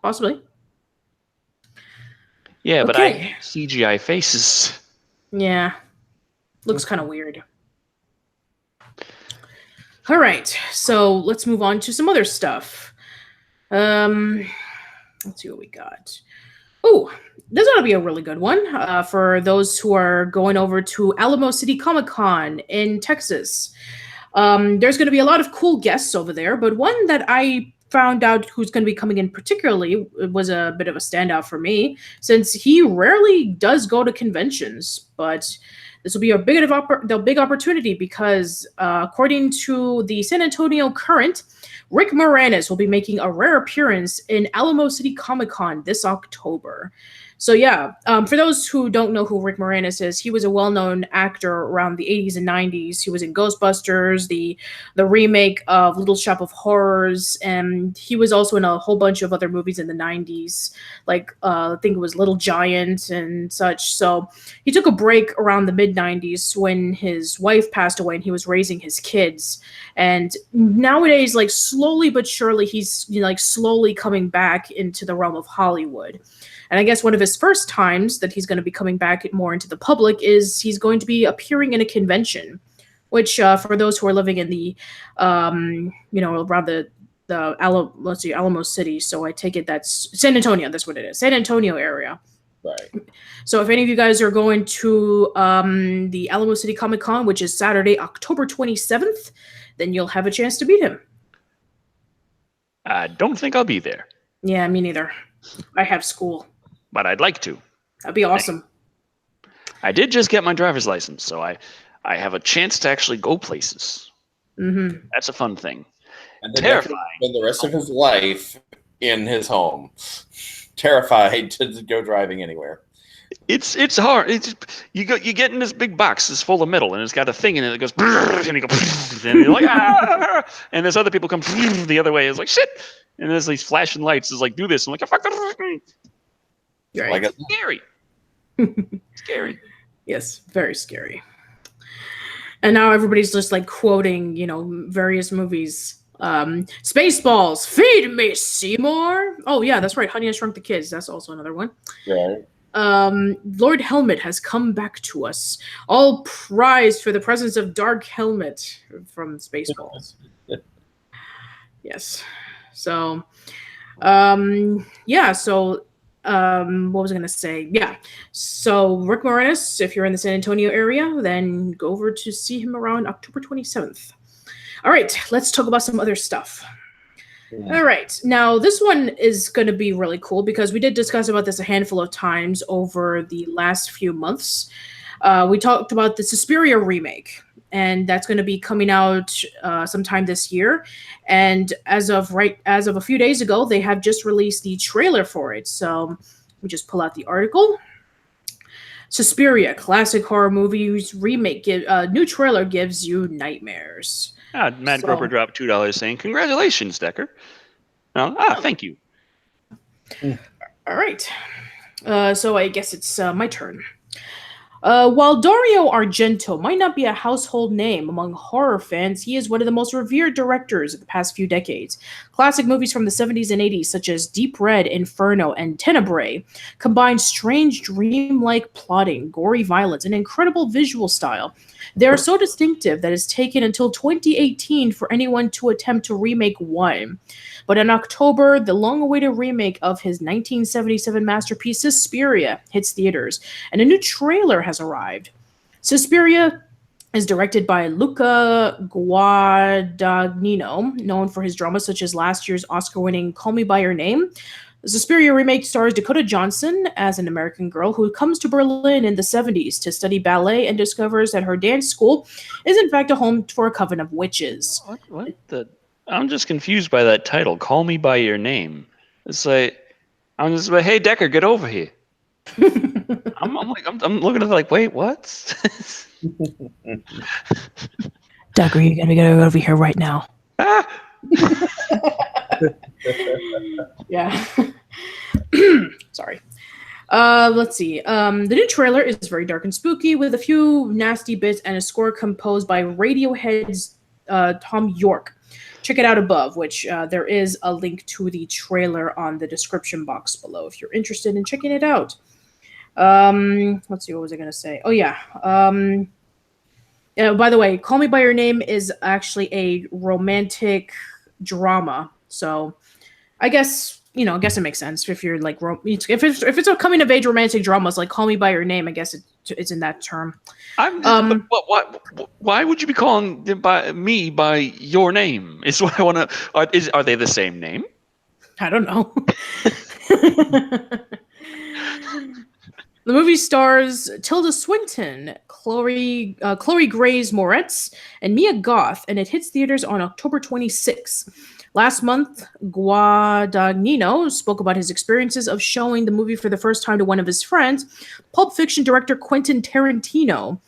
Possibly. Yeah, but I Okay. hate CGI faces. Yeah. Looks kind of weird. All right. So let's move on to some other stuff. Let's see what we got. Oh, this ought to be a really good one for those who are going over to Alamo City Comic Con in Texas. There's going to be a lot of cool guests over there, but one that I found out who's going to be coming in particularly was a bit of a standout for me, since he rarely does go to conventions. But this will be a big opportunity because according to the San Antonio Current, Rick Moranis will be making a rare appearance in Alamo City Comic Con this October. So yeah, for those who don't know who Rick Moranis is, he was a well-known actor around the 80s and 90s. He was in Ghostbusters, the remake of Little Shop of Horrors, and he was also in a whole bunch of other movies in the 90s, like I think it was Little Giant and such. So he took a break around the mid-90s when his wife passed away and he was raising his kids. And nowadays, like slowly but surely, he's slowly coming back into the realm of Hollywood. And I guess one of his first times that he's going to be coming back more into the public is he's going to be appearing in a convention, which for those who are living in the, around the Alamo City. So I take it that's San Antonio. That's what it is. San Antonio area. Right. So if any of you guys are going to the Alamo City Comic Con, which is Saturday, October 27th, then you'll have a chance to meet him. I don't think I'll be there. Yeah, me neither. I have school. But I'd like to. That'd be awesome. I did just get my driver's license, so I have a chance to actually go places. Mm-hmm. That's a fun thing. And then Terrifying. spend the rest of his life in his home, terrified to go driving anywhere. It's hard. You get in this big box that's full of metal, and it's got a thing in it that goes, and you go, and you're like, ah! And there's other people come the other way. It's like shit. And there's these flashing lights. It's like, do this. I'm like, fuck. Right. Like Scary. Scary. Yes, very scary. And now everybody's just like quoting, various movies. Spaceballs, feed me, Seymour. Oh yeah, that's right. Honey, I Shrunk the Kids. That's also another one. right. Lord Helmet has come back to us, all prized for the presence of Dark Helmet from Spaceballs. Yes. So, yeah. So, what was I going to say? Yeah. So Rick Moranis, if you're in the San Antonio area, then go over to see him around October 27th. All right, let's talk about some other stuff. Yeah. All right. Now, this one is going to be really cool because we did discuss about this a handful of times over the last few months. We talked about the Suspiria remake, and that's going to be coming out sometime this year. And as of a few days ago, they have just released the trailer for it. So let me just pull out the article. Suspiria, classic horror movies remake. New trailer gives you nightmares. Matt Groper dropped $2 saying, congratulations, Decker. Thank you. All right. So I guess it's my turn. While Dario Argento might not be a household name among horror fans, he is one of the most revered directors of the past few decades. Classic movies from the 70s and 80s, such as Deep Red, Inferno, and Tenebrae, combine strange dreamlike plotting, gory violence, and incredible visual style. They are so distinctive that it's taken until 2018 for anyone to attempt to remake one. But in October, the long-awaited remake of his 1977 masterpiece Suspiria hits theaters, and a new trailer has arrived. Suspiria is directed by Luca Guadagnino, known for his dramas such as last year's Oscar-winning Call Me By Your Name. The Suspiria remake stars Dakota Johnson as an American girl who comes to Berlin in the 70s to study ballet and discovers that her dance school is in fact a home for a coven of witches. What the? I'm just confused by that title. Call Me By Your Name. It's like, I'm just like, hey, Decker, get over here. I'm looking at it like, wait, what? Decker, you gotta get over here right now. Ah! Yeah. Sorry. Let's see. The new trailer is very dark and spooky with a few nasty bits and a score composed by Radiohead's Tom York. Check it out above, which there is a link to the trailer on the description box below if you're interested in checking it out. Let's see, what was I going to say? Oh, yeah. By the way, Call Me By Your Name is actually a romantic drama. So I guess, I guess it makes sense if you're like, if it's a coming of age romantic drama, it's like Call Me By Your Name. I guess it's in that term. Why would you be calling me by your name? Is what I want to. Are they the same name? I don't know. The movie stars Tilda Swinton, Chloe Grace Moretz, and Mia Goth, and it hits theaters on October 26th. Last month, Guadagnino spoke about his experiences of showing the movie for the first time to one of his friends, Pulp Fiction director Quentin Tarantino.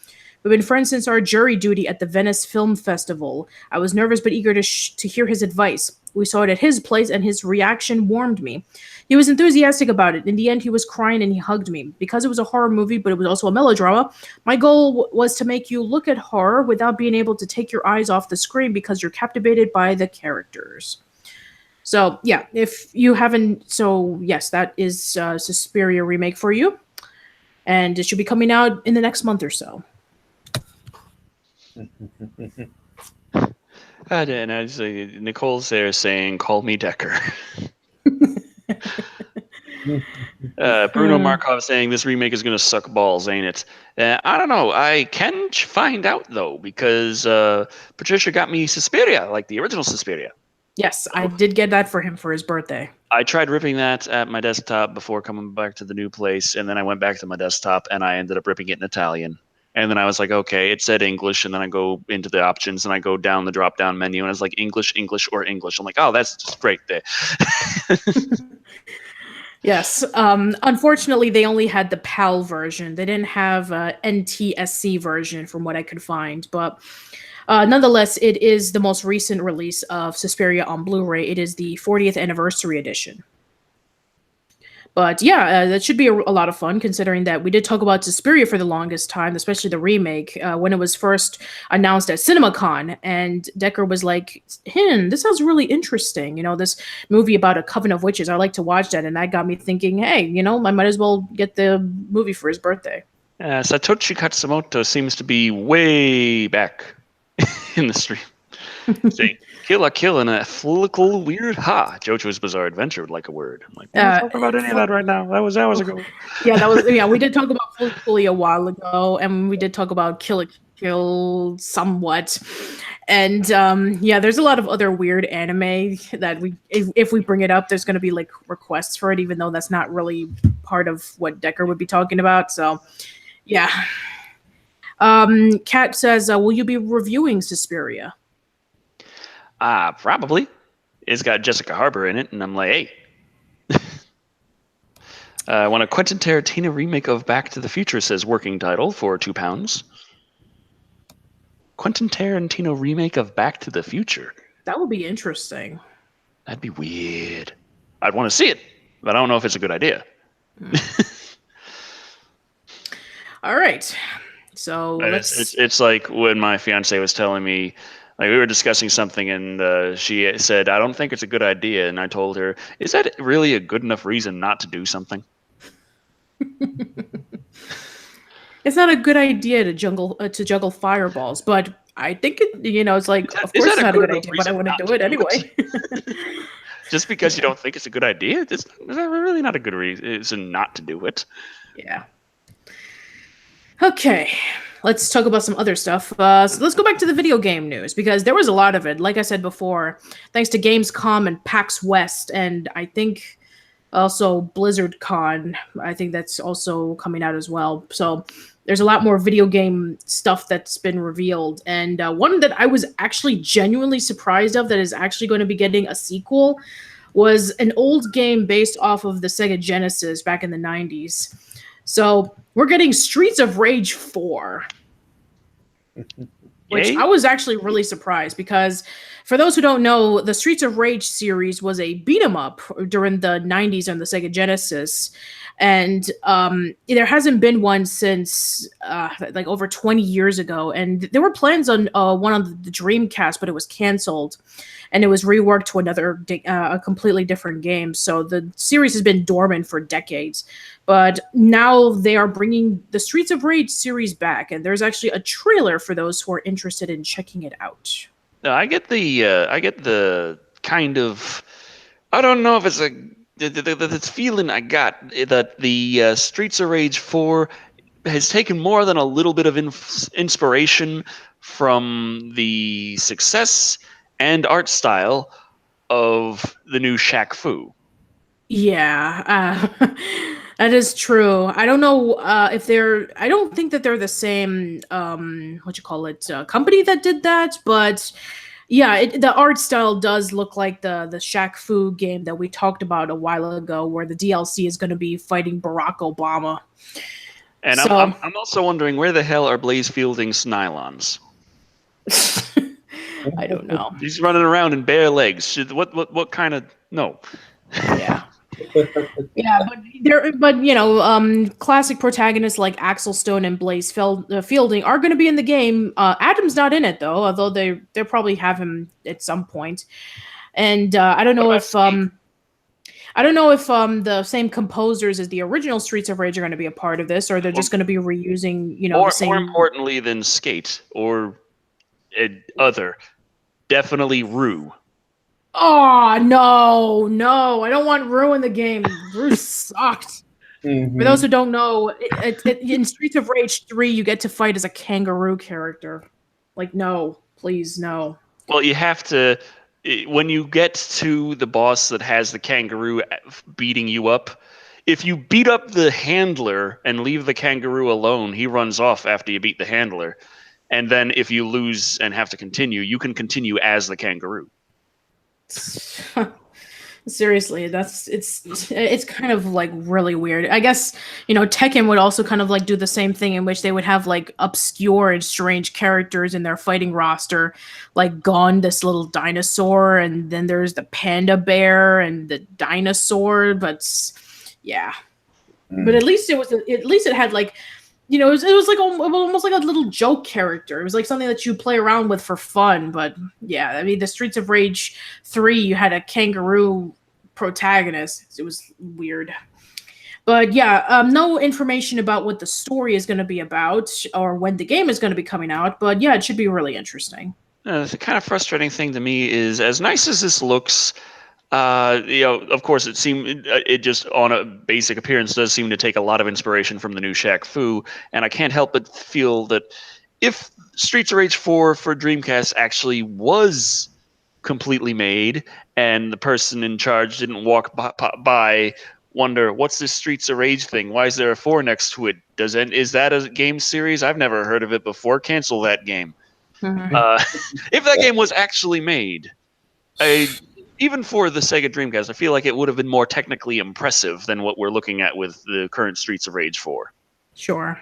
We've been friends since our jury duty at the Venice Film Festival. I was nervous but eager to hear his advice. We saw it at his place, and his reaction warmed me. He was enthusiastic about it. In the end, he was crying and he hugged me. Because it was a horror movie, but it was also a melodrama, my goal was to make you look at horror without being able to take your eyes off the screen because you're captivated by the characters. So, yeah, if you haven't... So, yes, that is Suspiria remake for you. And it should be coming out in the next month or so. And I just, Nicole's there saying, call me Decker. Bruno Markov saying this remake is going to suck balls, ain't it? I don't know. I can find out, though, because Patricia got me Suspiria, like the original Suspiria. Yes, I did get that for him for his birthday. I tried ripping that at my desktop before coming back to the new place, and then I went back to my desktop, and I ended up ripping it in Italian. And then I was like, okay, it said English, and then I go into the options, and I go down the drop-down menu, and I was like, English, English, or English. I'm like, oh, that's just great there. Yes. Unfortunately, they only had the PAL version. They didn't have NTSC version from what I could find. But nonetheless, it is the most recent release of Suspiria on Blu-ray. It is the 40th anniversary edition. But yeah, that should be a lot of fun, considering that we did talk about Suspiria for the longest time, especially the remake, when it was first announced at CinemaCon. And Decker was like, this sounds really interesting. This movie about a coven of witches. I'd like to watch that. And that got me thinking, hey, I might as well get the movie for his birthday. Satoshi Katsumoto seems to be way back in the stream. Saying, kill in a follicle weird JoJo's Bizarre Adventure would like a word. I'm like, don't talk about any of that right now. That was hours ago. Yeah, we did talk about Follicule a while ago, and we did talk about Kill somewhat. And there's a lot of other weird anime that if we bring it up, there's gonna be like requests for it, even though that's not really part of what Decker would be talking about. So yeah. Kat says, will you be reviewing Suspiria? Probably. It's got Jessica Harbour in it, and I'm like, hey. I want a Quentin Tarantino remake of Back to the Future, says working title for £2. Quentin Tarantino remake of Back to the Future. That would be interesting. That'd be weird. I'd want to see it, but I don't know if it's a good idea. All right. So It's like when my fiance was telling me, like we were discussing something, and she said, "I don't think it's a good idea," and I told her, "Is that really a good enough reason not to do something?" It's not a good idea to juggle fireballs, but I think it's like, of Is course that it's a not a good good enough idea, but I reason want to not do to it do anyway. Just because you don't think it's a good idea, is that really not a good reason not to do it? Yeah. Okay, let's talk about some other stuff. So let's go back to the video game news, because there was a lot of it. Like I said before, thanks to Gamescom and PAX West, and I think also Blizzard Con. I think that's also coming out as well. So there's a lot more video game stuff that's been revealed. And one that I was actually genuinely surprised of that is actually going to be getting a sequel was an old game based off of the Sega Genesis back in the 90s. So we're getting Streets of Rage 4. Which I was actually really surprised, because for those who don't know, the Streets of Rage series was a beat 'em up during the 90s on the Sega Genesis. And there hasn't been one since like over 20 years ago. And there were plans on one on the Dreamcast, but it was canceled. And it was reworked to a completely different game. So the series has been dormant for decades. But now they are bringing the Streets of Rage series back, and there's actually a trailer for those who are interested in checking it out. No, I get the kind of, I don't know if it's the feeling I got that the Streets of Rage 4 has taken more than a little bit of inspiration from the success and art style of the new Shaq Fu. Yeah, that is true. I don't know if they're. I don't think that they're the same. Company that did that, but yeah, the art style does look like the Shaq Fu game that we talked about a while ago, where the DLC is going to be fighting Barack Obama. And so, I'm also wondering, where the hell are Blaze Fielding's nylons? I don't know. He's running around in bare legs. What kind of no? Yeah. Yeah, classic protagonists like Axel Stone and Blaze Fielding are going to be in the game. Adam's not in it though, although they'll probably have him at some point. And I don't know if the same composers as the original Streets of Rage are going to be a part of this, or they're just going to be reusing, the same. More importantly than Skate or other, definitely Rue. Oh, no, I don't want Rue in the game. Rue sucked. Mm-hmm. For those who don't know, in Streets of Rage 3, you get to fight as a kangaroo character. Like, no, please, no. Well, you have to, when you get to the boss that has the kangaroo beating you up, if you beat up the handler and leave the kangaroo alone, he runs off after you beat the handler. And then if you lose and have to continue, you can continue as the kangaroo. Seriously, it's kind of like really weird. I guess Tekken would also kind of like do the same thing, in which they would have like obscure and strange characters in their fighting roster, like Gon, this little dinosaur, and then there's the panda bear and the dinosaur. But yeah, but at least it had like. It was like almost like a little joke character. It was like something that you play around with for fun. But yeah, I mean, the Streets of Rage 3, you had a kangaroo protagonist. It was weird. But yeah, no information about what the story is going to be about or when the game is going to be coming out. But yeah, it should be really interesting. The kind of frustrating thing to me is, as nice as this looks, of course, it just on a basic appearance does seem to take a lot of inspiration from the new Shaq Fu, and I can't help but feel that if Streets of Rage 4 for Dreamcast actually was completely made, and the person in charge didn't walk by wonder, what's this Streets of Rage thing? Why is there a 4 next to it? Is that a game series? I've never heard of it before. Cancel that game. Mm-hmm. If that game was actually made, even for the Sega Dreamcast, I feel like it would have been more technically impressive than what we're looking at with the current Streets of Rage 4. Sure.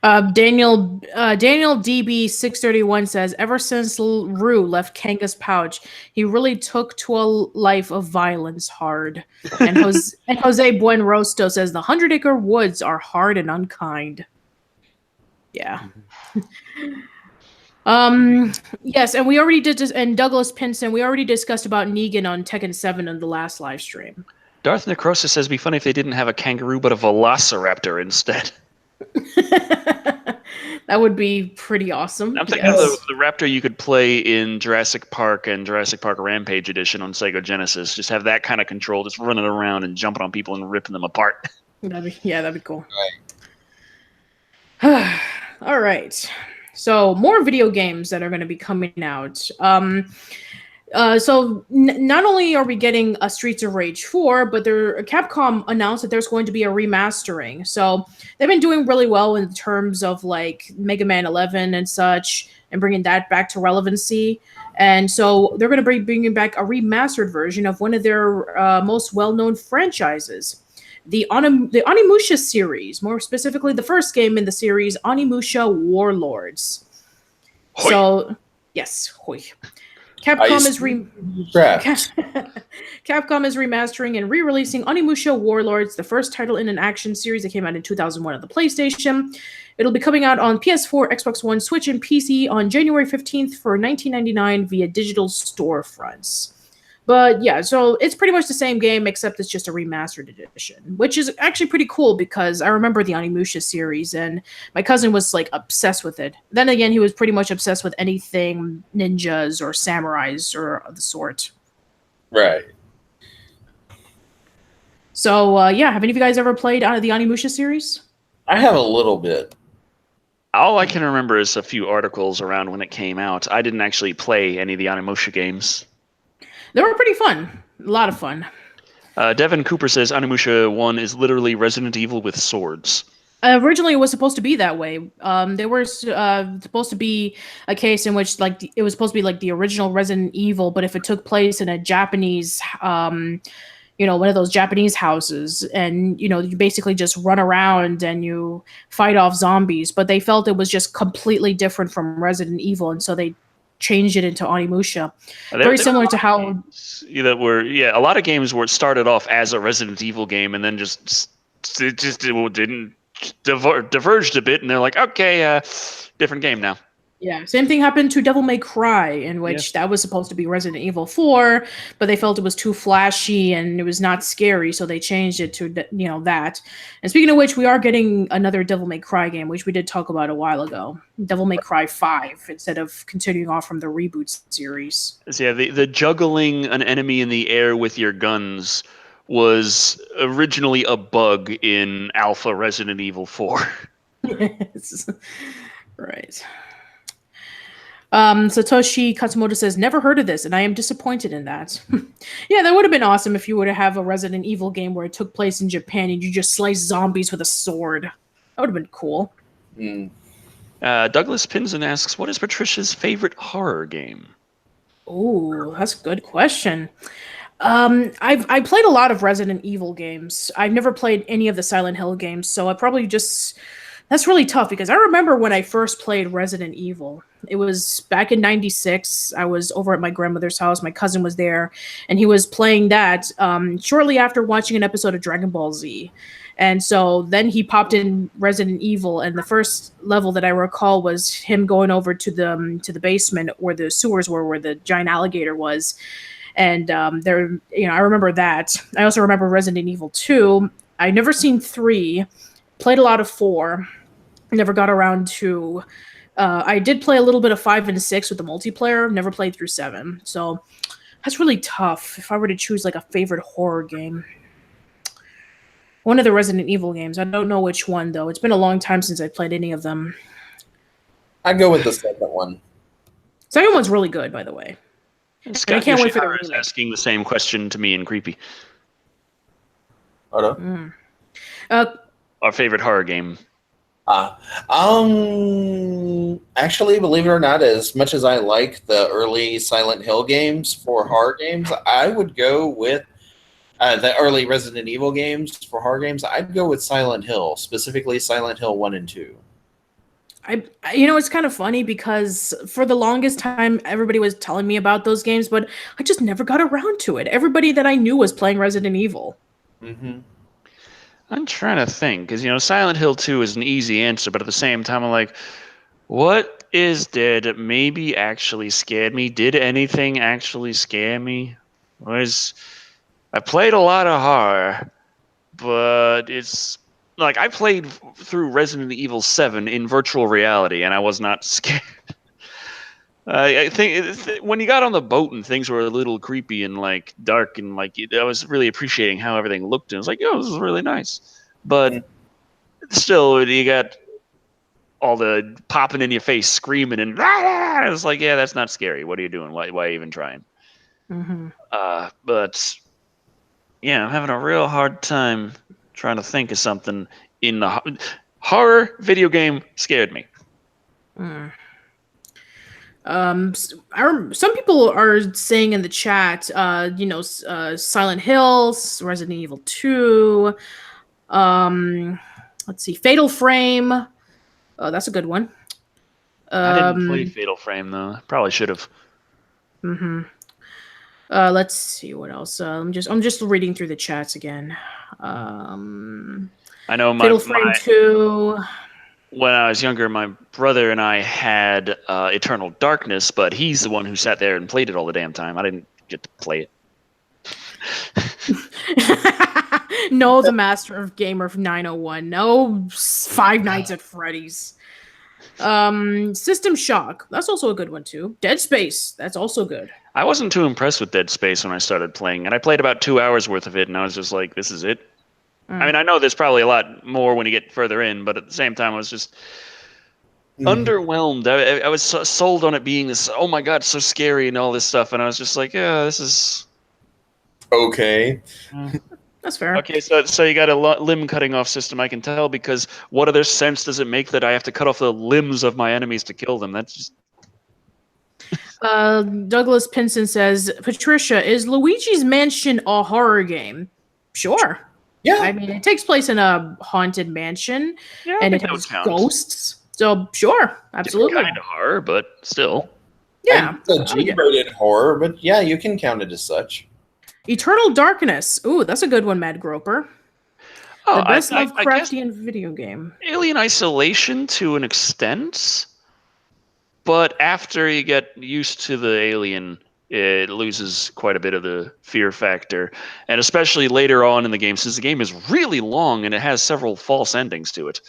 Daniel DB631 says, ever since Rue left Kanga's pouch, he really took to a life of violence hard. And Jose Buenrosto says, the 100 Acre Woods are hard and unkind. Yeah. Yes, and we already did this, and Douglas Pinson, we already discussed about Negan on Tekken 7 in the last live stream. Darth Necrosis says it'd be funny if they didn't have a kangaroo but a velociraptor instead. That would be pretty awesome. I'm thinking of the raptor you could play in Jurassic Park and Jurassic Park Rampage Edition on Sega Genesis. Just have that kind of control, just running around and jumping on people and ripping them apart. That'd be cool. Right. All right. So more video games that are going to be coming out. So not only are we getting a Streets of Rage 4, but Capcom announced that there's going to be a remastering. So they've been doing really well in terms of like Mega Man 11 and such, and bringing that back to relevancy. And so they're going to be bringing back a remastered version of one of their most well-known franchises, the Onimusha series, more specifically the first game in the series, Onimusha Warlords. Hoi. So, yes, hoi. Capcom is remastering and re-releasing Onimusha Warlords, the first title in an action series that came out in 2001 on the PlayStation. It'll be coming out on PS4, Xbox One, Switch, and PC on January 15th for $19.99 via digital storefronts. But yeah, so it's pretty much the same game, except it's just a remastered edition, which is actually pretty cool because I remember the Onimusha series, and my cousin was like obsessed with it. Then again, he was pretty much obsessed with anything ninjas or samurais or of the sort. Right. So yeah, have any of you guys ever played out of the Onimusha series? I have a little bit. All I can remember is a few articles around when it came out. I didn't actually play any of the Onimusha games. They were pretty fun. A lot of fun. Devin Cooper says Onimusha 1 is literally Resident Evil with swords. Originally, it was supposed to be that way. There were supposed to be a case in which, like, it was supposed to be like the original Resident Evil, but if it took place in a Japanese, one of those Japanese houses, and you basically just run around and you fight off zombies. But they felt it was just completely different from Resident Evil, and so they changed it into Onimusha. Very similar to how a lot of games where it started off as a Resident Evil game and then didn't diverged a bit, and they're like, okay, different game now. Yeah, same thing happened to Devil May Cry, in which that was supposed to be Resident Evil 4, but they felt it was too flashy and it was not scary, so they changed it to that. And speaking of which, we are getting another Devil May Cry game, which we did talk about a while ago. Devil May Cry 5, instead of continuing off from the reboot series. So yeah, the juggling an enemy in the air with your guns was originally a bug in Alpha Resident Evil 4. Yes. Right. Satoshi Katsumoto says, never heard of this, and I am disappointed in that. Yeah, that would have been awesome if you were to have a Resident Evil game where it took place in Japan and you just slice zombies with a sword. That would have been cool. Douglas Pinson asks, what is Patricia's favorite horror game? Oh, that's a good question. I've played a lot of Resident Evil games. I've never played any of the Silent Hill games, so I probably just... That's really tough because I remember when I first played Resident Evil. It was back in '96. I was over at my grandmother's house. My cousin was there, and he was playing that shortly after watching an episode of Dragon Ball Z. And so then he popped in Resident Evil, and the first level that I recall was him going over to the basement where the sewers were, where the giant alligator was. And I remember that. I also remember Resident Evil 2. I'd never seen 3. Played a lot of 4. Never got around to... I did play a little bit of 5 and 6 with the multiplayer. Never played through 7. So that's really tough if I were to choose like a favorite horror game. One of the Resident Evil games. I don't know which one, though. It's been a long time since I played any of them. I'd go with the second one. Second one's really good, by the way. Scott I can't wait for the Yoshihara is asking the same question to me in Creepy. Oh, no? Our favorite horror game. Actually, believe it or not, as much as I like the early Silent Hill games for horror games, I would go with the early Resident Evil games for horror games. I'd go with Silent Hill, specifically Silent Hill 1 and 2. It's kind of funny because for the longest time, everybody was telling me about those games, but I just never got around to it. Everybody that I knew was playing Resident Evil. Mm-hmm. I'm trying to think, because Silent Hill 2 is an easy answer, but at the same time, I'm like, what is there that maybe actually scared me? Did anything actually scare me? I played a lot of horror, but it's like I played through Resident Evil 7 in virtual reality, and I was not scared. I think when you got on the boat and things were a little creepy and like dark and like I was really appreciating how everything looked and I was like, "Yo, this is really nice." But still, you got all the popping in your face, screaming, and I was like, "Yeah, that's not scary. What are you doing? Why even trying?" Mm-hmm. But yeah, I'm having a real hard time trying to think of something in the horror video game scared me. Mm. Some people are saying in the chat, Silent Hill, Resident Evil 2, let's see, Fatal Frame. That's a good one. I didn't play Fatal Frame though. Probably should have. Mm-hmm. Let's see what else. I'm just reading through the chats again. I know Fatal Frame 2. When I was younger, my brother and I had Eternal Darkness, but he's the one who sat there and played it all the damn time. I didn't get to play it. No, the Master of Gamer 901. No, Five Nights at Freddy's. System Shock. That's also a good one too. Dead Space. That's also good. I wasn't too impressed with Dead Space when I started playing, and I played about 2 hours worth of it, and I was just like, "This is it." I mean, I know there's probably a lot more when you get further in, but at the same time, I was just underwhelmed. I was sold on it being this, oh my god, so scary and all this stuff, and I was just like, yeah, this is okay. That's fair. Okay, so you got a limb cutting off system. I can tell, because what other sense does it make that I have to cut off the limbs of my enemies to kill them? That's just. Douglas Pinson says, Patricia, is Luigi's Mansion a horror game? Sure. Yeah. I mean, it takes place in a haunted mansion, and it has ghosts. So, sure, absolutely. Kind of horror, but still. Yeah. It's a G-rated horror, but yeah, you can count it as such. Eternal Darkness. Ooh, that's a good one, Mad Groper. Oh, the best Lovecraftian video game. Alien Isolation to an extent, but after you get used to the alien, it loses quite a bit of the fear factor. And especially later on in the game, since the game is really long and it has several false endings to it.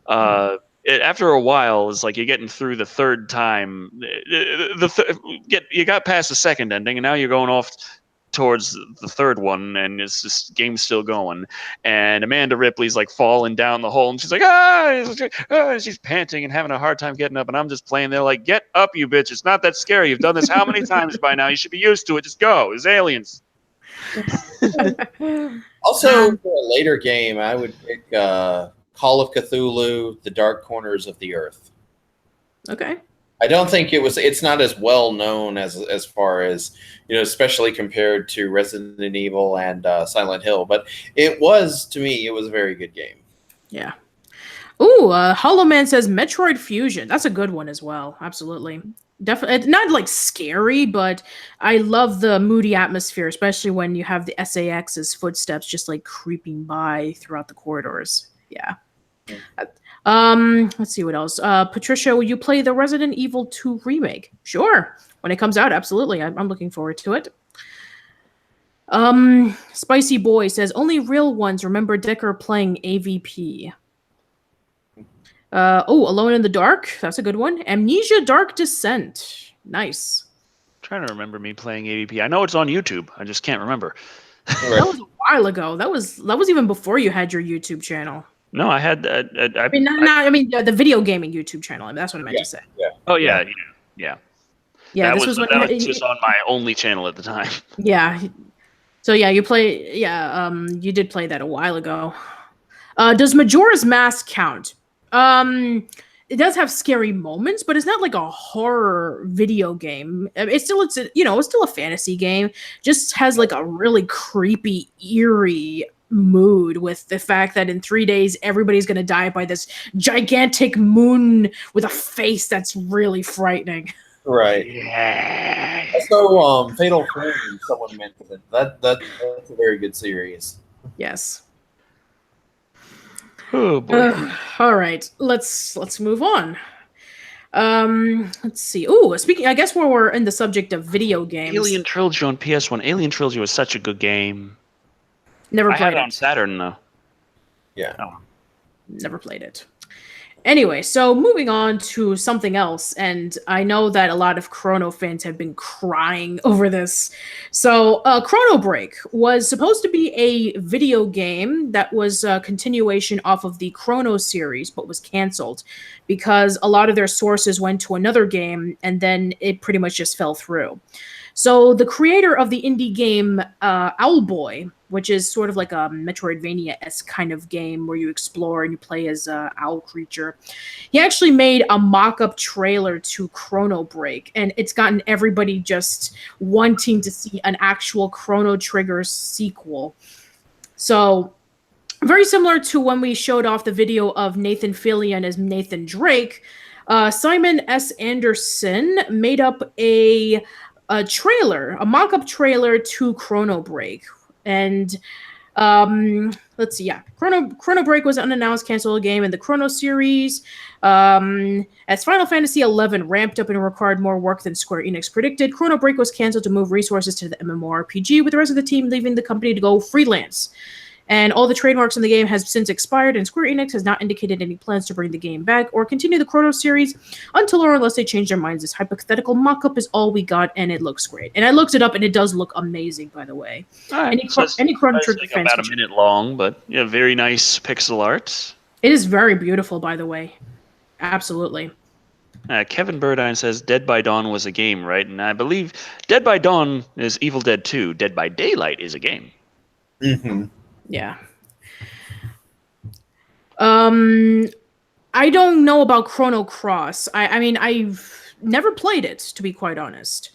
After a while, it's like you're getting through the third time. You got past the second ending, and now you're going off towards the third one, and it's just game's still going. And Amanda Ripley's like falling down the hole, and she's like, she's panting and having a hard time getting up. And I'm just playing there like, get up, you bitch! It's not that scary. You've done this how many times by now? You should be used to it. Just go. It's aliens. Also, for a later game, I would pick Call of Cthulhu: The Dark Corners of the Earth. Okay. I don't think it's not as well known as far as, especially compared to Resident Evil and Silent Hill, but it was a very good game. Yeah. Ooh, Hollow Man says Metroid Fusion. That's a good one as well. Absolutely. Definitely not like scary, but I love the moody atmosphere, especially when you have the SAX's footsteps just like creeping by throughout the corridors. Yeah. Let's see what else. Patricia, will you play the Resident Evil 2 remake? Sure. When it comes out, absolutely. I'm looking forward to it. Spicy Boy says, only real ones remember Decker playing AVP. Alone in the Dark. That's a good one. Amnesia Dark Descent. Nice. I'm trying to remember me playing AVP. I know it's on YouTube. I just can't remember. That was a while ago. That was even before you had your YouTube channel. No, I had. I mean, the video gaming YouTube channel. I mean, that's what I meant to say. Yeah. Oh yeah. Yeah, this was when that was just on my only channel at the time. Yeah. So yeah, you did play that a while ago. Does Majora's Mask count? It does have scary moments, but it's not like a horror video game. It's still a fantasy game. Just has like a really creepy, eerie mood with the fact that in 3 days everybody's gonna die by this gigantic moon with a face that's really frightening. Right. Yeah. So, Fatal Frame, someone mentioned it. That's a very good series. Yes. Oh boy. All right, let's move on. Let's see. Ooh, speaking. I guess while we're in the subject of video games, Alien Trilogy on PS1. Alien Trilogy was such a good game. never I had played it on it. Saturn though. Yeah. Oh. Never played it. Anyway, so moving on to something else, and I know that a lot of Chrono fans have been crying over this. So, Chrono Break was supposed to be a video game that was a continuation off of the Chrono series, but was canceled because a lot of their sources went to another game, and then it pretty much just fell through. So the creator of the indie game Owlboy, which is sort of like a Metroidvania-esque kind of game where you explore and you play as a owl creature, he actually made a mock-up trailer to Chrono Break, and it's gotten everybody just wanting to see an actual Chrono Trigger sequel. So very similar to when we showed off the video of Nathan Fillion as Nathan Drake, Simon S. Anderson made up a trailer, a mock-up trailer to Chrono Break. And let's see, yeah. Chrono Break was an unannounced canceled game in the Chrono series. As Final Fantasy XI ramped up and required more work than Square Enix predicted, Chrono Break was canceled to move resources to the MMORPG, with the rest of the team leaving the company to go freelance. And all the trademarks in the game has since expired, and Square Enix has not indicated any plans to bring the game back or continue the Chrono series until or unless they change their minds. This hypothetical mock-up is all we got, and it looks great. And I looked it up, and it does look amazing, by the way. Right. Any Chrono Trigger like fans, about a minute long, but yeah, very nice pixel art. it is very beautiful, by the way. Absolutely. Kevin Burdine says Dead by Dawn was a game, right? And I believe Dead by Dawn is Evil Dead 2. Dead by Daylight is a game. Mm-hmm. Yeah. I don't know about Chrono Cross. I mean, I've never played it, to be quite honest.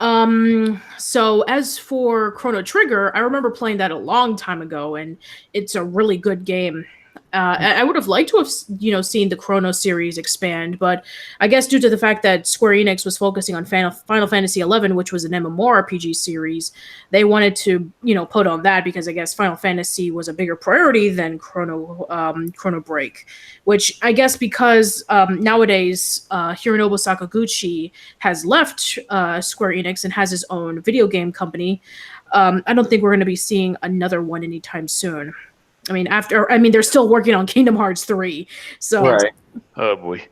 So as for Chrono Trigger, I remember playing that a long time ago, and it's a really good game. I would have liked to have, seen the Chrono series expand, but I guess due to the fact that Square Enix was focusing on Final Fantasy XI, which was an MMORPG series, they wanted to, put on that because I guess Final Fantasy was a bigger priority than Chrono Break, which I guess because nowadays Hironobu Sakaguchi has left Square Enix and has his own video game company. I don't think we're going to be seeing another one anytime soon. I mean, they're still working on Kingdom Hearts 3. So, Right. Oh boy.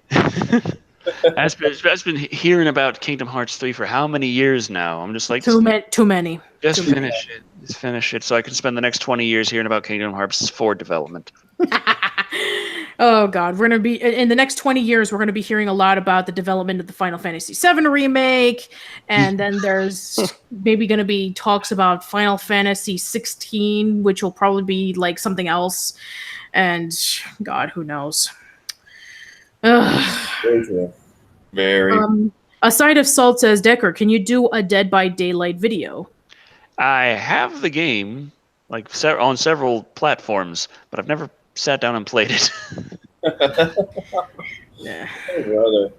I've been hearing about Kingdom Hearts 3 for how many years now? I'm just like, too many. Just finish it. Just finish it so I can spend the next 20 years hearing about Kingdom Hearts 4 development. Oh god, we're gonna be in the next 20 years. We're gonna be hearing a lot about the development of the Final Fantasy VII remake, and then there's maybe gonna be talks about Final Fantasy 16, which will probably be like something else. And God, who knows? Very true. Very. A Side of Salt says, Decker, can you do a Dead by Daylight video? I have the game like on several platforms, but I've never sat down and played it. Yeah. Oh, brother.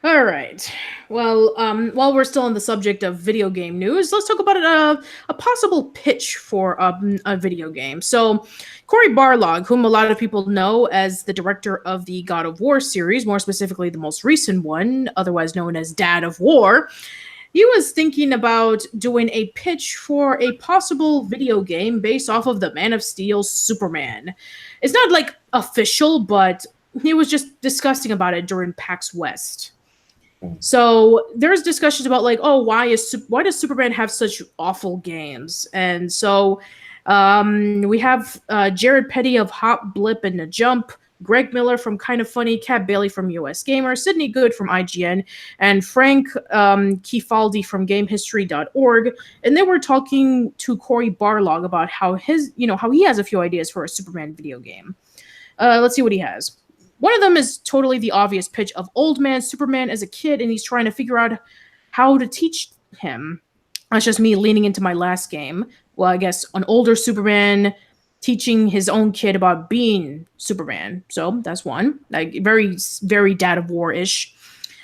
All right. Well, while we're still on the subject of video game news, let's talk about a possible pitch for a video game. So, Cory Barlog, whom a lot of people know as the director of the God of War series, more specifically the most recent one, otherwise known as Dad of War, he was thinking about doing a pitch for a possible video game based off of the Man of Steel's Superman. It's not like official, but he was just discussing about it during PAX West. So there's discussions about like, oh, why does Superman have such awful games? And so we have Jared Petty of Hop, Blip, and The Jump, Greg Miller from Kind of Funny, Kat Bailey from US Gamer, Sydney Good from IGN, and Frank Kifaldi from GameHistory.org. And they were talking to Cory Barlog about how he has a few ideas for a Superman video game. Let's see what he has. One of them is totally the obvious pitch of old man Superman as a kid, and he's trying to figure out how to teach him. That's just me leaning into my last game. Well, I guess an older Superman teaching his own kid about being Superman. So that's one. Like very, very Dad of War-ish.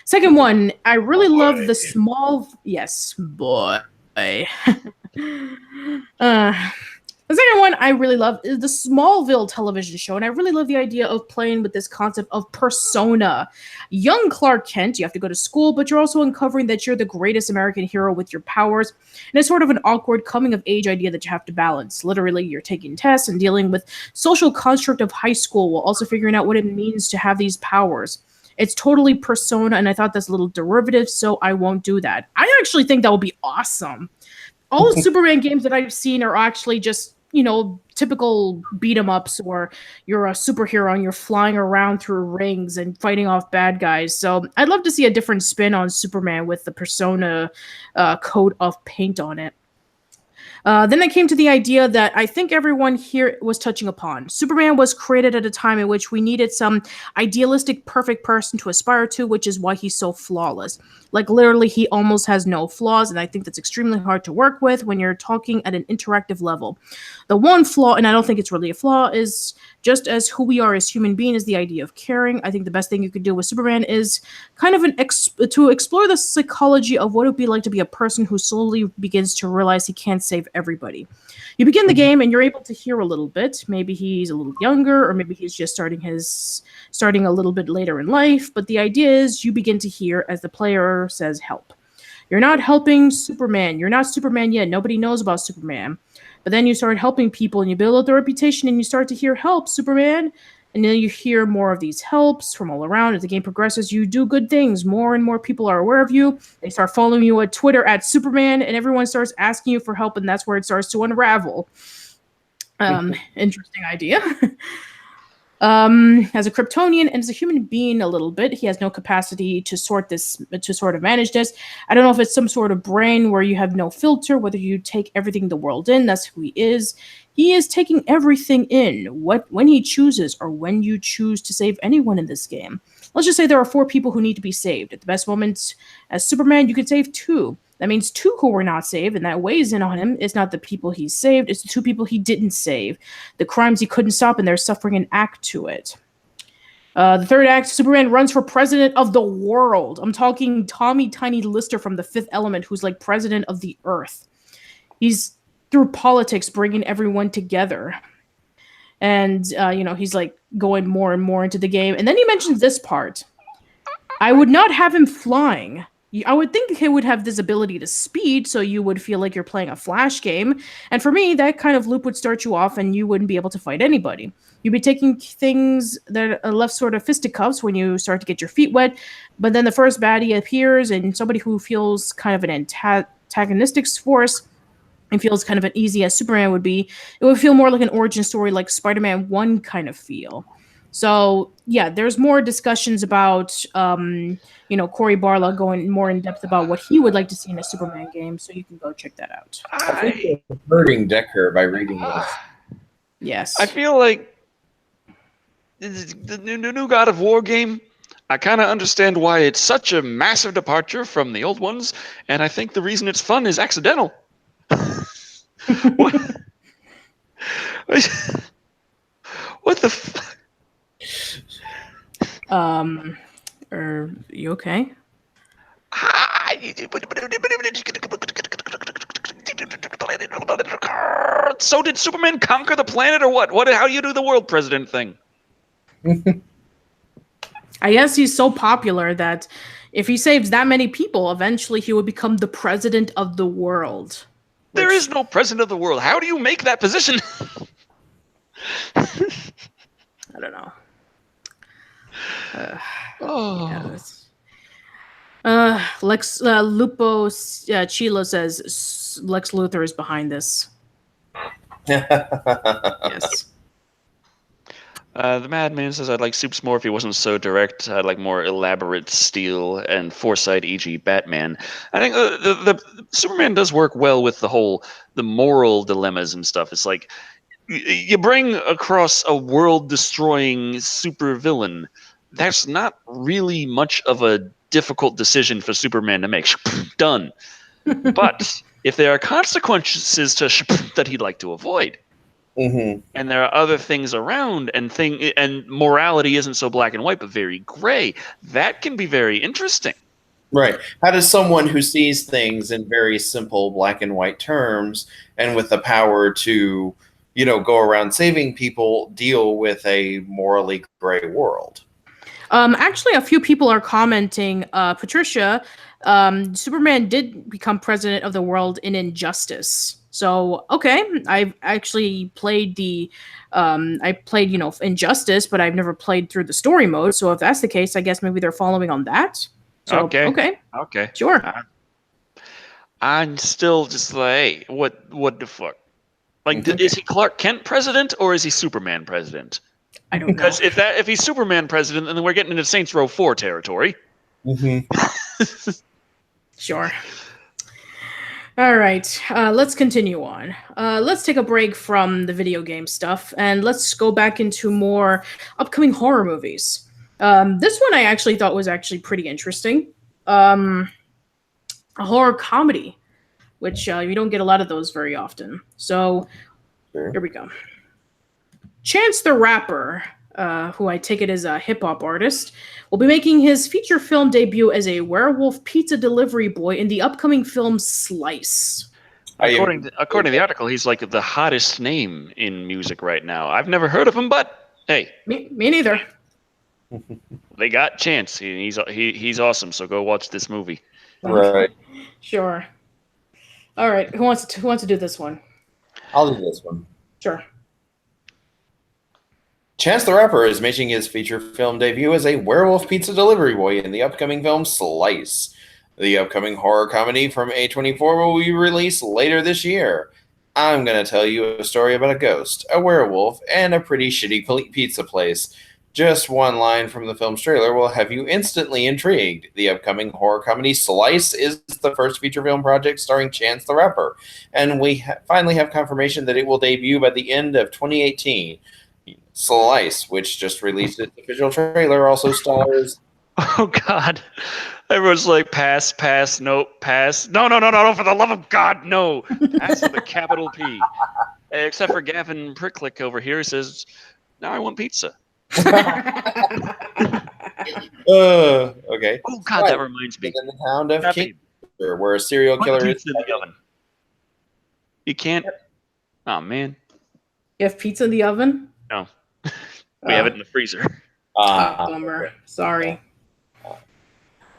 Second one, I really love the small... Yes, boy. The second one I really love is the Smallville television show, and I really love the idea of playing with this concept of persona. Young Clark Kent, you have to go to school, but you're also uncovering that you're the greatest American hero with your powers, and it's sort of an awkward coming-of-age idea that you have to balance. Literally, you're taking tests and dealing with social construct of high school while also figuring out what it means to have these powers. It's totally persona, and I thought that's a little derivative, so I won't do that. I actually think that would be awesome. All the Superman games that I've seen are actually just, typical beat 'em ups where you're a superhero and you're flying around through rings and fighting off bad guys. So I'd love to see a different spin on Superman with the persona coat of paint on it. Then I came to the idea that I think everyone here was touching upon. Superman was created at a time in which we needed some idealistic, perfect person to aspire to, which is why he's so flawless. Like, literally, he almost has no flaws, and I think that's extremely hard to work with when you're talking at an interactive level. The one flaw, and I don't think it's really a flaw, is just as who we are as human beings is the idea of caring. I think the best thing you could do with Superman is kind of to explore the psychology of what it would be like to be a person who slowly begins to realize he can't save everybody. You begin the game and you're able to hear a little bit. Maybe he's a little younger, or maybe he's just starting a little bit later in life. But the idea is you begin to hear as the player says help. You're not helping Superman. You're not Superman yet. Nobody knows about Superman. But then you start helping people and you build up the reputation and you start to hear help, Superman. And then you hear more of these helps from all around. As the game progresses, you do good things. More and more people are aware of you. They start following you at Twitter at Superman, and everyone starts asking you for help, and that's where it starts to unravel. Interesting idea. As a Kryptonian and as a human being a little bit, he has no capacity to sort of manage this. I don't know if it's some sort of brain where you have no filter, whether you take everything the world in, that's who he is. He is taking everything in, when he chooses, or when you choose to save anyone in this game. Let's just say there are 4 people who need to be saved. At the best moments, as Superman, you could save 2. That means 2 who were not saved, and that weighs in on him. It's not the people he saved, it's the 2 people he didn't save. The crimes he couldn't stop, and they're suffering an act to it. The third act, Superman runs for president of the world. I'm talking Tommy Tiny Lister from The Fifth Element, who's like president of the Earth. He's through politics bringing everyone together. And, he's like going more and more into the game. And then he mentions this part. I would not have him flying. I would think he would have this ability to speed, so you would feel like you're playing a Flash game. And for me, that kind of loop would start you off and you wouldn't be able to fight anybody. You'd be taking things that are left sort of fisticuffs when you start to get your feet wet. But then the first baddie appears, and somebody who feels kind of an antagonistic force and feels kind of an easy as Superman would be, it would feel more like an origin story like Spider-Man 1 kind of feel. So, yeah, there's more discussions about, Cory Barlow going more in depth about what he would like to see in a Superman game, so you can go check that out. I think you're hurting Decker by reading this. Yes. I feel like the new God of War game, I kind of understand why it's such a massive departure from the old ones, and I think the reason it's fun is accidental. What the fuck? Are you okay? So did Superman conquer the planet or what? How do you do the world president thing? I guess he's so popular that if he saves that many people, eventually he would become the president of the world. There is no president of the world. How do you make that position? I don't know. Lupo Chilo says Lex Luthor is behind this. Yes. The Madman says, I'd like Soups more if he wasn't so direct. I'd like more elaborate steel and foresight, e.g. Batman. I think the Superman does work well with the moral dilemmas and stuff. It's like, you bring across a world-destroying supervillain. That's not really much of a difficult decision for Superman to make. Done. But if there are consequences to that he'd like to avoid, and there are other things around, and morality isn't so black and white, but very gray, that can be very interesting. Right. How does someone who sees things in very simple black and white terms and with the power to go around saving people, deal with a morally gray world. Actually, a few people are commenting. Patricia, Superman did become president of the world in Injustice. So, okay, I've actually played Injustice, but I've never played through the story mode. So if that's the case, I guess maybe they're following on that. So, okay, sure. I'm still just like, hey, what the fuck? Like, is he Clark Kent president or is he Superman president? I don't know. Because if he's Superman president, then we're getting into Saints Row 4 territory. Mm-hmm. Sure. All right, let's continue on. Let's take a break from the video game stuff, and let's go back into more upcoming horror movies. This one I actually thought was actually pretty interesting. A horror comedy, which you don't get a lot of those very often. So, Here we go. Chance the Rapper, who I take it is a hip-hop artist, will be making his feature film debut as a werewolf pizza delivery boy in the upcoming film Slice. According to the article, he's like the hottest name in music right now. I've never heard of him, but hey. Me neither. They got Chance. He's awesome, so go watch this movie. Right. Sure. All right, who wants to do this one? I'll do this one. Sure. Chance the Rapper is making his feature film debut as a werewolf pizza delivery boy in the upcoming film Slice. The upcoming horror comedy from A24 will be released later this year. I'm going to tell you a story about a ghost, a werewolf, and a pretty shitty pizza place. Just one line from the film's trailer will have you instantly intrigued. The upcoming horror comedy Slice is the first feature film project starring Chance the Rapper, and we finally have confirmation that it will debut by the end of 2018. Slice, which just released its official trailer, also stars... Oh, God. Everyone's like, pass, nope, pass. No, for the love of God, no. Pass with a capital P. Except for Gavin Pricklick over here, who says, no, I want pizza. Okay. Oh, God, that reminds me. In the town of Kingfisher, where a serial killer is... in the oven. You can't... Oh, man. You have pizza in the oven? No. We have it in the freezer. Bummer. Sorry.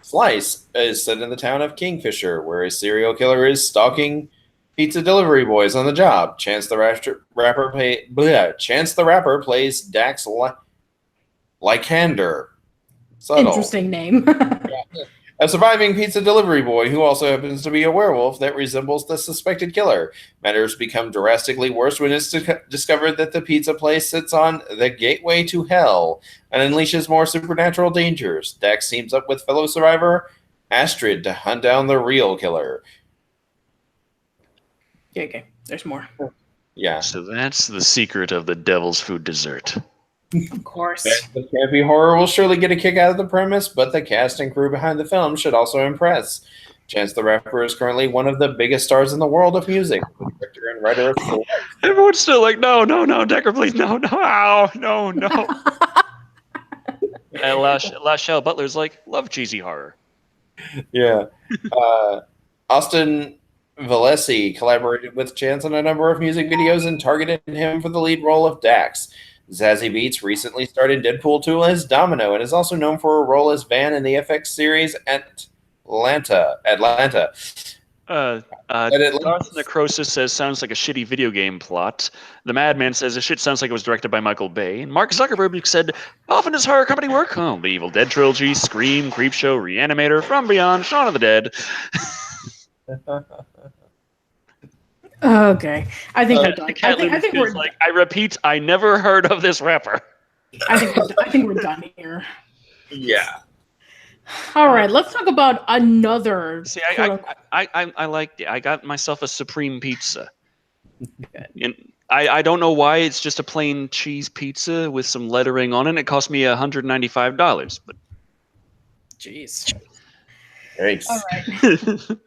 Slice is set in the town of Kingfisher, where a serial killer is stalking pizza delivery boys on the job. Chance the Rapper plays Dax Lycander. Subtle. Interesting name. A surviving pizza delivery boy who also happens to be a werewolf that resembles the suspected killer. Matters become drastically worse when it's discovered that the pizza place sits on the gateway to hell and unleashes more supernatural dangers. Dax teams up with fellow survivor Astrid to hunt down the real killer. Okay. There's more. Yeah. So that's the secret of the devil's food dessert. Of course. The campy horror will surely get a kick out of the premise, but the cast and crew behind the film should also impress. Chance the Rapper is currently one of the biggest stars in the world of music. The director and writer of Select. Everyone's still like, no, Decker, please, no. And Lachelle Butler's like, love cheesy horror. Yeah. Austin Valesi collaborated with Chance on a number of music videos and targeted him for the lead role of Dax. Zazie Beetz recently starred in Deadpool 2 as Domino and is also known for a role as Van in the FX series Atlanta. Darth Necrosis says, sounds like a shitty video game plot. The Madman says, this shit sounds like it was directed by Michael Bay. And Mark Zuckerberg said, how often does horror company work? Oh, the Evil Dead trilogy, Scream, Creepshow, Reanimator, From Beyond, Shaun of the Dead. Okay, I think we're done. I think we're like. I repeat, I never heard of this rapper. I think we're done here. Yeah. All right, let's talk about another. See, I liked it. I got myself a Supreme Pizza. And I don't know why it's just a plain cheese pizza with some lettering on it. It cost me $195, but. Jeez. Thanks. All right.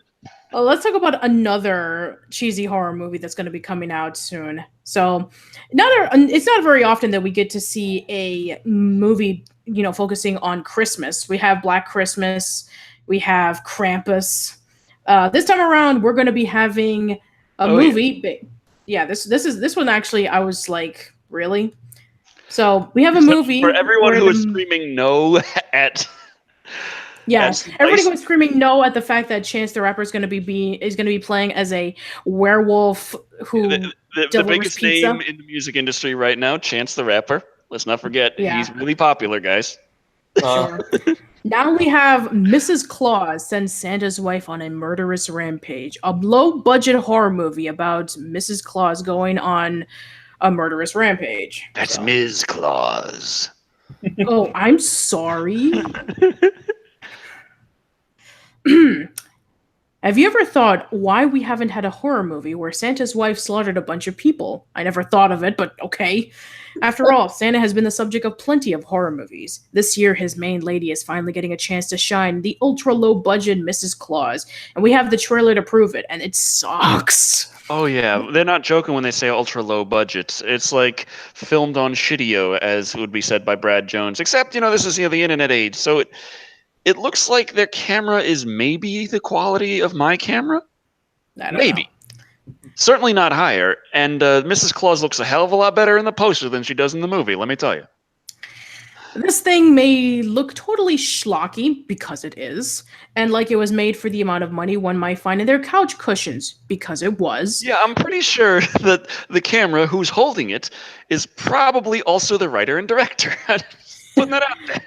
Well, let's talk about another cheesy horror movie that's going to be coming out soon. So, it's not very often that we get to see a movie, focusing on Christmas. We have Black Christmas, we have Krampus. This time around, we're going to be having a movie. yeah, this one actually, I was like, really? So we have a So movie for everyone where who is screaming no at yes, at everybody Spice, was screaming no at the fact that Chance the Rapper is going to be playing as a werewolf who the delivers biggest name pizza. in the music industry right now, Chance the Rapper. Let's not forget, Yeah, he's really popular, guys. sure. Now we have Mrs. Claus sends Santa's wife on a murderous rampage, a low-budget horror movie about Mrs. Claus going on a murderous rampage. That's So. Ms. Claus. Oh, I'm sorry. Have you ever thought why we haven't had a horror movie where Santa's wife slaughtered a bunch of people? I never thought of it, but okay. After all, Santa has been the subject of plenty of horror movies. This year, his main lady is finally getting a chance to shine, the ultra-low-budget Mrs. Claus, and we have the trailer to prove it, and it sucks. Oh yeah, they're not joking when they say ultra low budget. It's like filmed on Shitio, as would be said by Brad Jones. Except, this is the internet age, so it looks like their camera is maybe the quality of my camera. I don't Maybe. know. Certainly not higher. And Mrs. Claus looks a hell of a lot better in the poster than she does in the movie, let me tell you. This thing may look totally schlocky, because it is, and like it was made for the amount of money one might find in their couch cushions, because it was. Yeah, I'm pretty sure that the camera who's holding it is probably also the writer and director. Putting that out there.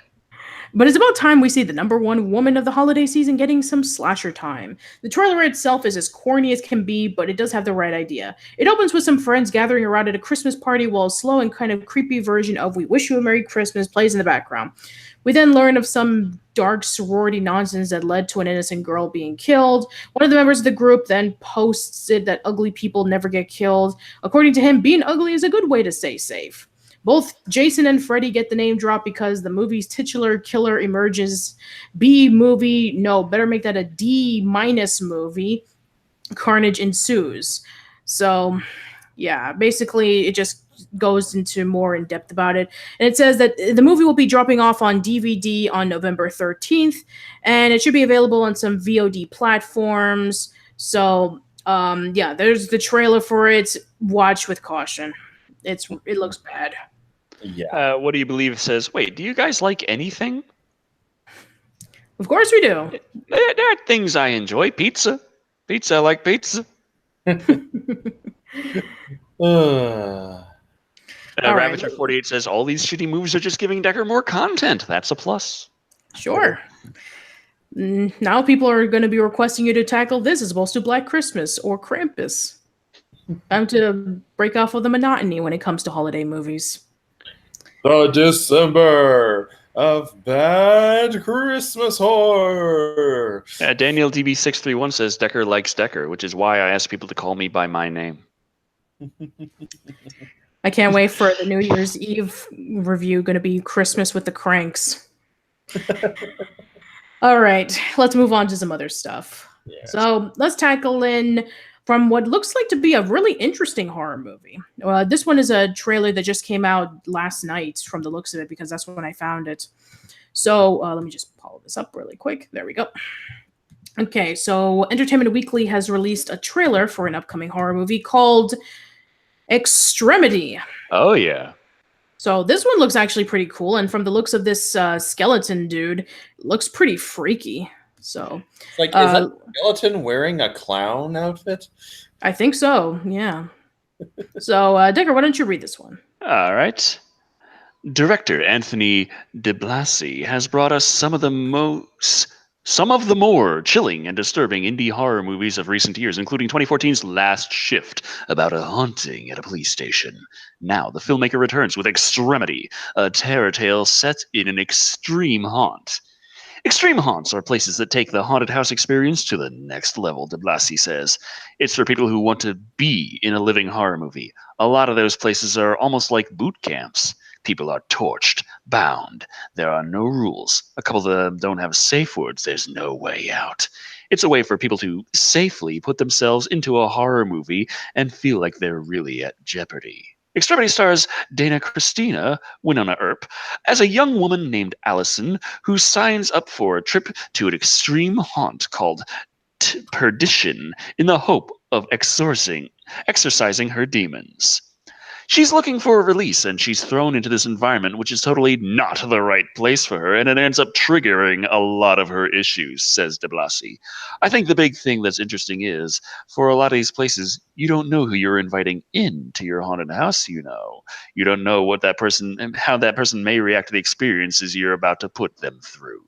But it's about time we see the number one woman of the holiday season getting some slasher time. The trailer itself is as corny as can be, but it does have the right idea. It opens with some friends gathering around at a Christmas party while a slow and kind of creepy version of We Wish You a Merry Christmas plays in the background. We then learn of some dark sorority nonsense that led to an innocent girl being killed. One of the members of the group then posts it that ugly people never get killed. According to him, being ugly is a good way to stay safe. Both Jason and Freddy get the name drop because the movie's titular killer emerges. B movie, no, better make that a D- movie. Carnage ensues. So, yeah, basically it just goes into more in depth about it. And it says that the movie will be dropping off on DVD on November 13th, and it should be available on some VOD platforms. So, yeah, there's the trailer for it. Watch with caution. It looks bad. Yeah. What do you believe says, wait, do you guys like anything? Of course we do. There are things I enjoy. Pizza. I like pizza. Ravager 48 says, all these shitty movies are just giving Decker more content. That's a plus. Sure. Now people are going to be requesting you to tackle this as opposed to Black Christmas or Krampus. Time to break off of the monotony when it comes to holiday movies. The December of bad Christmas horror. Daniel DB631 says Decker likes Decker, which is why I ask people to call me by my name. I can't wait for the New Year's Eve review, going to be Christmas with the Cranks. All right, let's move on to some other stuff. Yeah. So let's tackle in from what looks like to be a really interesting horror movie. This one is a trailer that just came out last night from the looks of it, because that's when I found it. So let me just pull this up really quick. There we go. Okay, so Entertainment Weekly has released a trailer for an upcoming horror movie called Extremity. Oh, yeah. So this one looks actually pretty cool, and from the looks of this skeleton dude, it looks pretty freaky. So, is that skeleton wearing a clown outfit? I think so, yeah. So, Decker, why don't you read this one? All right. Director Anthony DeBlasi has brought us some of the more chilling and disturbing indie horror movies of recent years, including 2014's Last Shift, about a haunting at a police station. Now, the filmmaker returns with Extremity, a terror tale set in an extreme haunt. Extreme haunts are places that take the haunted house experience to the next level, de Blasi says. It's for people who want to be in a living horror movie. A lot of those places are almost like boot camps. People are torched, bound. There are no rules. A couple of them don't have safe words. There's no way out. It's a way for people to safely put themselves into a horror movie and feel like they're really at jeopardy. Extremity stars Dana Christina, Winona Earp, as a young woman named Allison who signs up for a trip to an extreme haunt called Perdition in the hope of exorcising her demons. She's looking for a release, and she's thrown into this environment which is totally not the right place for her, and it ends up triggering a lot of her issues, says de Blasi. I think the big thing that's interesting is, for a lot of these places, you don't know who you're inviting into your haunted house, you know. You don't know what that person, how that person may react to the experiences you're about to put them through.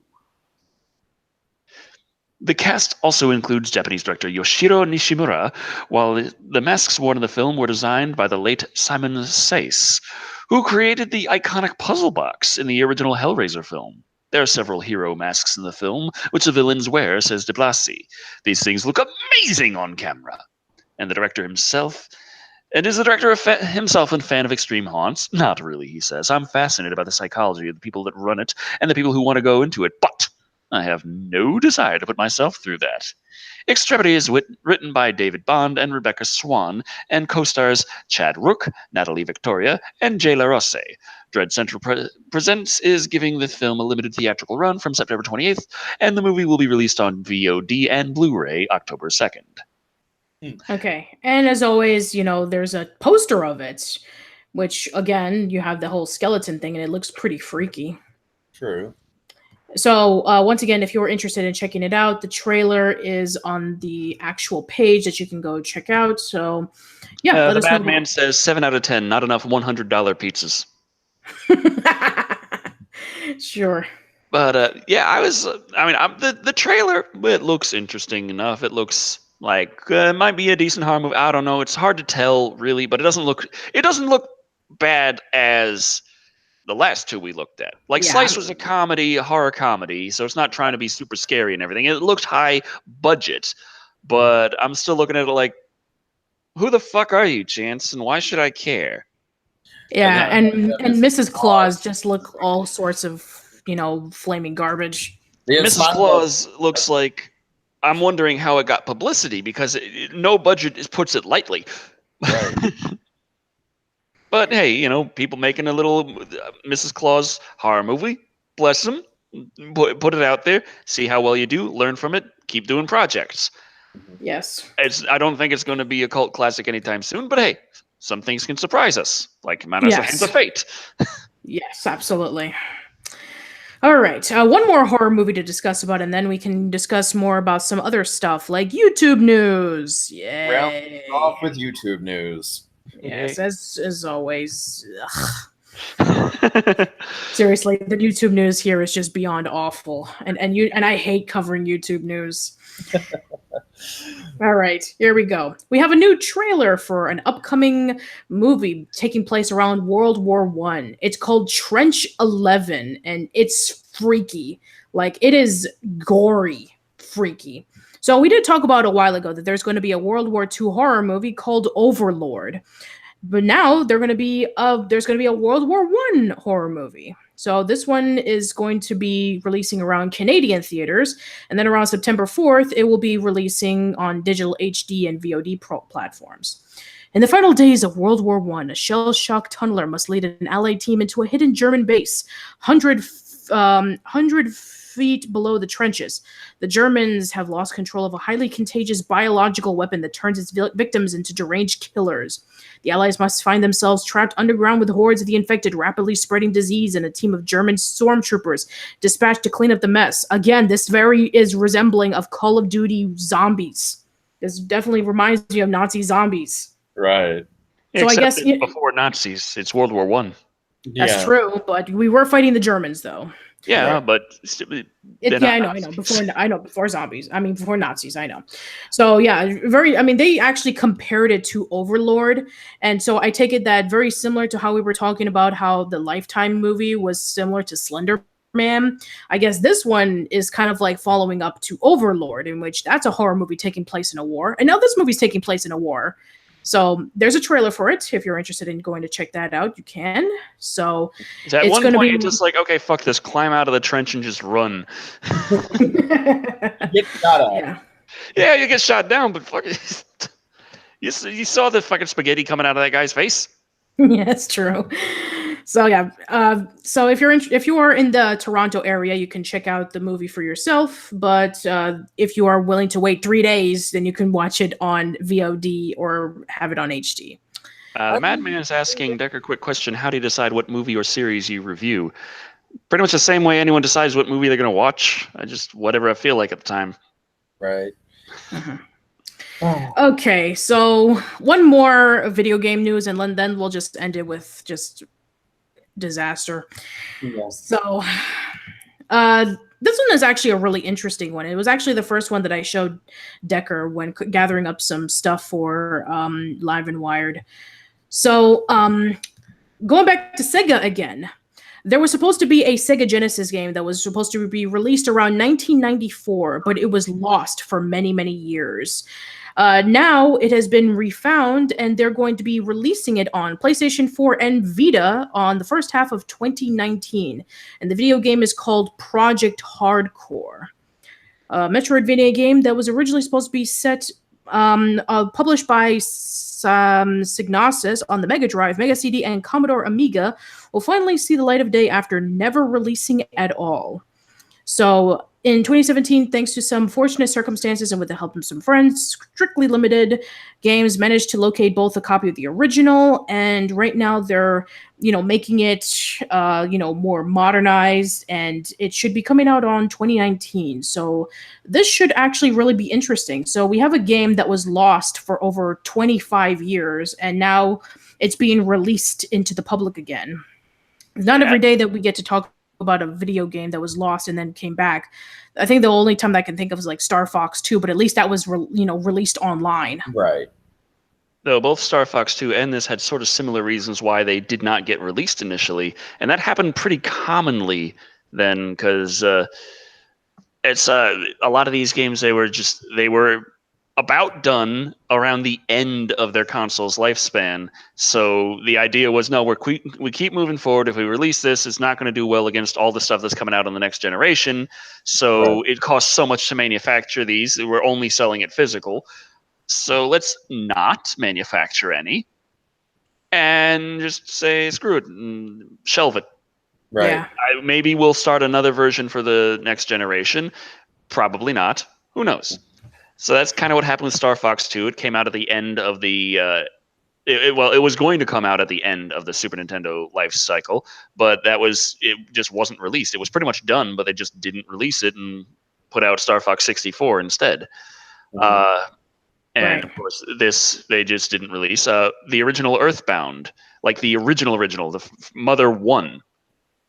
The cast also includes Japanese director Yoshiro Nishimura, while the masks worn in the film were designed by the late Simon Says, who created the iconic puzzle box in the original Hellraiser film. There are several hero masks in the film, which the villains wear, says de Blasi. These things look amazing on camera. And the director himself... And is the director himself a fan of extreme haunts? Not really, he says. I'm fascinated by the psychology of the people that run it and the people who want to go into it, but I have no desire to put myself through that. Extremity is written by David Bond and Rebecca Swan, and co-stars Chad Rook, Natalie Victoria, and Jay LaRosse. Dread Central Presents is giving the film a limited theatrical run from September 28th, and the movie will be released on VOD and Blu-ray October 2nd. Okay, and as always, there's a poster of it, which, again, you have the whole skeleton thing, and it looks pretty freaky. True. So, once again, if you're interested in checking it out, the trailer is on the actual page that you can go check out. So, yeah. The Batman says 7 out of 10, not enough $100 pizzas. Sure. But, the trailer, it looks interesting enough. It looks like it might be a decent horror movie. I don't know. It's hard to tell, really, but it doesn't look bad as the last two we looked at. Like, yeah. Slice was a horror comedy, so it's not trying to be super scary and everything. It looked high budget, but I'm still looking at it like, who the fuck are you, Chance, and why should I care? Yeah, and Mrs. Claus just look all sorts of, flaming garbage. Mrs. Claus looks like, I'm wondering how it got publicity, because no budget puts it lightly. Right. But hey, people making a little Mrs. Claus horror movie, bless them, put it out there, see how well you do, learn from it, keep doing projects. Yes. I don't think it's going to be a cult classic anytime soon, but hey, some things can surprise us, like Mana's Hands of Fate. Yes, absolutely. All right, one more horror movie to discuss about, and then we can discuss more about some other stuff, like YouTube news. Yay. Round off with YouTube news. Yes, as always. Seriously, the YouTube news here is just beyond awful, and I hate covering YouTube news. All right, here we go. We have a new trailer for an upcoming movie taking place around World War I. It's called Trench 11, and it's freaky. Like, it is gory, freaky. So we did talk about a while ago that there's going to be a World War II horror movie called Overlord. But now there's going to be a World War I horror movie. So this one is going to be releasing around Canadian theaters, and then around September 4th, it will be releasing on digital HD and VOD platforms. In the final days of World War I, a shell-shocked tunneler must lead an Allied team into a hidden German base, 100 feet below the trenches. The Germans have lost control of a highly contagious biological weapon that turns its victims into deranged killers. The Allies must find themselves trapped underground with hordes of the infected, rapidly spreading disease, and a team of German stormtroopers dispatched to clean up the mess. Again, this is resembling of Call of Duty zombies. This definitely reminds me of Nazi zombies. Right. So I guess before Nazis, it's World War I. That's true, but we were fighting the Germans, though. Yeah, right. But I know. Before zombies. I mean, before Nazis. I know. So yeah, they actually compared it to Overlord, and so I take it that very similar to how we were talking about how the Lifetime movie was similar to Slender Man. I guess this one is kind of like following up to Overlord, in which that's a horror movie taking place in a war, and now this movie's taking place in a war. So there's a trailer for it. If you're interested in going to check that out, you can. So at one point you're just like, okay, fuck this, climb out of the trench and just run. Get shot at. Yeah, you get shot down, but fuck it. You saw the fucking spaghetti coming out of that guy's face? Yeah, it's true. So yeah, so if you are in the Toronto area, you can check out the movie for yourself. But if you are willing to wait 3 days, then you can watch it on VOD or have it on HD. The Madman is asking Decker, quick question: how do you decide what movie or series you review? Pretty much the same way anyone decides what movie they're going to watch. I just whatever I feel like at the time. Right. Okay, so one more video game news, and then we'll just end it with just disaster. Yes. So, this one is actually a really interesting one. It was actually the first one that I showed Decker when gathering up some stuff for Live and Wired. So, going back to Sega again, there was supposed to be a Sega Genesis game that was supposed to be released around 1994, but it was lost for many, many years. Now it has been refound, and they're going to be releasing it on PlayStation 4 and Vita on the first half of 2019. And the video game is called Project Hardcore. A Metroidvania game that was originally supposed to be published by Psygnosis on the Mega Drive, Mega CD, and Commodore Amiga, will finally see the light of day after never releasing at all. So, in 2017, thanks to some fortunate circumstances and with the help of some friends, Strictly Limited Games managed to locate both a copy of the original, and right now they're, making it, more modernized, and it should be coming out on 2019. So this should actually really be interesting. So we have a game that was lost for over 25 years, and now it's being released into the public again. It's not every day that we get to talk about a video game that was lost and then came back. I think the only time that I can think of is like Star Fox 2, but at least that was released online. Right. Though both Star Fox 2 and this had sort of similar reasons why they did not get released initially, and that happened pretty commonly then, because it's a lot of these games they were about done around the end of their console's lifespan. So the idea was, no, we keep moving forward. If we release this, it's not going to do well against all the stuff that's coming out on the next generation. So It costs so much to manufacture these. We're only selling it physical. So let's not manufacture any and just say, screw it, and shelve it. Right. Yeah. Maybe we'll start another version for the next generation. Probably not. Who knows? So that's kind of what happened with Star Fox 2. It came out at the end of the it was going to come out at the end of the Super Nintendo life cycle, but it just wasn't released. It was pretty much done, but they just didn't release it and put out Star Fox 64 instead. And of course, they just didn't release the original Earthbound, like the original, the Mother 1.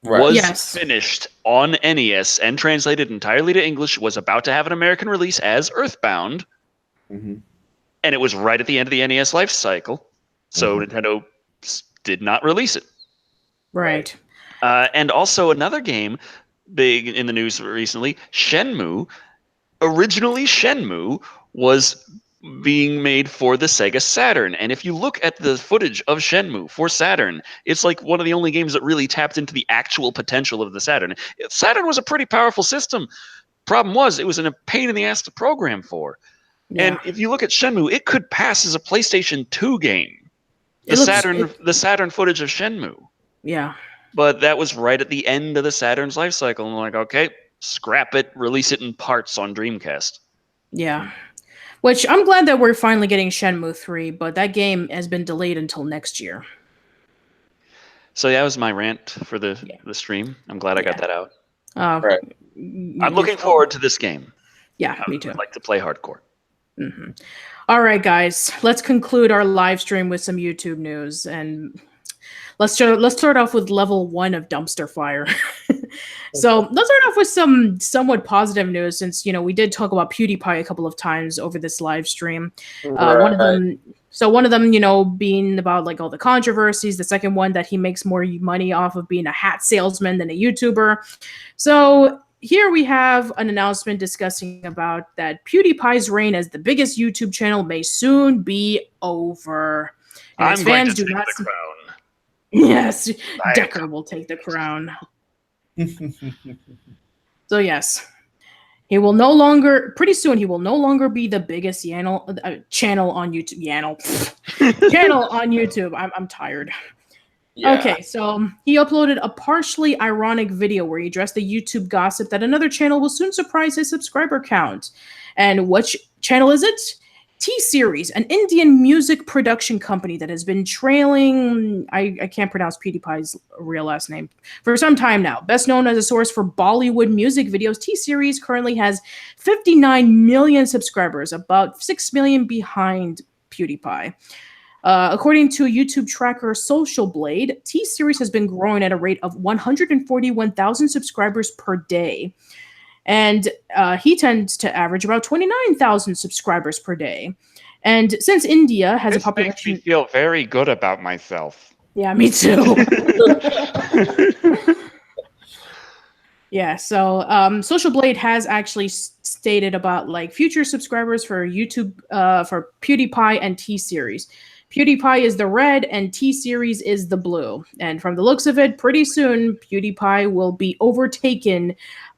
Was finished on NES and translated entirely to English, was about to have an American release as Earthbound, and it was right at the end of the NES life cycle, so Nintendo did not release it. Right. And also another game big in the news recently, Shenmue. Originally, Shenmue was being made for the Sega Saturn. And if you look at the footage of Shenmue for Saturn, it's like one of the only games that really tapped into the actual potential of the Saturn. Saturn was a pretty powerful system. Problem was, it was a pain in the ass to program for. Yeah. And if you look at Shenmue, it could pass as a PlayStation 2 game. The Saturn footage of Shenmue. Yeah. But that was right at the end of the Saturn's life cycle. And like, okay, scrap it, release it in parts on Dreamcast. Yeah. Which I'm glad that we're finally getting Shenmue 3, but that game has been delayed until next year. So that was my rant for the stream. I'm glad I got that out. Right. I'm looking forward to this game. Yeah, me too. I'd like to play hardcore. Mm-hmm. All right, guys. Let's conclude our live stream with some YouTube news. And let's start off with level 1 of Dumpster Fire. So let's start off with some somewhat positive news, since we did talk about PewDiePie a couple of times over this live stream. One of them, being about like all the controversies. The second one, that he makes more money off of being a hat salesman than a YouTuber. So here we have an announcement discussing about that PewDiePie's reign as the biggest YouTube channel may soon be over. And I'm going to take the crown. Yes, Decker will take the crown. So yes, he will no longer. Pretty soon, he will no longer be the biggest channel on YouTube. Channel on YouTube. I'm tired. Yeah. Okay, so he uploaded a partially ironic video where he addressed the YouTube gossip that another channel will soon surprise his subscriber count. And which channel is it? T-Series, an Indian music production company that has been trailing, I can't pronounce PewDiePie's real last name, for some time now. Best known as a source for Bollywood music videos, T-Series currently has 59 million subscribers, about 6 million behind PewDiePie. According to YouTube tracker Social Blade, T-Series has been growing at a rate of 141,000 subscribers per day. And he tends to average about 29,000 subscribers per day. And since India has a population... Makes me feel very good about myself. Yeah, me too. Yeah, so Social Blade has actually stated about like future subscribers for YouTube, for PewDiePie and T-Series. PewDiePie is the red and T-Series is the blue. And from the looks of it, pretty soon PewDiePie will be overtaken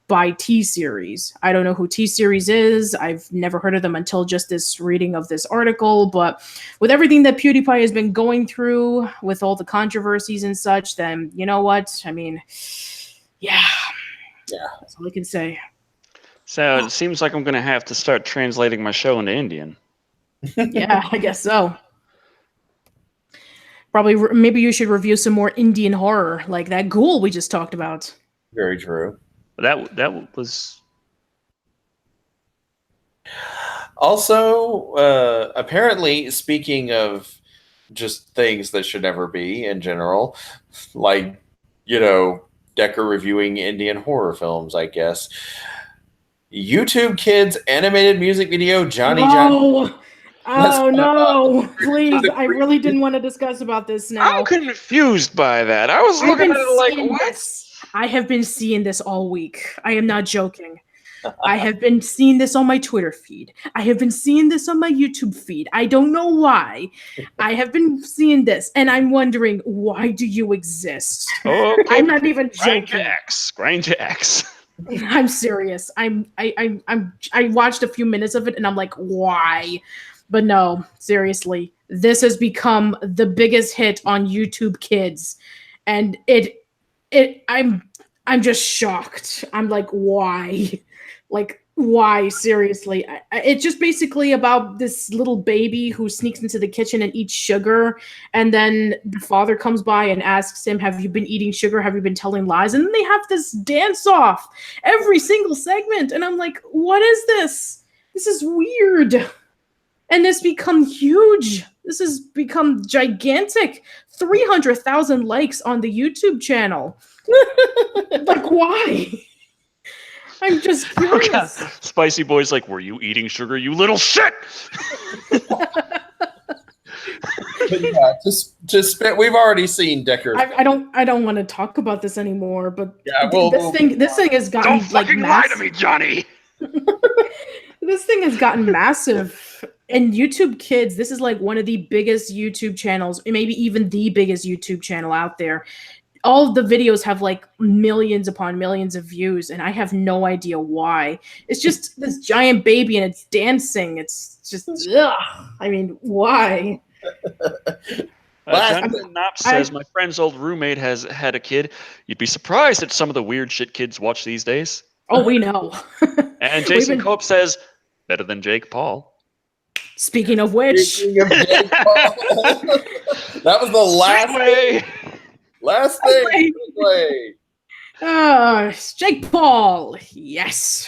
by T-Series. I don't know who T-Series is. I've never heard of them until just this reading of this article. But with everything that PewDiePie has been going through, with all the controversies and such, then you know what? I mean, yeah. That's all I can say. So it seems like I'm going to have to start translating my show into Indian. Yeah, I guess so. Probably, maybe you should review some more Indian horror, like that ghoul we just talked about. Very true. That was... Also, apparently, speaking of just things that should never be in general, like, you know, Decker reviewing Indian horror films, I guess. YouTube Kids animated music video, Johnny. Oh no, please. I really didn't want to discuss about this now. I'm confused by that. I was looking at it like, what? I have been seeing this all week. I am not joking. I have been seeing this on my Twitter feed. I have been seeing this on my YouTube feed. I don't know why. I have been seeing this, and I'm wondering, why do you exist? Okay. I'm not even joking. Grind your axe. I'm serious. I watched a few minutes of it, and I'm like, why? But no, seriously, this has become the biggest hit on YouTube Kids, and I'm just shocked. I'm like, why? Like, why? Seriously, it's just basically about this little baby who sneaks into the kitchen and eats sugar, and then the father comes by and asks him, "Have you been eating sugar? Have you been telling lies?" And then they have this dance off every single segment, and I'm like, what is this? This is weird. And this become huge. This has become gigantic. 300,000 likes on the YouTube channel. Like, why? I'm just curious. Spicy Boy's like, were you eating sugar, you little shit? But yeah, just we've already seen Decker. I don't want to talk about this anymore. But yeah, this thing has gotten Don't fucking lie to me, Johnny. This thing has gotten massive. And YouTube Kids, this is like one of the biggest YouTube channels, maybe even the biggest YouTube channel out there. All of the videos have like millions upon millions of views, and I have no idea why. It's just this giant baby and it's dancing. It's just, ugh. I mean, why? Jonathan Knopp says, my friend's old roommate has had a kid. You'd be surprised at some of the weird shit kids watch these days. Oh, we know. And Jason Cope says, better than Jake Paul. Speaking of which, Jake Paul. That was the last thing. Jake Paul. Yes.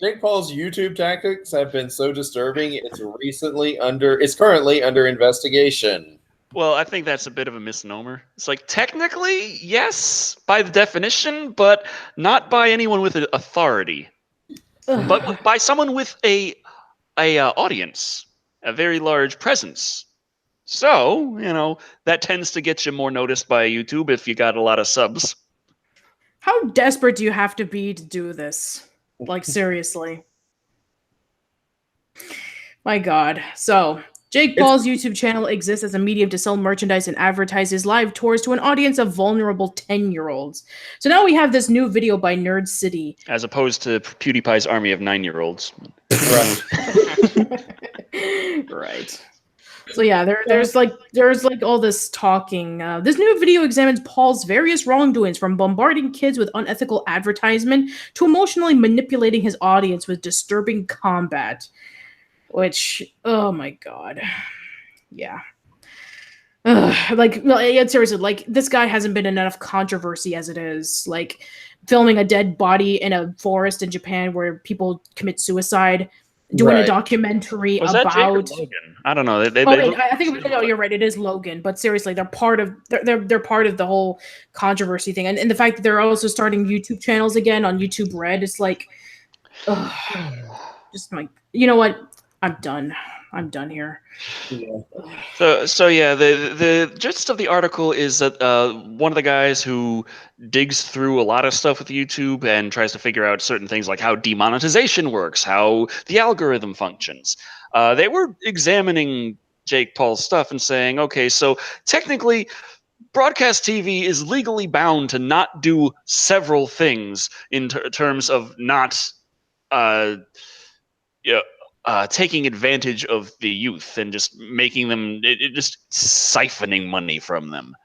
Jake Paul's YouTube tactics have been so disturbing. It's currently under investigation. Well, I think that's a bit of a misnomer. It's like, technically, yes, by the definition, but not by anyone with authority. But by someone with a audience, a very large presence. So, you know, that tends to get you more noticed by YouTube if you got a lot of subs. How desperate do you have to be to do this? Like, seriously. My God. So, Jake Paul's YouTube channel exists as a medium to sell merchandise and advertise his live tours to an audience of vulnerable 10-year-olds. So now we have this new video by Nerd City. As opposed to PewDiePie's army of 9-year-olds. Right. Right. So yeah, there's like all this talking. This new video examines Paul's various wrongdoings, from bombarding kids with unethical advertisement to emotionally manipulating his audience with disturbing combat. Which, oh my god, yeah. Like, yeah, seriously, like, this guy hasn't been in enough controversy as it is. Like, filming a dead body in a forest in Japan where people commit suicide, doing a documentary Was about. that Jake or Logan? I don't know. I think no, you're right. It is Logan, but seriously, they're part of they're part of the whole controversy thing, and the fact that they're also starting YouTube channels again on YouTube Red. It's like, just like, you know what? I'm done. I'm done here. Yeah. So yeah, the gist of the article is that one of the guys who digs through a lot of stuff with YouTube and tries to figure out certain things like how demonetization works, how the algorithm functions. They were examining Jake Paul's stuff and saying, okay, so technically, broadcast TV is legally bound to not do several things in terms of not. Taking advantage of the youth and just making them, just siphoning money from them.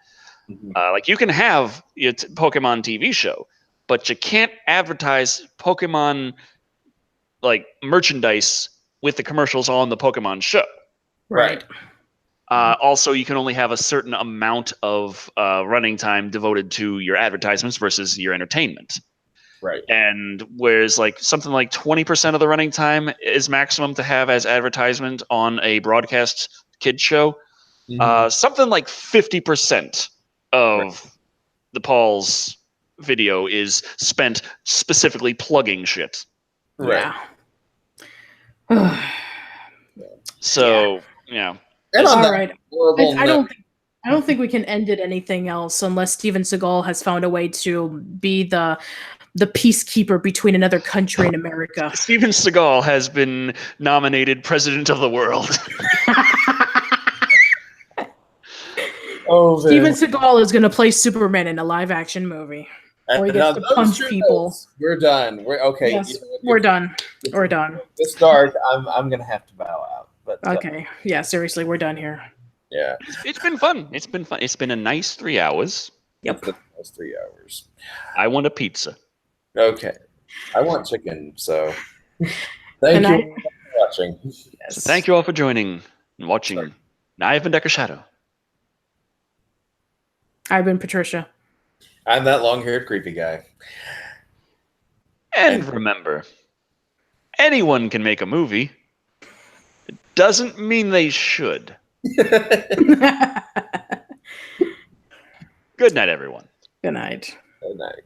Mhm. Like, you can have a Pokemon TV show, but you can't advertise Pokemon like merchandise with the commercials on the Pokemon show. Right. Also, you can only have a certain amount of running time devoted to your advertisements versus your entertainment. Right. And whereas like something like 20% of the running time is maximum to have as advertisement on a broadcast kid show, something like 50% of the Paul's video is spent specifically plugging shit. Right. Yeah. So, yeah. And on All that right. horrible I note- don't think we can end it anything else unless Steven Seagal has found a way to be the peacekeeper between another country and America. Steven Seagal has been nominated President of the World. Oh, Steven Seagal is going to play Superman in a live action movie. Or he gets to punch people. We're done. We're okay. Yes, we're done. We're done. It's dark. I'm gonna have to bow out. But Okay. Yeah, seriously, we're done here. yeah, It's been fun. It's been fun. It's been a nice 3 hours. Yep. That's 3 hours. I want a pizza. Okay, I want chicken. So thank you for watching. Yes. So thank you all for joining and watching. Sorry. I've been Decker Shado. I've been Patricia. I'm that long-haired creepy guy. And remember, anyone can make a movie. It doesn't mean they should. Good Good night, everyone. Good night. night.